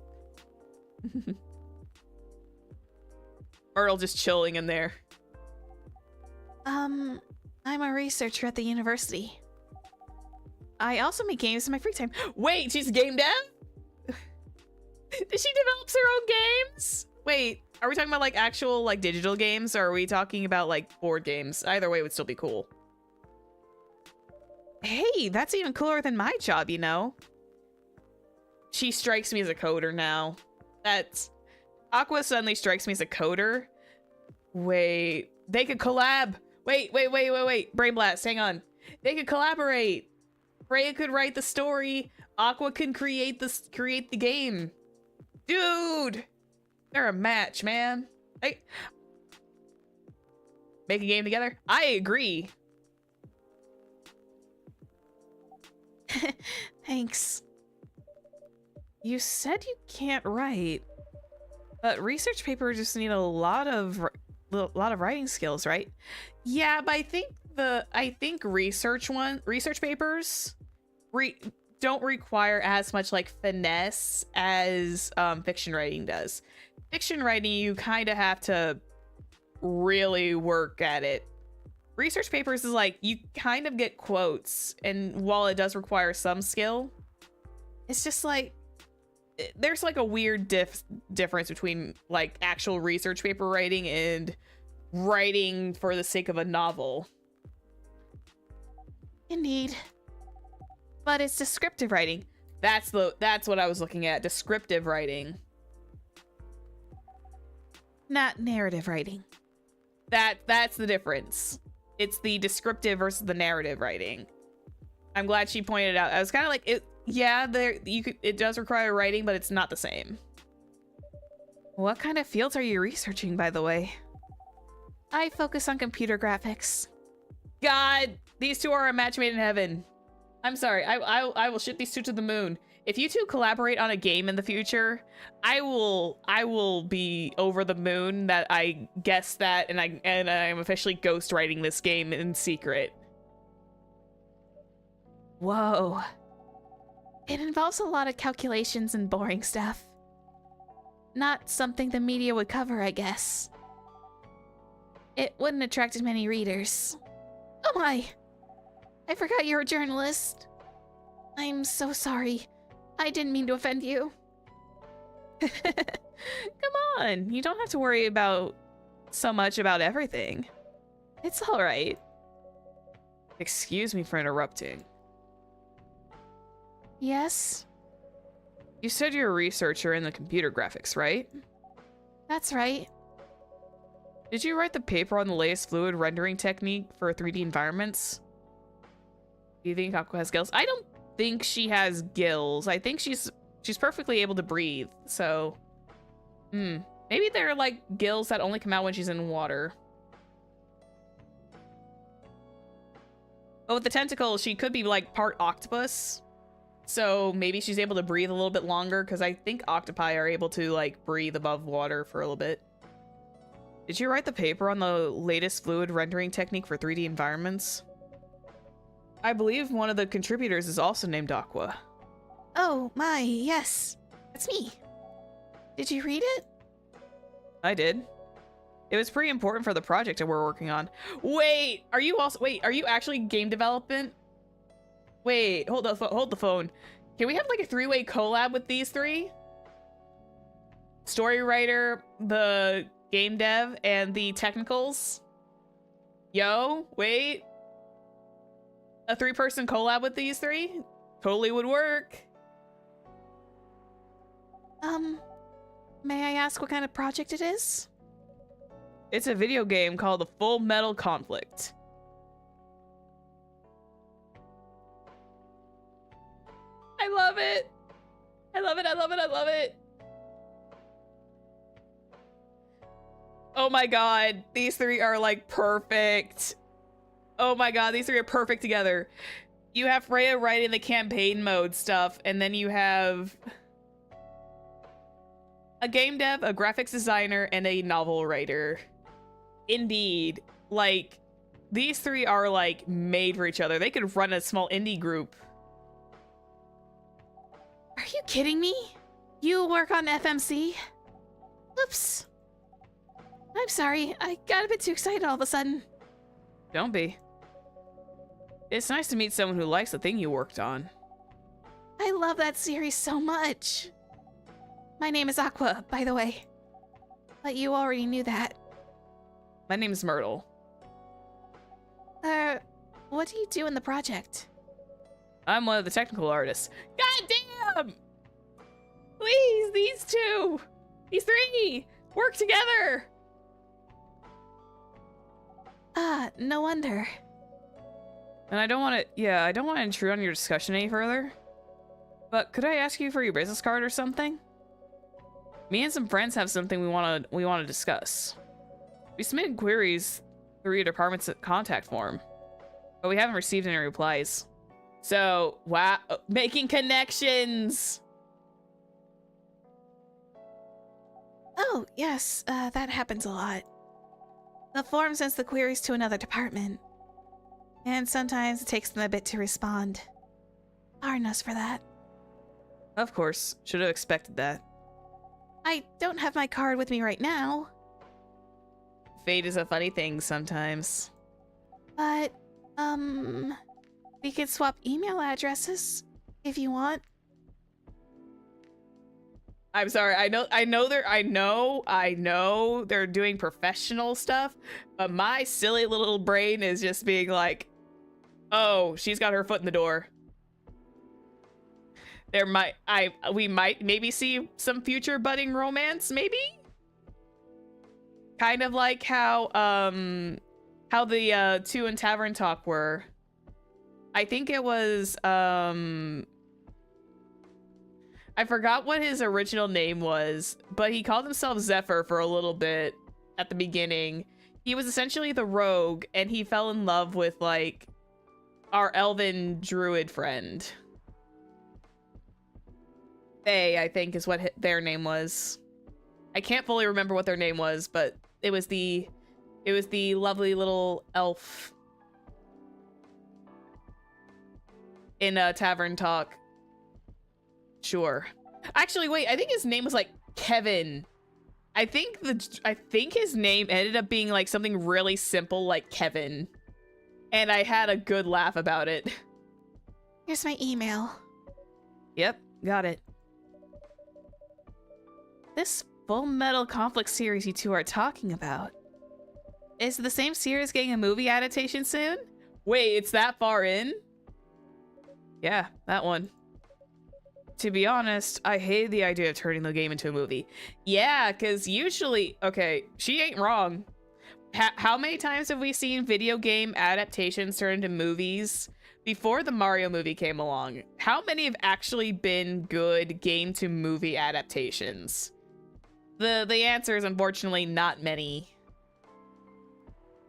Myrtle just chilling in there. I'm a researcher at the university. I also make games in my free time. Wait, she's a game dev? Did she develop her own games? Wait, are we talking about like actual like digital games, or are we talking about like board games? Either way would still be cool. Hey, that's even cooler than my job, you know? She strikes me as a coder now. Aqua suddenly strikes me as a coder. Wait, they could collab. Wait. Brain blast, hang on. They could collaborate. Freya could write the story. Aqua can create the game. Dude, they're a match, man. Hey, make a game together? I agree. Thanks. You said you can't write, but research papers just need a lot of writing skills, right? Yeah, but I think research papers don't require as much like finesse as fiction writing does. Fiction writing, you kind of have to really work at it. Research papers is like you kind of get quotes, and while it does require some skill, it's just like there's like a weird difference between like actual research paper writing and writing for the sake of a novel. Indeed. But it's descriptive writing. That's what I was looking at. Descriptive writing. Not narrative writing. That's the difference. It's the descriptive versus the narrative writing. I'm glad she pointed it out. I was kind of like, it does require writing, but it's not the same. What kind of fields are you researching, by the way? I focus on computer graphics. God, these two are a match made in heaven. I'm sorry, I will ship these two to the moon. If you two collaborate on a game in the future, I will be over the moon that I guessed that, and I'm officially ghostwriting this game in secret. Whoa. It involves a lot of calculations and boring stuff. Not something the media would cover, I guess. It wouldn't attract many readers. Oh my! I forgot you're a journalist. I'm so sorry. I didn't mean to offend you. Come on, you don't have to worry about so much about everything. It's all right. Excuse me for interrupting. Yes? You said you're a researcher in the computer graphics, right? That's right. Did you write the paper on the latest fluid rendering technique for 3D environments? Do you think Aqua has gills? I don't think she has gills. I think she's perfectly able to breathe, so... Maybe they're like gills that only come out when she's in water. But with the tentacles, she could be like part octopus. So maybe she's able to breathe a little bit longer, because I think octopi are able to like breathe above water for a little bit. Did you write the paper on the latest fluid rendering technique for 3D environments? I believe one of the contributors is also named Aqua. Oh my, yes. That's me. Did you read it? I did. It was pretty important for the project that we're working on. Wait, are you actually game development? Wait, hold the phone. Can we have like a three-way collab with these three? Story writer, the game dev, and the technicals? Yo, wait. A three-person collab with these three? Totally would work. May I ask what kind of project it is? It's a video game called The Full Metal Conflict. I love it. I love it, I love it, I love it. Oh my god, these three are like perfect. Oh my god, these three are perfect together. You have Freya writing the campaign mode stuff, and then you have... A game dev, a graphics designer, and a novel writer. Indeed. Like, these three are, like, made for each other. They could run a small indie group. Are you kidding me? You work on FMC? Oops. I'm sorry. I got a bit too excited all of a sudden. Don't be. It's nice to meet someone who likes the thing you worked on. I love that series so much. My name is Aqua, by the way. But you already knew that. My name is Myrtle. What do you do in the project? I'm one of the technical artists. God damn! Please, these two! These three! Work together! No wonder. And I don't want to intrude on your discussion any further. But could I ask you for your business card or something? Me and some friends have something we want to discuss. We submitted queries through your department's contact form, but we haven't received any replies. So, wow, making connections! Oh, yes, that happens a lot. The form sends the queries to another department, and sometimes it takes them a bit to respond. Pardon us for that. Of course, should have expected that. I don't have my card with me right now. Fate is a funny thing sometimes. But, we could swap email addresses if you want. I'm sorry. I know they're doing professional stuff, but my silly little brain is just being like, "Oh, she's got her foot in the door." We might maybe see some future budding romance, maybe? Kind of like how the two in Tavern Talk were. I think it was I forgot what his original name was, but he called himself Zephyr for a little bit at the beginning. He was essentially the rogue, and he fell in love with, like, our elven druid friend. Faye, I think, is what their name was. I can't fully remember what their name was, but it was the lovely little elf in Tavern Talk. Sure. Actually, wait, I think his name was like Kevin. I think his name ended up being like something really simple like Kevin. And I had a good laugh about it. Here's my email. Yep, got it. This Full Metal Conflict series you two are talking about. Is the same series getting a movie adaptation soon? Wait, it's that far in? Yeah, that one. To be honest, I hated the idea of turning the game into a movie. Yeah, because usually... Okay, she ain't wrong. How many times have we seen video game adaptations turn into movies? Before the Mario movie came along, how many have actually been good game-to-movie adaptations? The answer is unfortunately not many.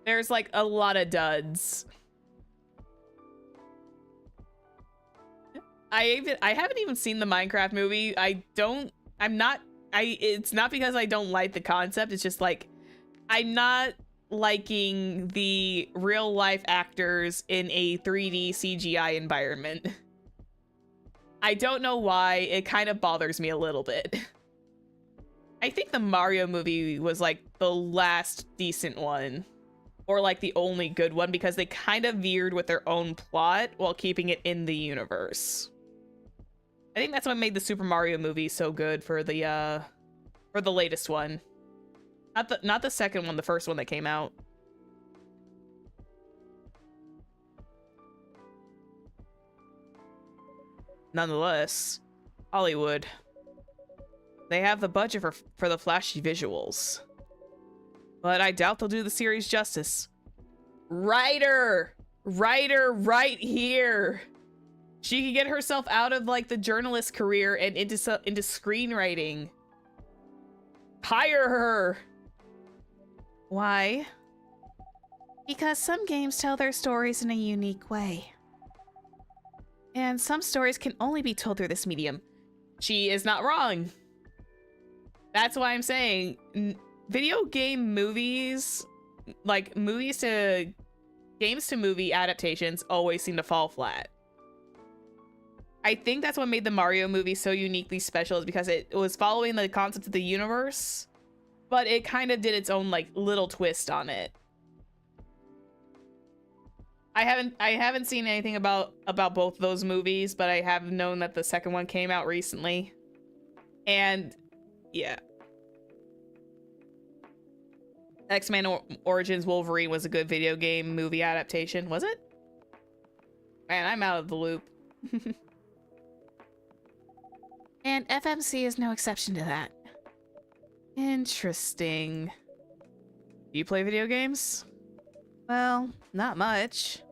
There's like a lot of duds. I haven't even seen the Minecraft movie. It's not because I don't like the concept. It's just like, I'm not liking the real life actors in a 3D CGI environment. I don't know why. It kind of bothers me a little bit. I think the Mario movie was like the last decent one. Or like the only good one, because they kind of veered with their own plot while keeping it in the universe. I think that's what made the Super Mario movie so good for the latest one. Not the second one, the first one that came out. Nonetheless, Hollywood. They have the budget for the flashy visuals. But I doubt they'll do the series justice. Writer right here. She could get herself out of like the journalist career and into screenwriting. Hire her. Why? Because some games tell their stories in a unique way. And some stories can only be told through this medium. She is not wrong. That's why I'm saying video game movies, like movies to games to movie adaptations always seem to fall flat. I think that's what made the Mario movie so uniquely special, is because it was following the concept of the universe, but it kind of did its own like little twist on it. I haven't seen anything about both those movies, but I have known that the second one came out recently. And yeah. X-Men Origins Wolverine was a good video game movie adaptation, was it? Man, I'm out of the loop. And FMC is no exception to that. Interesting. Do you play video games? Well, not much.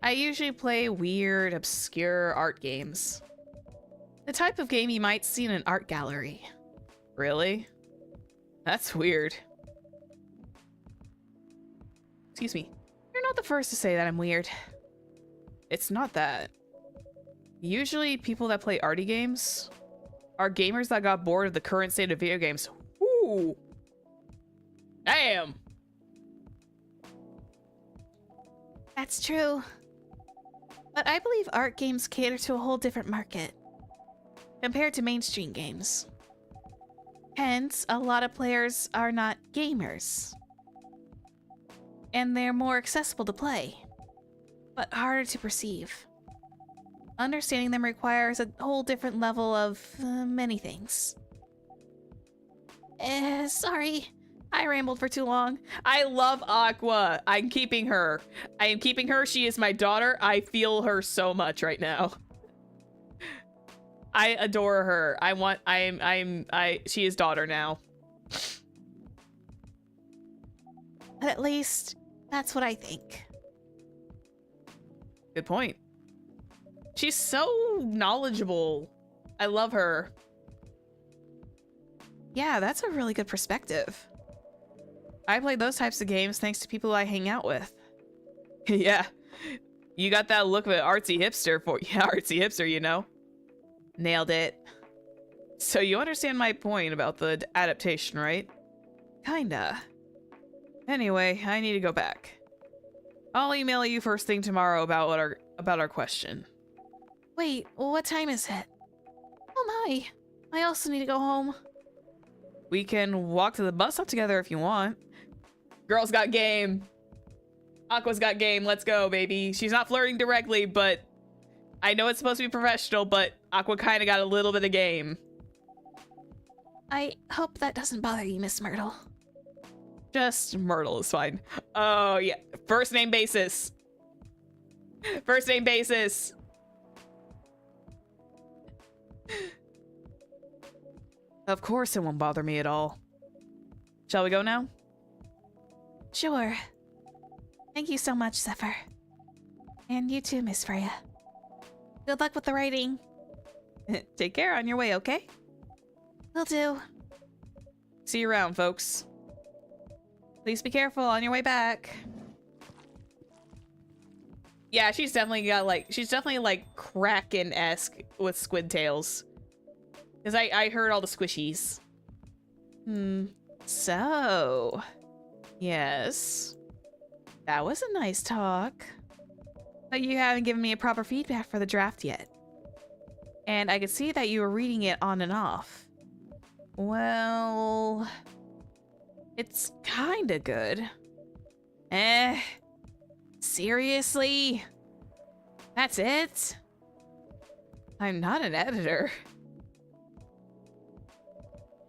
I usually play weird, obscure art games. The type of game you might see in an art gallery. Really? That's weird. Excuse me. You're not the first to say that I'm weird. It's not that. Usually people that play arty games are gamers that got bored of the current state of video games. Ooh. Damn. That's true. But I believe art games cater to a whole different market compared to mainstream games. Hence, a lot of players are not gamers. And they're more accessible to play, but harder to perceive. Understanding them requires a whole different level of many things. Sorry, I rambled for too long. I love Aqua. I'm keeping her. I am keeping her. She is my daughter. I feel her so much right now. I adore her. She is daughter now. But at least, that's what I think. Good point. She's so knowledgeable. I love her. Yeah, that's a really good perspective. I play those types of games thanks to people I hang out with. Yeah. You got that look of an artsy hipster for yeah, artsy hipster, you know. Nailed it. So you understand my point about the adaptation, right? Kinda. Anyway, I need to go back. I'll email you first thing tomorrow about our question. Wait, what time is it? Oh my, I also need to go home. We can walk to the bus stop together if you want. Girls got game. Aqua's got game. Let's go, baby. She's not flirting directly, but I know it's supposed to be professional, but Aqua kind of got a little bit of game. I hope that doesn't bother you, Miss Myrtle. Just Myrtle is fine. Oh, yeah. First name basis. First name basis. Of course it won't bother me at all. Shall we go now? Sure. Thank you so much, Zephyr. And you too, Miss Freya. Good luck with the writing. Take care on your way, okay? Will do. See you around, folks. Please be careful on your way back. Yeah, she's definitely like Kraken-esque with squid tails. Because I heard all the squishies. So, yes. That was a nice talk. But you haven't given me a proper feedback for the draft yet. And I could see that you were reading it on and off. Well, it's kinda good. Seriously? That's it? I'm not an editor.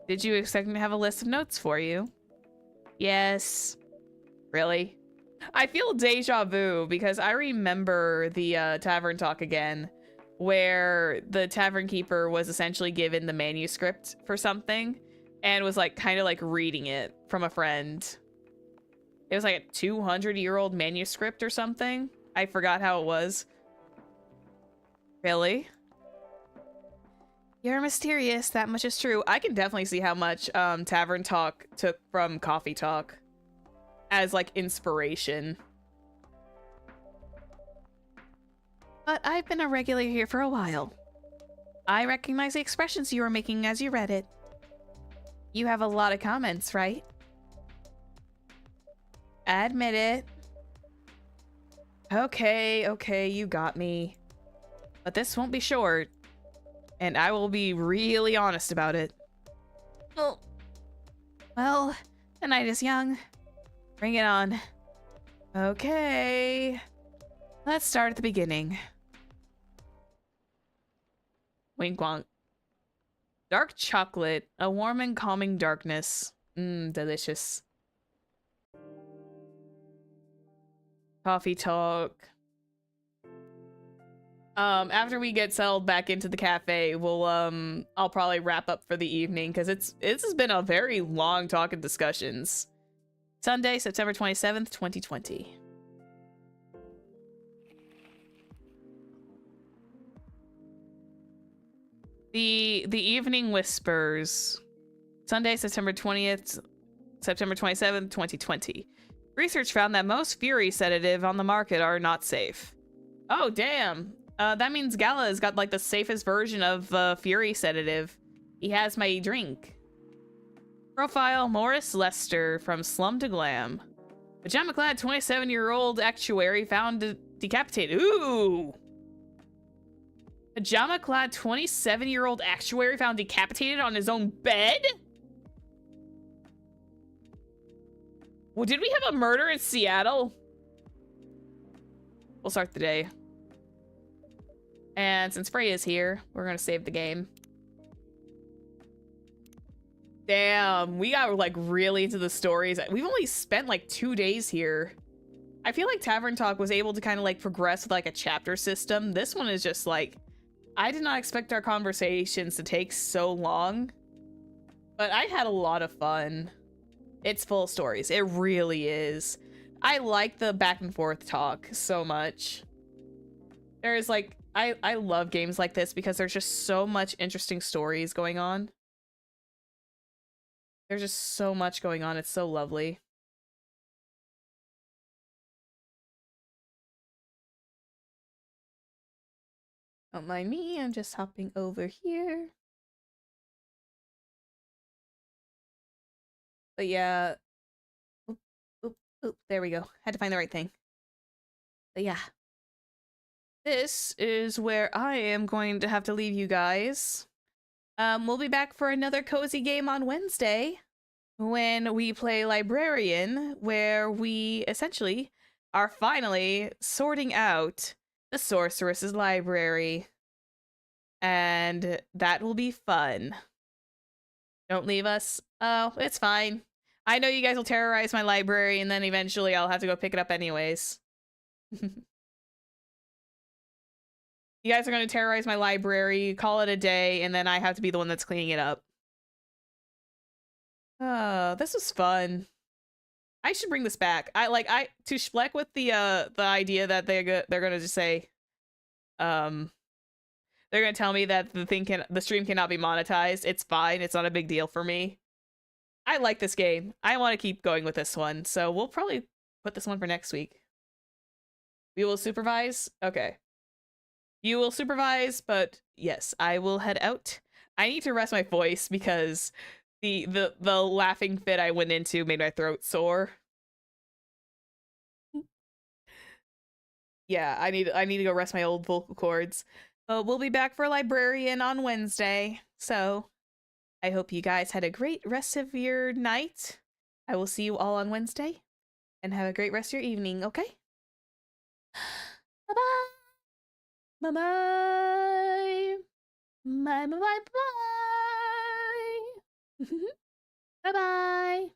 Did you expect me to have a list of notes for you? Yes. Really? I feel deja vu because I remember the tavern talk again, where the tavern keeper was essentially given the manuscript for something and was like kind of like reading it from a friend. It was like a 200-year-old manuscript or something. I forgot how it was. Really? You're mysterious, that much is true. I can definitely see how much tavern talk took from coffee talk as like inspiration. But I've been a regular here for a while. I recognize the expressions you were making as you read it. You have a lot of comments, right? Admit it. Okay, okay, you got me. But this won't be short. And I will be really honest about it. Well, the night is young. Bring it on. Okay. Let's start at the beginning. Wink wonk. Dark chocolate, a warm and calming darkness. Mmm, delicious. Coffee talk. After we get settled back into the cafe, we'll I'll probably wrap up for the evening because this has been a very long talk and discussions. Sunday, September 27th, 2020. The Evening Whispers. Sunday, September 20th, September 27th, 2020. Research found that most Fury sedative on the market are not safe. Oh, damn. That means Gala has got like the safest version of Fury sedative. He has my drink. Profile, Morris Lester from Slum to Glam. Pajama-clad 27-year-old actuary found decapitated. Ooh! Pajama-clad 27-year-old actuary found decapitated on his own bed? Well, did we have a murder in Seattle? We'll start the day. And since Freya's here, we're gonna save the game. Damn, we got like really into the stories. We've only spent like 2 days here. I feel like Tavern Talk was able to kind of like progress with like a chapter system. This one is just like, I did not expect our conversations to take so long, but I had a lot of fun. It's full of stories. It really is. I like the back and forth talk so much. There's like, I love games like this because there's just so much interesting stories going on. There's just so much going on. It's so lovely. Don't mind me, I'm just hopping over here. But yeah. Oop, oop, oop. There we go. Had to find the right thing. But yeah. This is where I am going to have to leave you guys. We'll be back for another cozy game on Wednesday when we play Librarian, where we essentially are finally sorting out the Sorceress's library. And that will be fun. Don't leave us. Oh, it's fine. I know you guys will terrorize my library, and then eventually I'll have to go pick it up anyways. You guys are going to terrorize my library, call it a day, and then I have to be the one that's cleaning it up. Oh, this was fun. I should bring this back. To Schleck with the idea that they're gonna just say, they're gonna tell me that the stream cannot be monetized. It's fine. It's not a big deal for me. I like this game. I want to keep going with this one, so we'll probably put this one for next week. We will supervise. Okay. You will supervise, but yes, I will head out. I need to rest my voice because the laughing fit I went into made my throat sore. Yeah, I need to go rest my old vocal cords. But we'll be back for Librarian on Wednesday. So I hope you guys had a great rest of your night. I will see you all on Wednesday. And have a great rest of your evening, okay? Bye-bye! Bye-bye! Bye-bye-bye-bye! Bye-bye!